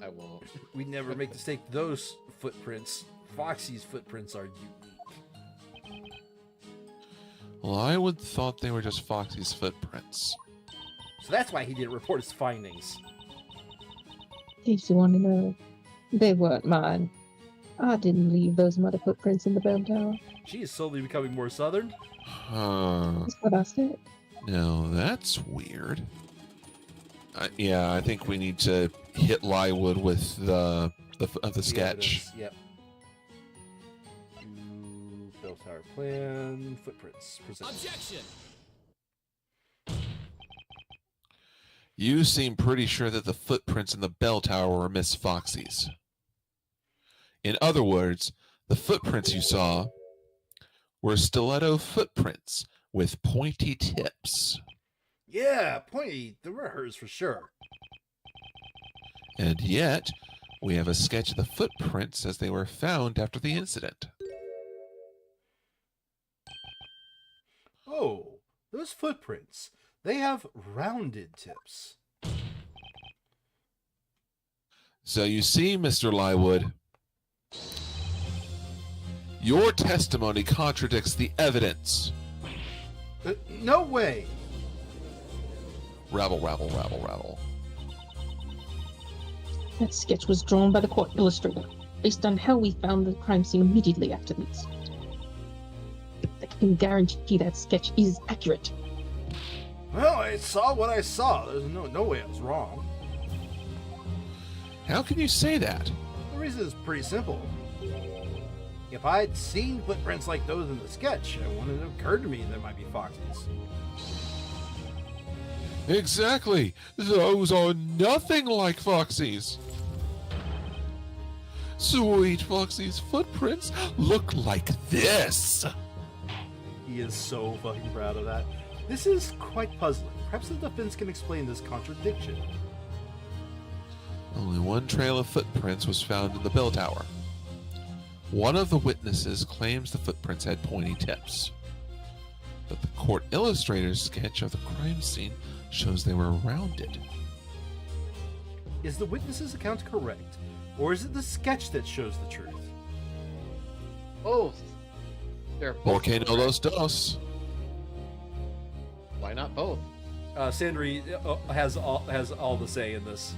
I won't. We never make the mistake. Those footprints, Foxy's footprints, are unique. Well, I would thought they were just Foxy's footprints. So that's why he didn't report his findings. In case you want to know, they weren't mine. I didn't leave those muddy footprints in the bell tower. She is slowly becoming more southern. Huh. That's what I said. Now that's weird. Yeah, I think we need to hit Lywood with the sketch. Evidence, yep. Bell tower plan, footprints presented. Objection! You seem pretty sure that the footprints in the bell tower were Miss Foxy's. In other words, the footprints you saw were stiletto footprints with pointy tips. Yeah, pointy. They were hers for sure. And yet, we have a sketch of the footprints as they were found after the incident. Oh, those footprints. They have rounded tips. So you see, Mr. Lywood, your testimony contradicts the evidence. No way. Rabble, rabble, rabble, rabble. That sketch was drawn by the court illustrator, based on how we found the crime scene immediately after the incident. I can guarantee that sketch is accurate. Well, I saw what I saw. There's no way I was wrong. How can you say that? The reason is pretty simple. If I'd seen footprints like those in the sketch, it wouldn't have occurred to me that might be Foxy's. Exactly. Those are nothing like Foxy's. Sweet Foxy's footprints look like this. He is so fucking proud of that. This is quite puzzling. Perhaps the defense can explain this contradiction. Only one trail of footprints was found in the bell tower. One of the witnesses claims the footprints had pointy tips, but the court illustrator's sketch of the crime scene shows they were rounded. is the witness's account correct, or is it the sketch that shows the truth? Both. They're both Porque no correct. los dos. Why not both? Sandri has all the say in this.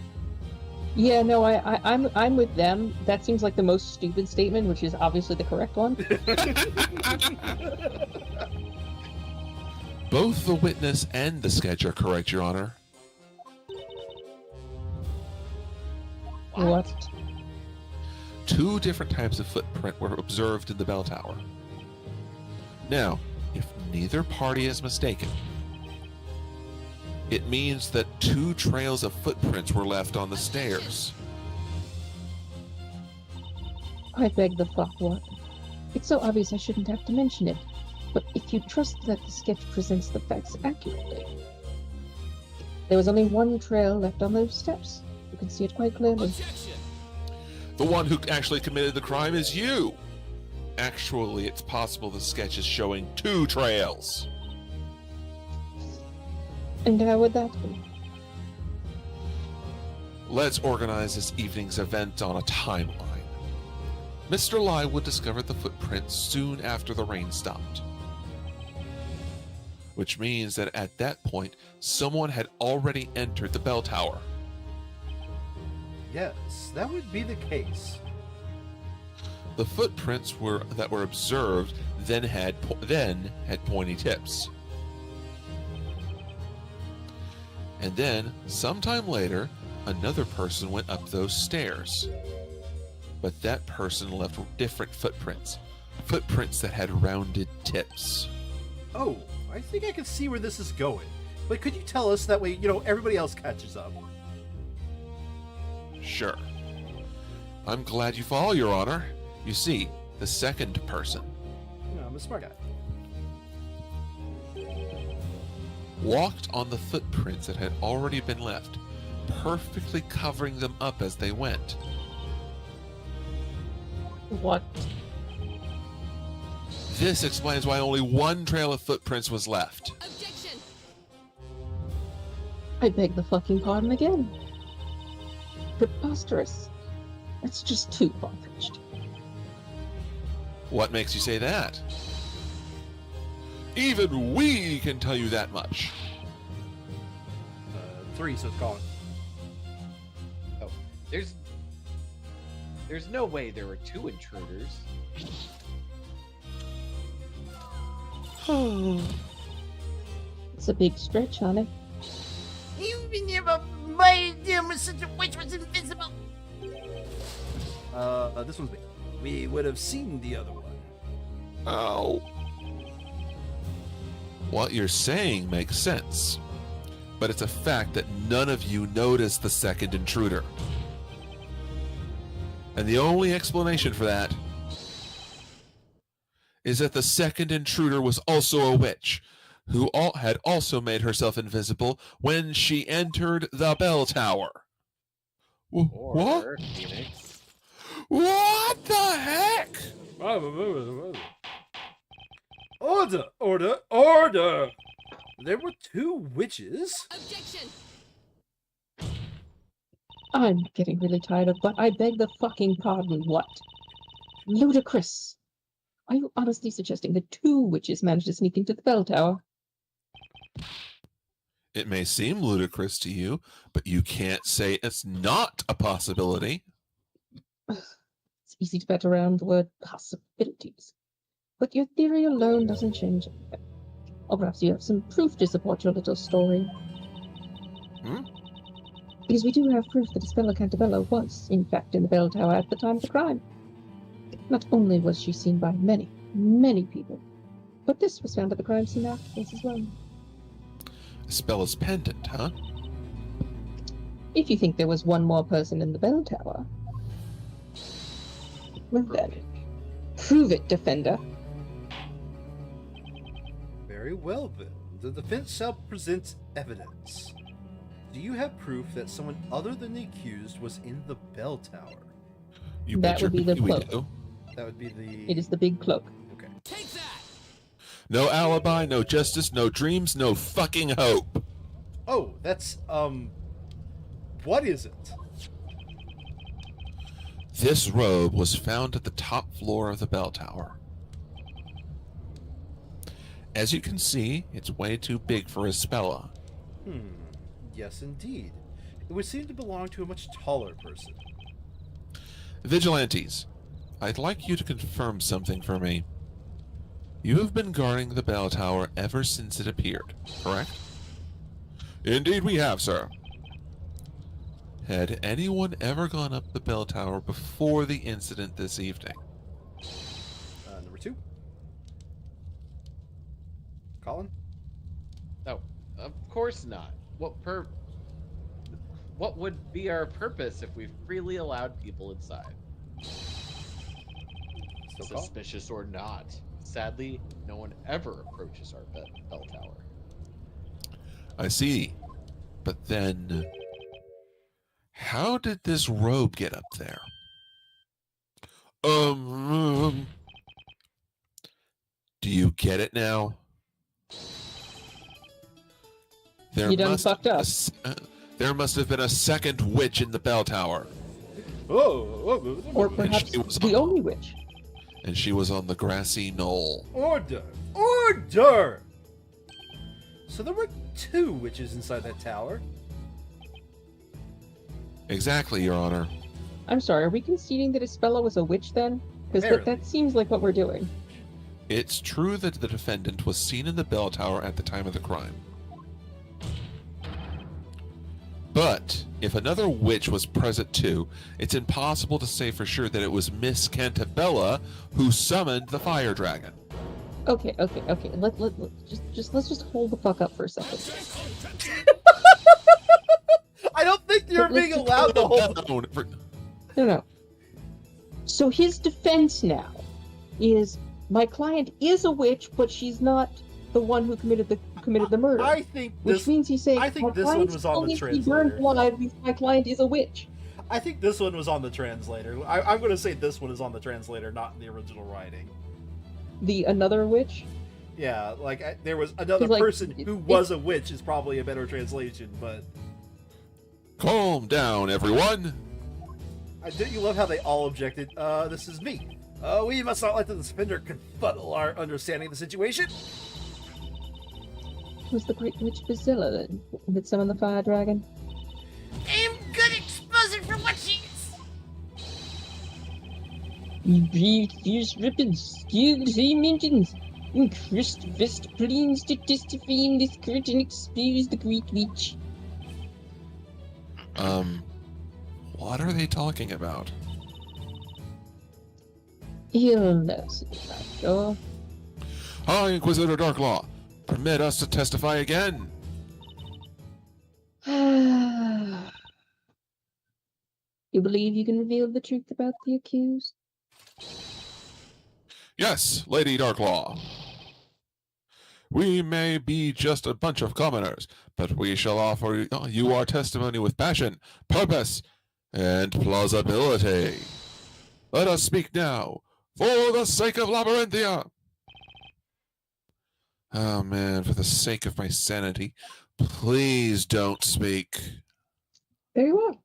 Yeah, no, I'm with them. That seems like the most stupid statement, which is obviously the correct one. Both the witness and the sketch are correct, Your Honor. What? 2 different types of footprint were observed in the bell tower. Now, if neither party is mistaken, it means that 2 trails of footprints were left on the stairs. I beg the fuck what? It's so obvious I shouldn't have to mention it. But if you trust that the sketch presents the facts accurately, there was only 1 trail left on those steps. You can see it quite clearly. The one who actually committed the crime is you! Actually, it's possible the sketch is showing 2 trails. And how would that be? Let's organize this evening's event on a timeline. Mr. Lywood discovered the footprints soon after the rain stopped. Which means that at that point, someone had already entered the bell tower. Yes, that would be the case. The footprints that were observed then had pointy tips. And then, sometime later, another person went up those stairs. But that person left different footprints. Footprints that had rounded tips. Oh, I think I can see where this is going. But could you tell us that way, everybody else catches up? Sure. I'm glad you follow, Your Honor. You see, the second person I'm a smart guy. walked on the footprints that had already been left, perfectly covering them up as they went. What? This explains why only 1 trail of footprints was left. Objection! I beg the fucking pardon again. Preposterous. That's just too far-fetched. What makes you say that? Even we can tell you that much. 3, so it's gone. Oh, there's no way there were 2 intruders. It's a big stretch, honey. You've been never my damn such a witch was invisible. This one's me. We would have seen the other one. Oh. What you're saying makes sense, but it's a fact that none of you noticed the second intruder. And the only explanation for that is that the second intruder was also a witch, who had also made herself invisible when she entered the bell tower. What? Or Phoenix. What the heck? Order! Order! Order! There were 2 witches? Objection! I'm getting really tired of, but I beg the fucking pardon, what? Ludicrous. Are you honestly suggesting that 2 witches managed to sneak into the bell tower? It may seem ludicrous to you, but you can't say it's not a possibility. It's easy to bat around the word possibilities. But your theory alone doesn't change anything. Or perhaps you have some proof to support your little story. Hmm? Because we do have proof that Isabella Cantabella was, in fact, in the bell tower at the time of the crime. Not only was she seen by many, many people, but this was found at the crime scene afterwards as well. Isabela's pendant, huh? If you think there was one more person in the bell tower, well then, prove it, defender. Very well, then. The defense shall present evidence. Do you have proof that someone other than the accused was in the bell tower? You That bet would your be the we cloak. do. That would be the... It is the big cloak. Okay. Take that! No alibi, no justice, no dreams, no fucking hope. Oh, that's, what is it? This robe was found at the top floor of the bell tower. As you can see, it's way too big for Isabella. Yes, indeed. It would seem to belong to a much taller person. Vigilantes, I'd like you to confirm something for me. You have been guarding the bell tower ever since it appeared, correct? Indeed we have, sir. Had anyone ever gone up the bell tower before the incident this evening? Number 2. Colin? No, of course not. What would be our purpose if we freely allowed people inside? Still call? Suspicious or not, sadly, no one ever approaches our bell tower. I see. But then, how did this robe get up there? Do you get it now? You done fucked up. There must have been a second witch in the bell tower. Or perhaps the only witch. And she was on the grassy knoll. Order! Order! So there were 2 witches inside that tower. Exactly, Your Honor. I'm sorry, are we conceding that Isabella was a witch then? Because that seems like what we're doing. It's true that the defendant was seen in the bell tower at the time of the crime. But if another witch was present too, it's impossible to say for sure that it was Miss Cantabella who summoned the fire dragon. Okay. Let's just hold the fuck up for a second. I don't think you're being allowed to hold. No. So his defense now is my client is a witch, but she's not the one who committed the murder. I think which means he's saying I think this one was on the translator. My client is a witch. I think this one was on the translator. I'm going to say this one is on the translator, not in the original writing. The another witch? Yeah, like there was another person who was a witch is probably a better translation, but... Calm down, everyone! Don't you love how they all objected? This is me. We must not let the defender confuddle our understanding of the situation. It was the great witch Bazilla that summoned the fire dragon. I'm good exposure for what she is. You breathe fierce ripples, skilled mentions, increased vest planes to testify in this court and expose the great witch. What are they talking about? You'll know soon, I'm sure. Hi, Inquisitor Darklaw. Permit us to testify again. You believe you can reveal the truth about the accused? Yes, Lady Darklaw. We may be just a bunch of commoners, but we shall offer you our testimony with passion, purpose, and plausibility. Let us speak now, for the sake of Labyrinthia. Oh man, for the sake of my sanity, please don't speak. Very well.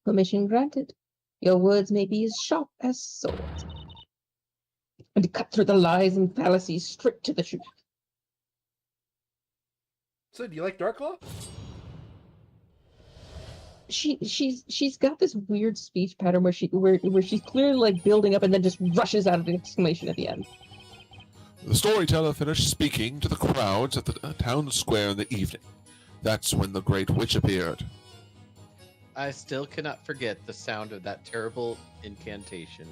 Permission granted. Your words may be as sharp as swords, and cut through the lies and fallacies straight to the truth. So, do you like Darklaw? She's got this weird speech pattern where she's clearly like building up and then just rushes out of an exclamation at the end. The storyteller finished speaking to the crowds at the town square in the evening. That's when the Great Witch appeared. I still cannot forget the sound of that terrible incantation.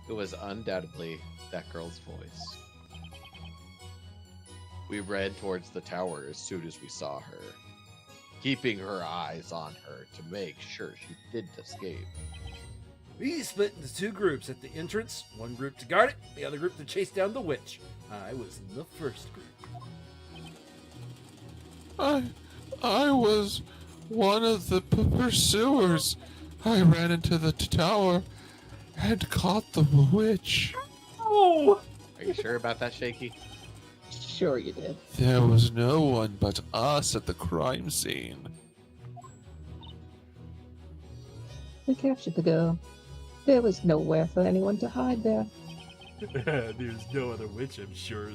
It was undoubtedly that girl's voice. We ran towards the tower as soon as we saw her, keeping her eyes on her to make sure she didn't escape. We split into 2 groups at the entrance, one group to guard it, the other group to chase down the witch. I was in the first group. I was one of the pursuers. I ran into the tower and caught the witch. Oh! Are you sure about that, Shaky? Sure you did. There was no one but us at the crime scene. We captured the girl. There was nowhere for anyone to hide there. There's no other witch, I'm sure.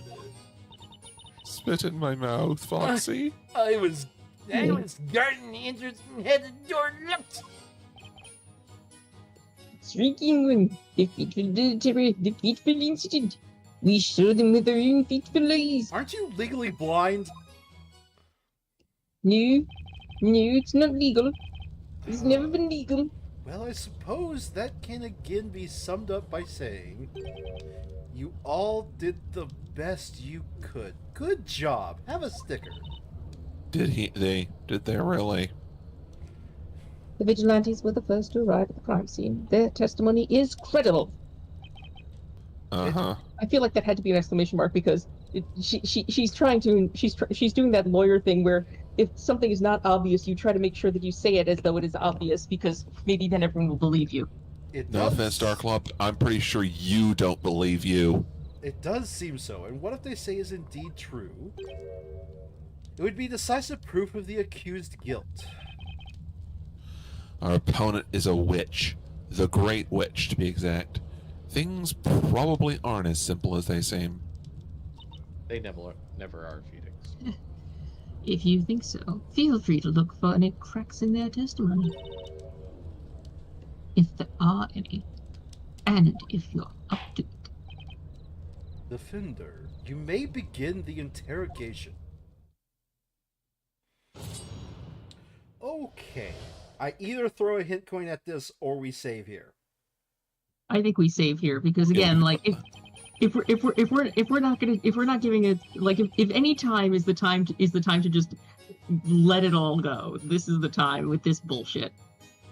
Spit in my mouth, Foxy. I was guarding the entrance and had the door locked. Shrieking one, the fateful terror, the fateful incident. We saw them with our own fateful eyes. Aren't you legally blind? No, it's not legal. It's never been legal. Well, I suppose that can again be summed up by saying you all did the best you could. Good job. Have a sticker. Did they really? The Vigilantes were the first to arrive at the crime scene. Their testimony is credible. Uh-huh. I feel like that had to be an exclamation mark because she's doing that lawyer thing where if something is not obvious, you try to make sure that you say it as though it is obvious because maybe then everyone will believe you. No offense, Darklop. I'm pretty sure you don't believe you. It does seem so, and what if they say is indeed true? It would be decisive proof of the accused guilt. Our opponent is a witch. The Great Witch, to be exact. Things probably aren't as simple as they seem. They never are, Phoenix. If you think so, feel free to look for any cracks in their testimony. If there are any. And if you're up to it. Defender, you may begin the interrogation. Okay. I either throw a hint coin at this or we save here. I think we save here because again, like if we're not giving it like if any time is the time to just let it all go. This is the time with this bullshit.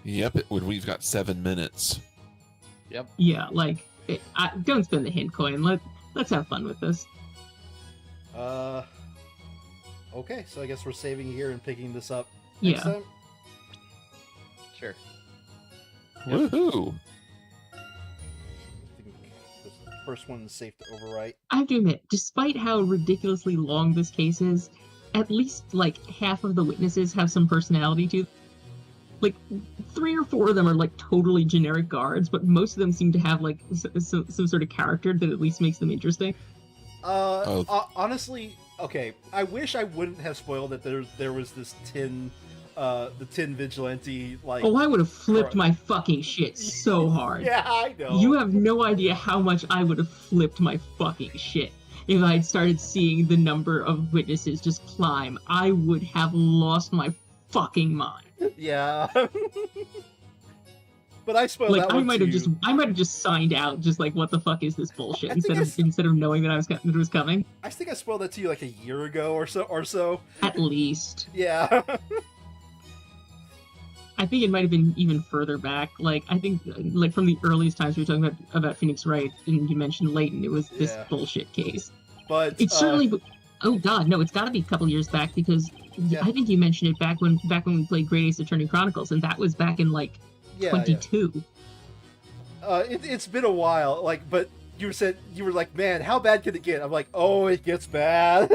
Yep, when we've got 7 minutes. Yep. Yeah, like don't spend the hint coin. Let's have fun with this. Okay, so I guess we're saving here and picking this up Yeah. next time. Sure. Woohoo! I think the first one is safe to overwrite. I have to admit, despite how ridiculously long this case is, at least like half of the witnesses have some personality to them. Like 3 or 4 of them are like totally generic guards, but most of them seem to have like some sort of character that at least makes them interesting. Honestly, okay, I wish I wouldn't have spoiled that there was this the tin vigilante, like... Oh, I would have flipped my fucking shit so hard. Yeah, I know. You have no idea how much I would have flipped my fucking shit if I had started seeing the number of witnesses just climb. I would have lost my fucking mind. Yeah. But I spoiled like, that one too. I might have just signed out, just like, what the fuck is this bullshit? Instead of knowing that it was coming. I think I spoiled that to you like a year ago or so. At least. Yeah. I think it might have been even further back. Like, I think, like, from the earliest times we were talking about Phoenix Wright, and you mentioned Leighton, it was this bullshit case. But it's certainly, oh god, no, it's got to be a couple years back because I think you mentioned it back when we played Great Ace Attorney Chronicles, and that was back in like 22. Yeah. It's been a while, like, but you were like, man, how bad can it get? I'm like, oh, it gets bad.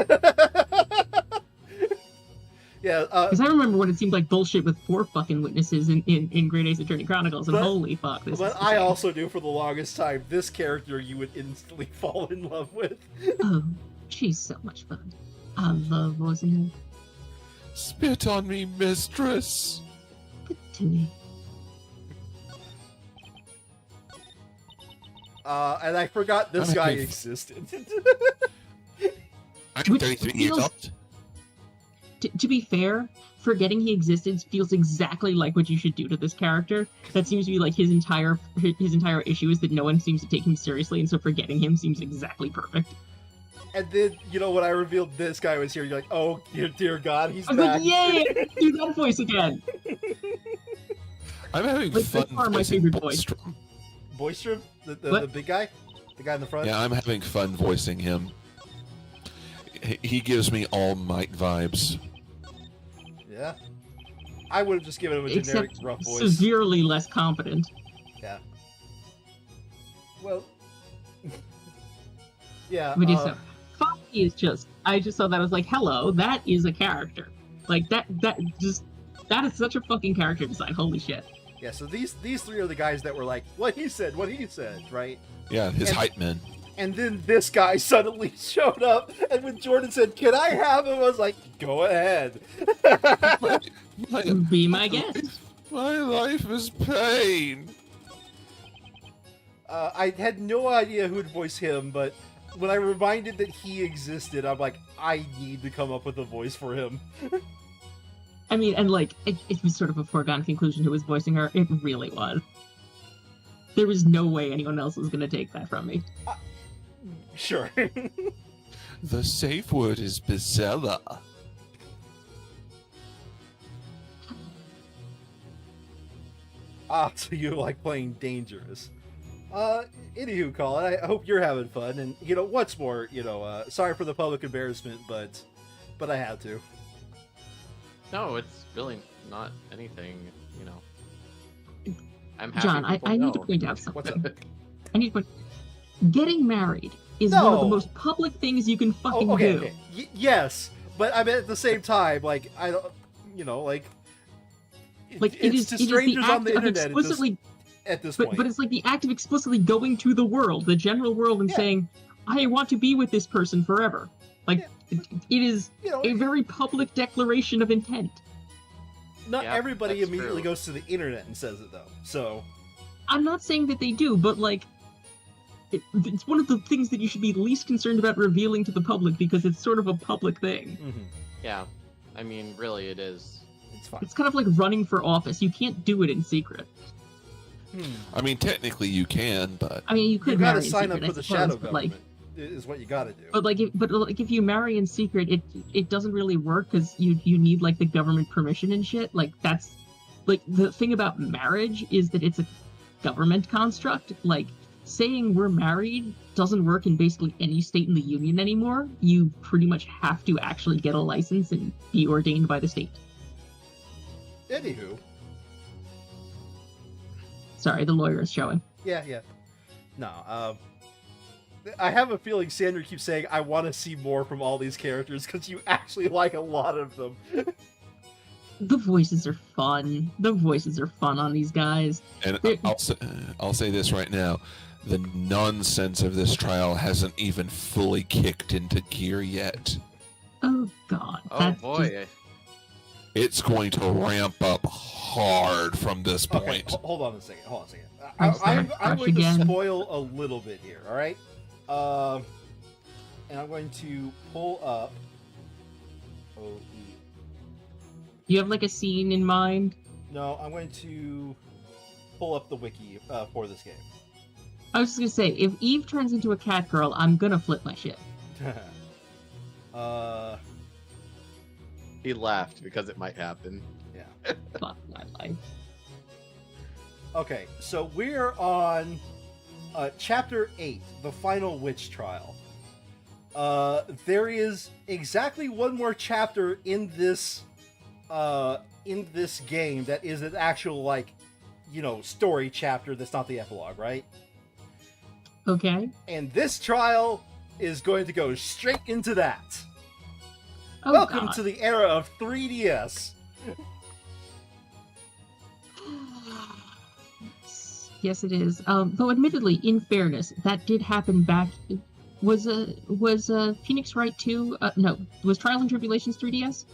Yeah, because I remember when it seemed like bullshit with 4 fucking witnesses in Great Ace Attorney Chronicles, and holy fuck, this But is I also knew for the longest time, this character you would instantly fall in love with. Oh, she's so much fun. I love voicing her. Spit on me, mistress! Good to me. And I forgot this guy existed. I'm 33 years old. To be fair, forgetting he existed feels exactly like what you should do to this character. That seems to be like his entire issue is that no one seems to take him seriously, and so forgetting him seems exactly perfect. And then, you know, when I revealed this guy was here, you're like, oh, dear God, he's I was back. like, yay! Do that voice again! I'm having fun voicing Boystrom. Boystrom? The big guy? The guy in the front? Yeah, I'm having fun voicing him. He gives me All Might vibes. Yeah. I would have just given him a generic rough voice. Severely less competent. Yeah. Well... yeah, Foxy is just... I just saw that, I was like, hello, that is a character. Like, that is such a fucking character design, holy shit. Yeah, so these three are the guys that were like, what he said, right? Yeah, his And- hype men. And then this guy suddenly showed up, and when Jordan said, "Can I have him?" I was like, "Go ahead." Be my guest. My life is pain. I had no idea who'd voice him, but when I reminded that he existed, I'm like, I need to come up with a voice for him. I mean, and like, it was sort of a foregone conclusion who was voicing her. It really was. There was no way anyone else was going to take that from me. Sure. The safe word is Bizella. So you like playing dangerous. Anywho, Colin, I hope you're having fun, and what's more, sorry for the public embarrassment, but I had to. No, it's really not anything, I'm happy. John, I people need to know. point out What's something. up? I need to point. Getting married is one of the No. most public things you can fucking Okay, do. okay. Yes, but I mean at the same time, like I don't, Like it's it is to the strangers on act the of internet explicitly, at this but point. it's like the act of explicitly going to the world, the general world, and Yeah. saying, "I want to be with this person forever." Like it is a very public declaration of intent. Not Yeah, everybody that's immediately true. goes to the internet and says it though. So I'm not saying that they do, but like, it's one of the things that you should be least concerned about revealing to the public because it's sort of a public thing. Yeah, I mean, really, it is. it's fine. It's kind of like running for office. You can't do it in secret. I mean, technically you can, but I mean, you could You gotta marry in sign secret, up I for the suppose, shadow but, like, government. Is what you gotta do. But if you marry in secret, it doesn't really work because you need like the government permission and shit. Like that's like the thing about marriage is that it's a government construct. Like saying we're married doesn't work in basically any state in the union anymore. You pretty much have to actually get a license and be ordained by the state. Anywho, Sorry, the lawyer is showing. yeah. No, I have a feeling Sandra keeps saying I want to see more from all these characters because you actually like a lot of them. The voices are fun. The voices are fun on these guys. and I'll say this right now: the nonsense of this trial hasn't even fully kicked into gear yet. Oh god. Oh that's boy, just- It's going to ramp up hard from this Okay, point. hold on a second. I'm sorry, I'm crush going to again. spoil a little bit here. All right. And I'm going to pull up. OE. You have like a scene in mind? No, I'm going to pull up the wiki for this game. I was just gonna say, if Eve turns into a cat girl, I'm gonna flip my shit. He laughed because it might happen. Yeah. Fuck my life. Okay, so we're on Chapter 8, the final witch trial. There is exactly one more chapter in this game that is an actual, like, story chapter that's not the epilogue, right? Okay. And this trial is going to go straight into that. Oh, Welcome God. to the era of 3DS. Yes, it is. Though, admittedly, in fairness, that did happen back. Was Phoenix Wright 2? No, was Trials and Tribulations 3DS?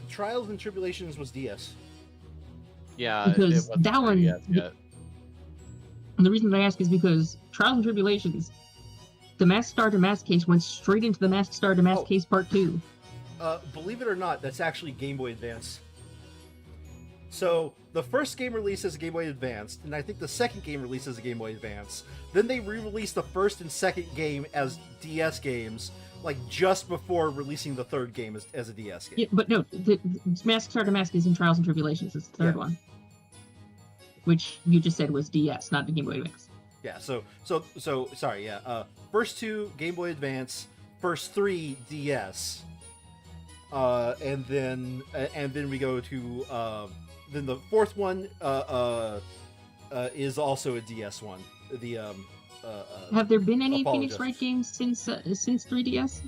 Trials and Tribulations was DS. Yeah, Because it wasn't that there one- yet. And the reason I ask is because Trials and Tribulations, the Mask Star Damask case went straight into the Mask Star Damask Oh. case Part 2. Believe it or not, that's actually Game Boy Advance. So, the first game released as a Game Boy Advance, and I think the second game released as a Game Boy Advance. Then they re-released the first and second game as DS games, like just before releasing the third game as a DS game. Yeah, but no, the Mask Star Damask is in Trials and Tribulations. It's the third Yeah. one. Which you just said was DS, not the Game Boy Advance. Yeah, so sorry, yeah. First two Game Boy Advance, first three DS, and then we go to then the fourth one is also a DS one. The Have there been any Apologies. Phoenix Wright games since 3DS?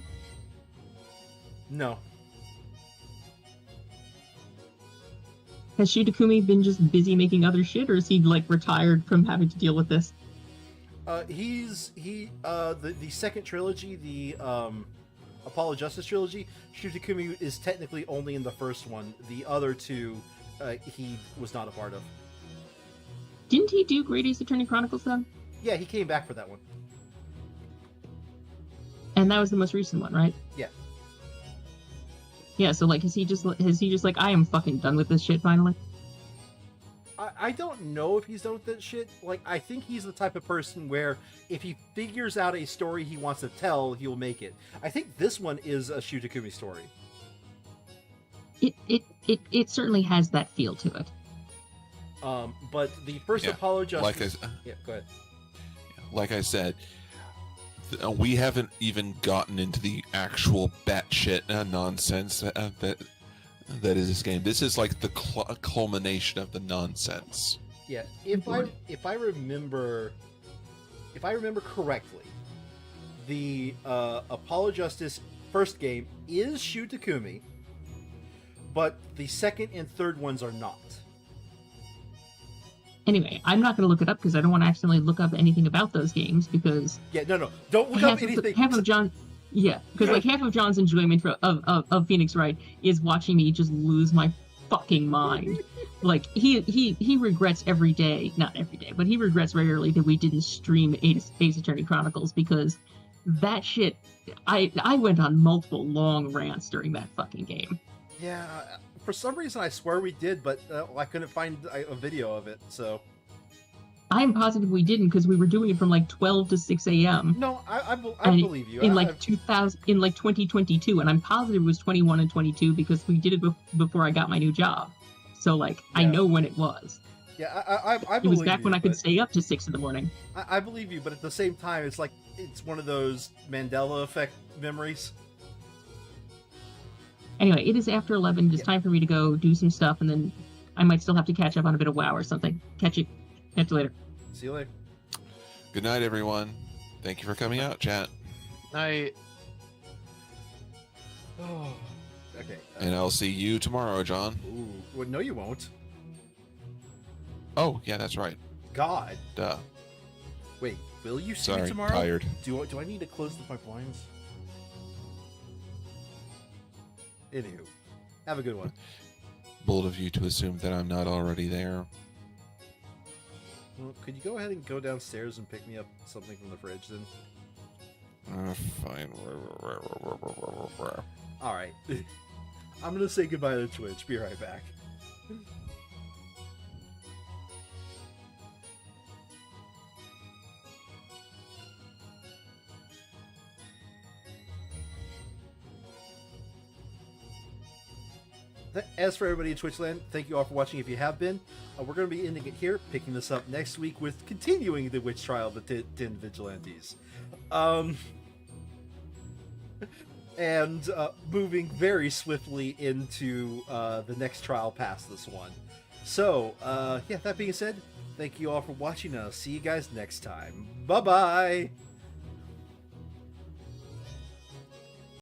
no. Has Shitakumi been just busy making other shit, or is he like retired from having to deal with this? The second trilogy, the Apollo Justice trilogy, Shitakumi is technically only in the first one. The other two, he was not a part of. Didn't he do Great Ace Attorney Chronicles though? Yeah, he came back for that one. And that was the most recent one, right? Yeah. Yeah, so like, is he just like, I am fucking done with this shit finally? I don't know if he's done with that shit. Like, I think he's the type of person where if he figures out a story he wants to tell, he'll make it. I think this one is a Shitakumi story. It certainly has that feel to it. But the first Apollo Justice... yeah, go ahead. Like I said, we haven't even gotten into the actual batshit nonsense that is this game. This is like the culmination of the nonsense. Yeah, if I remember correctly, the Apollo Justice first game is Shitakumi, but the second and third ones are not. Anyway, I'm not going to look it up because I don't want to accidentally look up anything about those games because... Yeah, no, don't look up anything. Half of John... Yeah, because like half of John's enjoyment of Phoenix Wright is watching me just lose my fucking mind. Like, he regrets every day, not every day, but he regrets regularly that we didn't stream Ace Attorney Chronicles because that shit... I went on multiple long rants during that fucking game. Yeah, for some reason I swear we did, but I couldn't find a video of it, so... I'm positive we didn't because we were doing it from like 12 to 6 a.m. No, I believe you. In 2022, and I'm positive it was 21 and 22 because we did it before I got my new job. So like, yeah. I know when it was. Yeah, I believe it was back you, when I could stay up to 6 in the morning. I believe you, but at the same time, it's like, it's one of those Mandela effect memories. Anyway, it is after 11. It's time for me to go do some stuff, and then I might still have to catch up on a bit of WoW or something. Catch you later. See you later. Good night, everyone. Thank you for coming out, chat. Night. Oh, okay. And I'll see you tomorrow, John. Ooh, well, no, you won't. Oh, yeah, that's right. God. Duh. Wait, will you see Sorry, me tomorrow? Tired. Do I need to close my blinds? Anywho, have a good one. Bold of you to assume that I'm not already there. Well, could you go ahead and go downstairs and pick me up something from the fridge then? Fine. Alright. I'm gonna say goodbye to Twitch. Be right back. As for everybody in Twitchland, thank you all for watching if you have been. We're going to be ending it here, picking this up next week with continuing the witch trial of the 10 Vigilantes. And moving very swiftly into the next trial past this one. So, yeah, that being said, thank you all for watching, and I'll see you guys next time. Bye-bye!